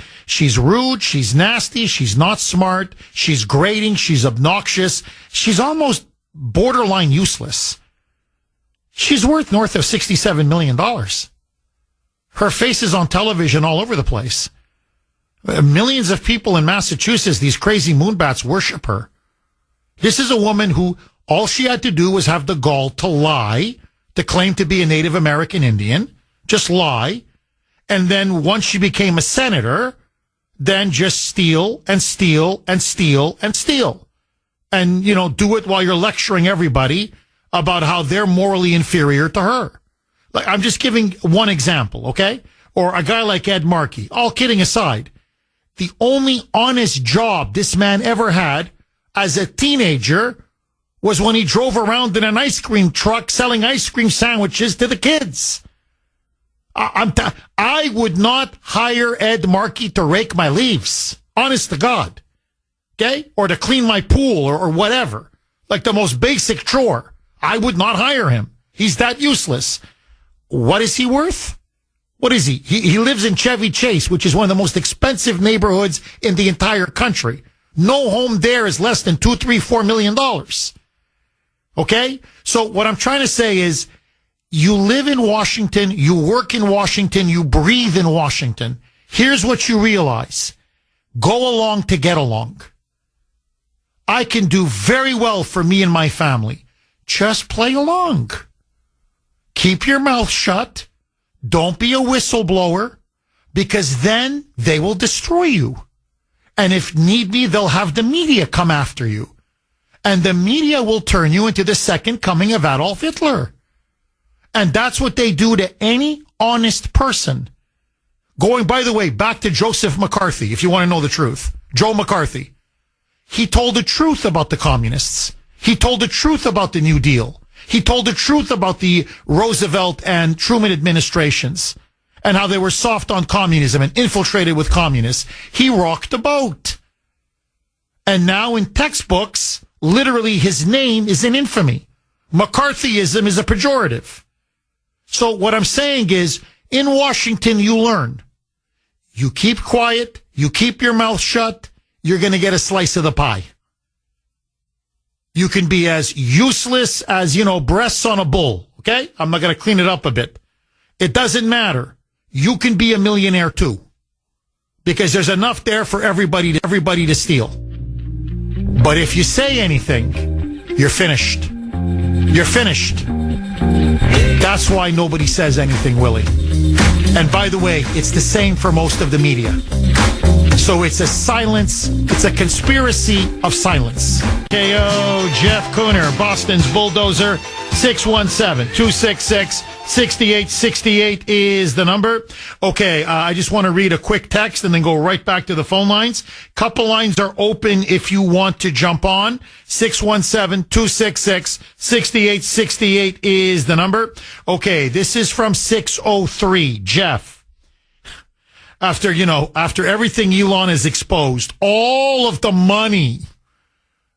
rude, she's nasty, she's not smart, she's grating, she's obnoxious, she's almost borderline useless. She's worth north of $67 million. Her face is on television all over the place. Millions of people in Massachusetts, these crazy moonbats, worship her. This is a woman who all she had to do was have the gall to lie, to claim to be a Native American Indian, just lie. And then once she became a senator, then just steal and steal and steal and steal. And, you know, do it while you're lecturing everybody about how they're morally inferior to her. Like, I'm just giving one example, okay? Or a guy like Ed Markey. All kidding aside, the only honest job this man ever had as a teenager was when he drove around in an ice cream truck selling ice cream sandwiches to the kids. I would not hire Ed Markey to rake my leaves. Honest to God. Okay? Or to clean my pool or whatever. Like the most basic chore. I would not hire him. He's that useless. What is he worth? What is he? He lives in Chevy Chase, which is one of the most expensive neighborhoods in the entire country. No home there is less than $2, $3, $4 million. Okay? So what I'm trying to say is, you live in Washington, you work in Washington, you breathe in Washington. Here's what you realize. Go along to get along. I can do very well for me and my family. Just play along. Keep your mouth shut. Don't be a whistleblower, because then they will destroy you. And if need be, they'll have the media come after you. And the media will turn you into the second coming of Adolf Hitler. And that's what they do to any honest person. Going, by the way, back to Joseph McCarthy, if you want to know the truth. Joe McCarthy. He told the truth about the communists. He told the truth about the New Deal. He told the truth about the Roosevelt and Truman administrations and how they were soft on communism and infiltrated with communists. He rocked the boat. And now in textbooks, literally his name is in infamy. McCarthyism is a pejorative. So what I'm saying is, In Washington, you learn. You keep quiet, you keep your mouth shut, you're going to get a slice of the pie. You can be as useless as, breasts on a bull, okay? I'm not going to clean it up a bit. It doesn't matter. You can be a millionaire too. Because there's enough there for everybody to steal. But if you say anything, you're finished. You're finished. That's why nobody says anything, Willie. And by the way, it's the same for most of the media. So it's a conspiracy of silence. KO, Jeff Kuhner, Boston's Bulldozer, 617-266-6868 is the number. Okay, I just want to read a quick text and then go right back to the phone lines. Couple lines are open if you want to jump on. 617-266-6868 is the number. Okay, this is from 603. Jeff. After everything Elon has exposed, all of the money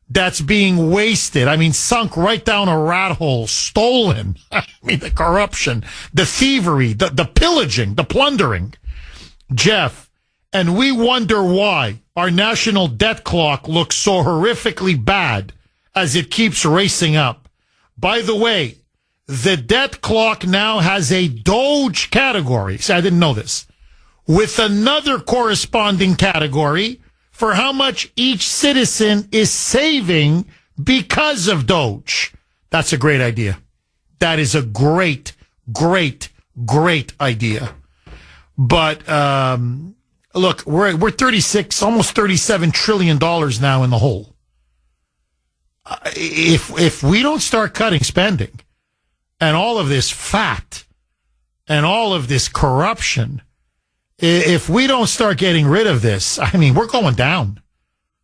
that's being wasted, sunk right down a rat hole, stolen, the corruption, the thievery, the pillaging, the plundering. Jeff, and we wonder why our national debt clock looks so horrifically bad as it keeps racing up. By the way, the debt clock now has a Doge category. See, I didn't know this. With another corresponding category for how much each citizen is saving because of Doge. That's a great idea. That is a great, great, great idea. But look, we're 36, almost $37 trillion now in the hole. If we don't start cutting spending and all of this fat and all of this corruption, if we don't start getting rid of this, we're going down.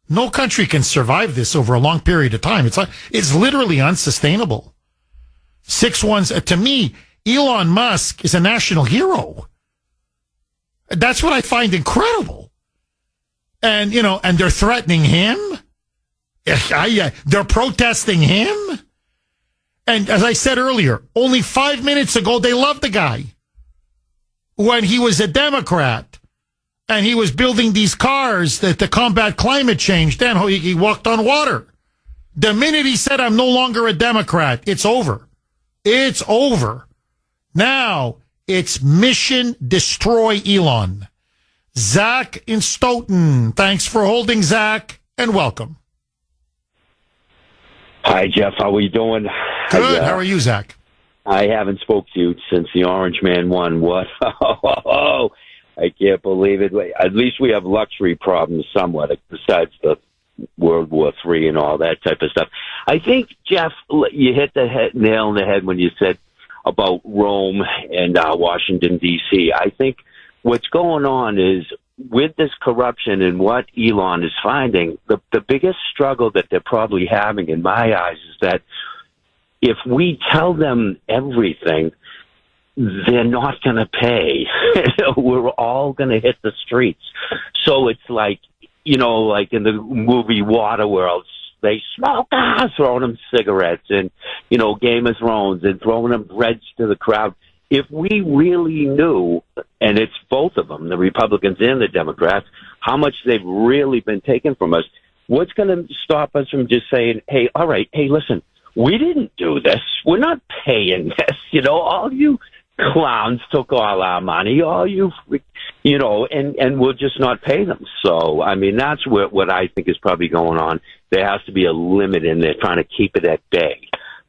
No country can survive this over a long period of time. It's literally unsustainable. To me, Elon Musk is a national hero. That's what I find incredible. And, and they're threatening him. They're protesting him. And as I said earlier, only 5 minutes ago, they loved the guy. When he was a Democrat and he was building these cars to combat climate change, then he walked on water. The minute he said, I'm no longer a Democrat, it's over. It's over. Now it's mission destroy Elon. Zach in Stoughton. Thanks for holding, Zach, and welcome. Hi, Jeff. How are you doing? Good. How are you, Zach? I haven't spoke to you since the Orange Man won. What? Oh, I can't believe it. At least we have luxury problems somewhat, besides the World War III and all that type of stuff. I think, Jeff, you hit the nail on the head when you said about Rome and Washington, D.C. I think what's going on is with this corruption and what Elon is finding, the biggest struggle that they're probably having, in my eyes, is that if we tell them everything, they're not going to pay. We're all going to hit the streets. So it's like, like in the movie Waterworld, they smoke, throwing them cigarettes and, Game of Thrones and throwing them breads to the crowd. If we really knew, and it's both of them, the Republicans and the Democrats, how much they've really been taken from us, what's going to stop us from just saying, hey, all right, hey, listen, we didn't do this. We're not paying this. All you clowns took all our money. All you, and we'll just not pay them. So, that's what I think is probably going on. There has to be a limit, and they're trying to keep it at bay.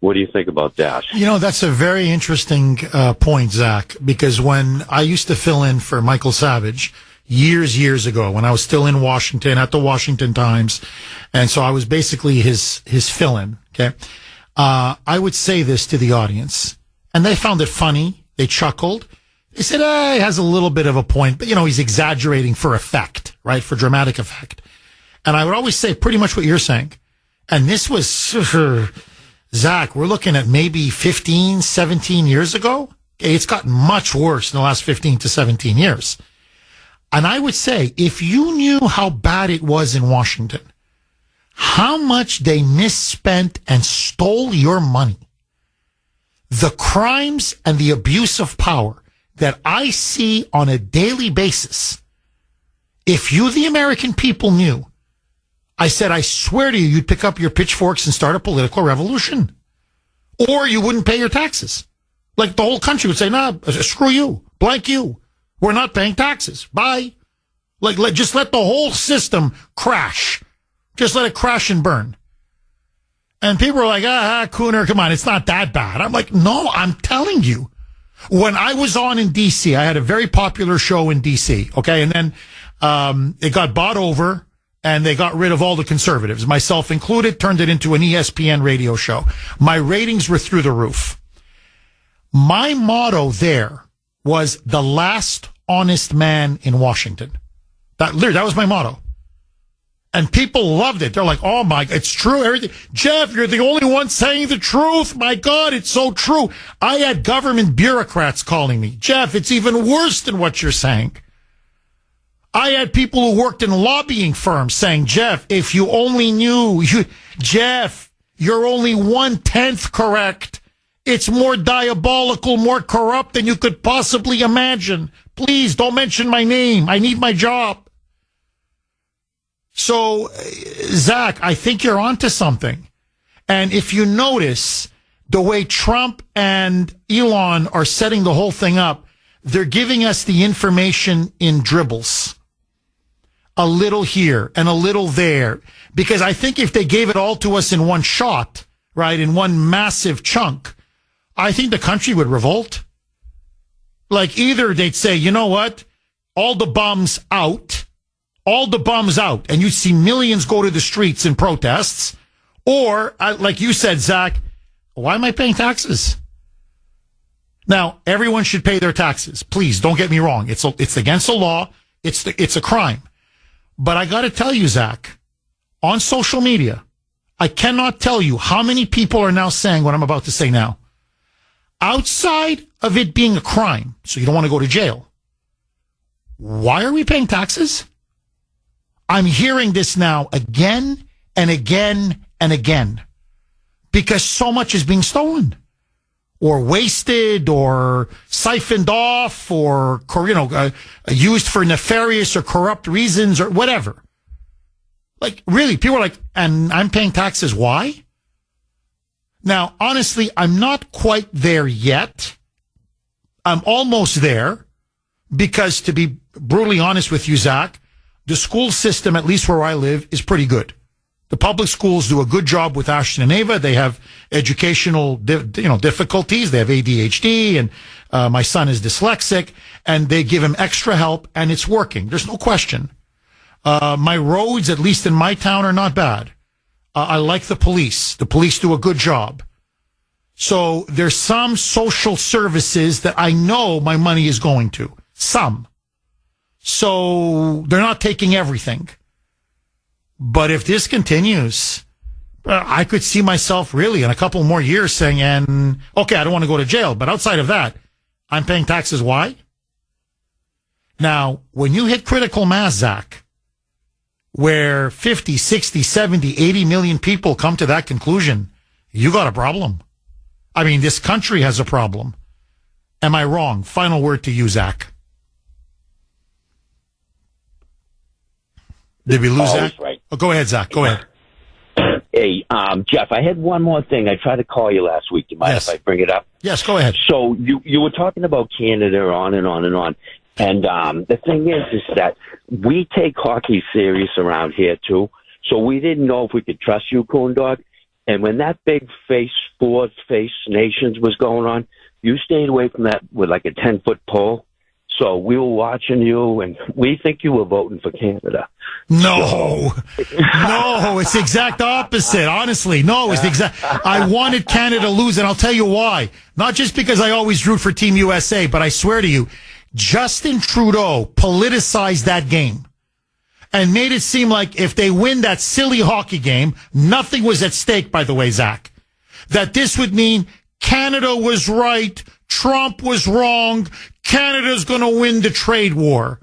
What do you think about that? That's a very interesting point, Zach, because when I used to fill in for Michael Savage years ago, when I was still in Washington at the Washington Times, and so I was basically his fill-in, okay? I would say this to the audience, and they found it funny. They chuckled. They said, he has a little bit of a point, but, he's exaggerating for effect, right, for dramatic effect. And I would always say pretty much what you're saying. And this was, Zach, we're looking at maybe 15, 17 years ago. Okay, it's gotten much worse in the last 15 to 17 years. And I would say, if you knew how bad it was in Washington, how much they misspent and stole your money, the crimes and the abuse of power that I see on a daily basis. If you, the American people, knew, I said, I swear to you, you'd pick up your pitchforks and start a political revolution. Or you wouldn't pay your taxes. Like the whole country would say, nah, screw you, blank you. We're not paying taxes. Bye. Just let the whole system crash. Just let it crash and burn. And people are like, Kuhner, come on, it's not that bad. I'm like, no, I'm telling you. When I was on in D.C., I had a very popular show in D.C., okay? And then it got bought over, and they got rid of all the conservatives, myself included, turned it into an ESPN radio show. My ratings were through the roof. My motto there was the last honest man in Washington. That was my motto. And people loved it. They're like, oh my, it's true. Everything. Jeff, you're the only one saying the truth. My God, it's so true. I had government bureaucrats calling me. Jeff, it's even worse than what you're saying. I had people who worked in lobbying firms saying, Jeff, if you only knew, Jeff, you're only 1/10 correct. It's more diabolical, more corrupt than you could possibly imagine. Please don't mention my name. I need my job. So, Zach, I think you're onto something. And if you notice the way Trump and Elon are setting the whole thing up, they're giving us the information in dribbles. A little here and a little there. Because I think if they gave it all to us in one shot, right, in one massive chunk, I think the country would revolt. Like either they'd say, you know what, all the bums out. All the bums out, and you see millions go to the streets in protests, or, like you said, Zach, why am I paying taxes? Now, everyone should pay their taxes. Please, don't get me wrong. It's against the law. It's a crime. But I got to tell you, Zach, on social media, I cannot tell you how many people are now saying what I'm about to say now. Outside of it being a crime, so you don't want to go to jail, why are we paying taxes? I'm hearing this now again and again and again because so much is being stolen or wasted or siphoned off or, used for nefarious or corrupt reasons or whatever. Like, really, people are like, and I'm paying taxes. Why? Now, honestly, I'm not quite there yet. I'm almost there because, to be brutally honest with you, Zach, the school system, at least where I live, is pretty good. The public schools do a good job with Ashton and Ava. They have educational, difficulties. They have ADHD, and my son is dyslexic, and they give him extra help, and it's working. There's no question. My roads, at least in my town, are not bad. I like the police. The police do a good job. So there's some social services that I know my money is going to. Some. So they're not taking everything. But if this continues, I could see myself really in a couple more years saying, okay, I don't want to go to jail. But outside of that, I'm paying taxes. Why? Now, when you hit critical mass, Zach, where 50, 60, 70, 80 million people come to that conclusion, you got a problem. I mean, this country has a problem. Am I wrong? Final word to you, Zach. Did we lose Zach? Right. Oh, go ahead, Zach. Go ahead. Hey, Jeff, I had one more thing. I tried to call you last week. Do you mind if I bring it up? Yes, go ahead. So you were talking about Canada on and on and on. And the thing is that we take hockey serious around here, too. So we didn't know if we could trust you, Coon Dog. And when that big fourth face nations was going on, you stayed away from that with like a 10-foot pole. So we were watching you, and we think you were voting for Canada. No, it's the exact opposite. Honestly, no, it's the exact. I wanted Canada to lose, and I'll tell you why. Not just because I always root for Team USA, but I swear to you, Justin Trudeau politicized that game and made it seem like if they win that silly hockey game, nothing was at stake, by the way, Zach. That this would mean Canada was right, Trump was wrong, Canada's going to win the trade war.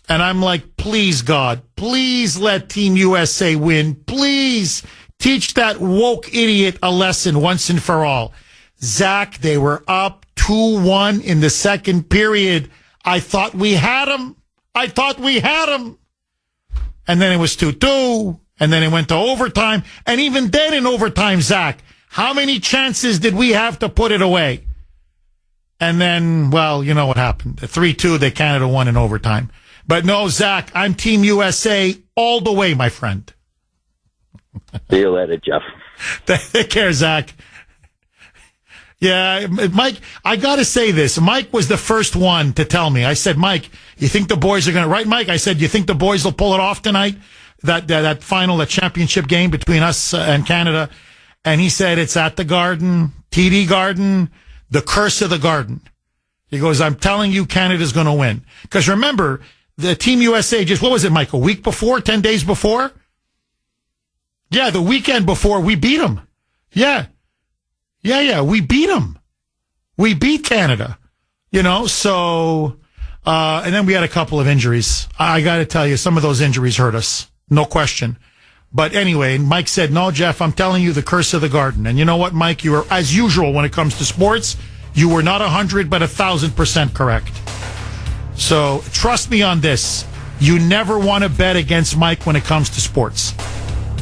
And I'm like, please, God, please let Team USA win. Please teach that woke idiot a lesson once and for all. Zach, they were up 2-1 in the second period. I thought we had him. And then it was 2-2. And then it went to overtime. And even then in overtime, Zach, how many chances did we have to put it away? And then, well, you know what happened. 3-2, Canada won in overtime. But no, Zach, I'm Team USA all the way, my friend. See you later, Jeff. Take care, Zach. Yeah, Mike, I got to say this. Mike was the first one to tell me. I said, Mike, you think the boys are going to, right, Mike? I said, you think the boys will pull it off tonight? That final, that championship game between us and Canada. And he said, it's at the Garden, TD Garden, the curse of the Garden. He goes, I'm telling you, Canada's going to win. Because remember, the Team USA just, what was it, Mike, a week before, 10 days before? Yeah, the weekend before, we beat them. Yeah, we beat them. We beat Canada, so, and then we had a couple of injuries. I got to tell you, some of those injuries hurt us, no question. But anyway, Mike said, no, Jeff, I'm telling you, the curse of the Garden. And you know what, Mike, you were, as usual, when it comes to sports, you were not 100, but 1,000% correct. So trust me on this. You never want to bet against Mike when it comes to sports.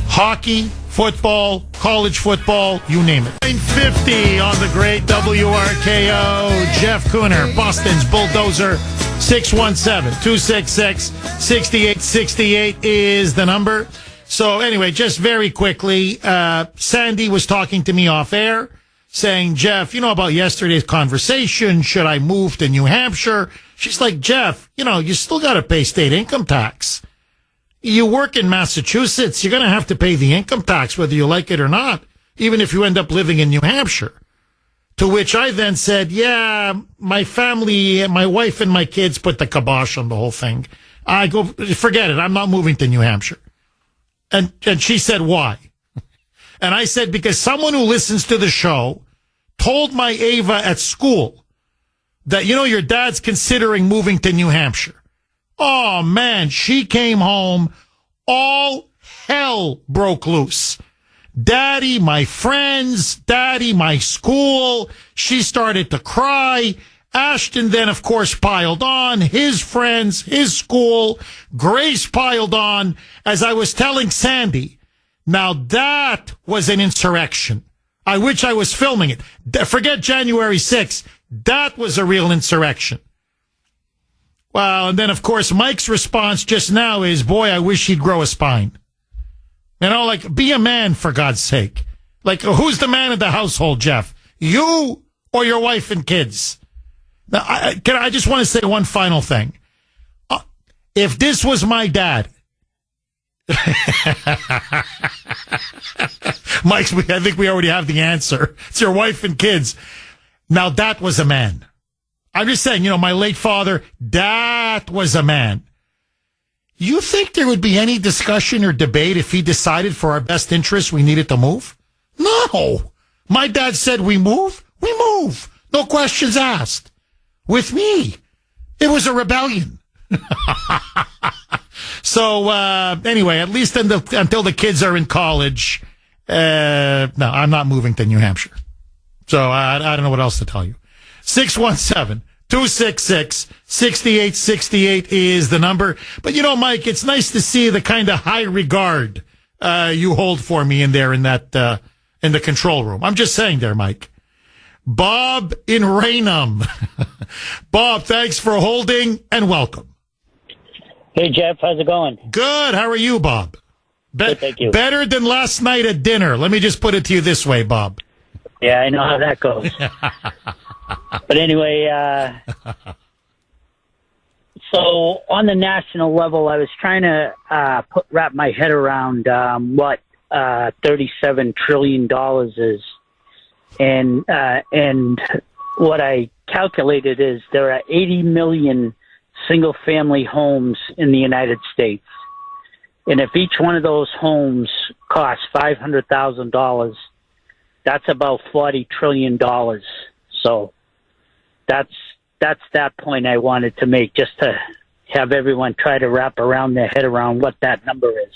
Hockey, football, college football, you name it. 950 on the great WRKO. Jeff Kuhner, Boston's Bulldozer. 617-266-6868 is the number. So anyway, just very quickly, Sandy was talking to me off air saying, Jeff, about yesterday's conversation. Should I move to New Hampshire? She's like, Jeff, you still got to pay state income tax. You work in Massachusetts, you're going to have to pay the income tax whether you like it or not, even if you end up living in New Hampshire. To which I then said, yeah, my family, my wife and my kids put the kibosh on the whole thing. I go, forget it, I'm not moving to New Hampshire. And she said, why? And I said, because someone who listens to the show told my Ava at school that, your dad's considering moving to New Hampshire. Oh, man, she came home, all hell broke loose. Daddy, my friends, Daddy, my school. She started to cry. Ashton then, of course, piled on. His friends, his school. Grace piled on. As I was telling Sandy, now that was an insurrection. I wish I was filming it. Forget January 6th. That was a real insurrection. Well, and then, of course, Mike's response just now is, boy, I wish he'd grow a spine. Be a man, for God's sake. Who's the man of the household, Jeff? You or your wife and kids? Now, I just want to say one final thing. If this was my dad, Mike, I think we already have the answer. It's your wife and kids. Now, that was a man. I'm just saying, my late father, that was a man. You think there would be any discussion or debate if he decided for our best interest we needed to move? No. My dad said we move. No questions asked. With me, it was a rebellion. So, anyway, at least until the kids are in college, no, I'm not moving to New Hampshire. So I don't know what else to tell you. 617-266-6868 is the number. But Mike, it's nice to see the kind of high regard you hold for me in there in the control room. I'm just saying there, Mike. Bob in Raynham. Bob, thanks for holding and welcome. Hey, Jeff, how's it going? Good. How are you, Bob? Good, thank you. Better than last night at dinner. Let me just put it to you this way, Bob. Yeah, I know how that goes. But anyway, so on the national level, I was trying to wrap my head around what $37 trillion is. And what I calculated is there are 80 million single-family homes in the United States. And if each one of those homes costs $500,000, that's about $40 trillion. So that's that point I wanted to make, just to have everyone try to wrap around their head around what that number is.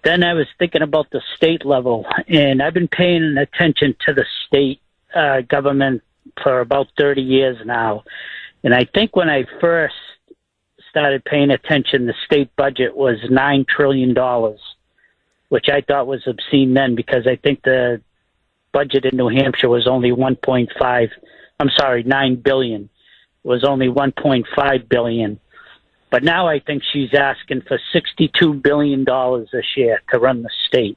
Then I was thinking about the state level, and I've been paying attention to the state government for about 30 years now. And I think when I first started paying attention, the state budget was $9 trillion, which I thought was obscene then, because I think the budget in New Hampshire was only 9 billion. It was only 1.5 billion. But now I think she's asking for $62 billion this year to run the state.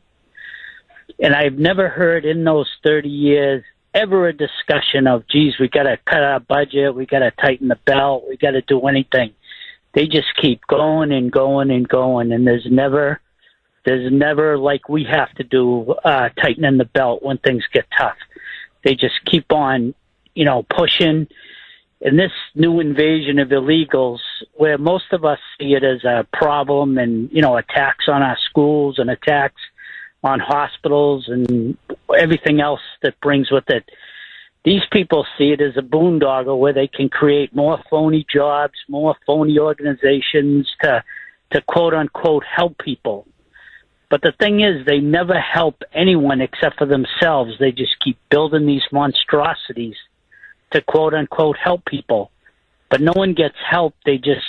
And I've never heard in those 30 years ever a discussion of, geez, we got to cut our budget, we got to tighten the belt, we got to do anything. They just keep going and going and going, and there's never like we have to do tightening the belt when things get tough. They just keep on, pushing. And this new invasion of illegals, where most of us see it as a problem and, attacks on our schools and attacks on hospitals and everything else that brings with it, these people see it as a boondoggle where they can create more phony jobs, more phony organizations to quote unquote help people. But the thing is, they never help anyone except for themselves. They just keep building these monstrosities to quote unquote help people. But no one gets help. They just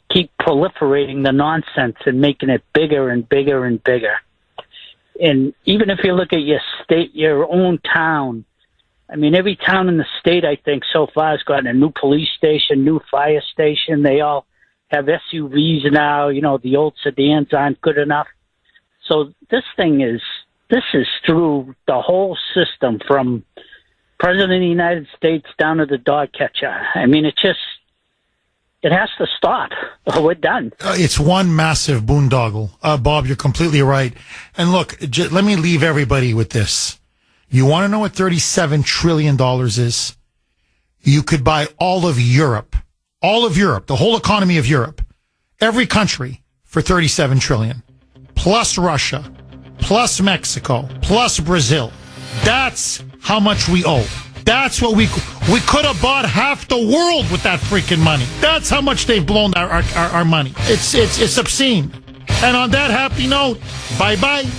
keep proliferating the nonsense and making it bigger and bigger and bigger. And even if you look at your state, your own town, I mean, every town in the state, I think, so far has gotten a new police station, new fire station. They all have SUVs now. The old sedans aren't good enough. So this is through the whole system, from President of the United States down to the dog catcher. I mean, it has to stop, or we're done. It's one massive boondoggle. Bob, you're completely right. And look, let me leave everybody with this. You want to know what $37 trillion is? You could buy all of Europe, the whole economy of Europe, every country for $37 trillion, plus Russia, plus Mexico, plus Brazil. That's how much we owe. That's what we could have bought half the world with that freaking money. That's how much they've blown our money. It's obscene. And on that happy note, bye-bye.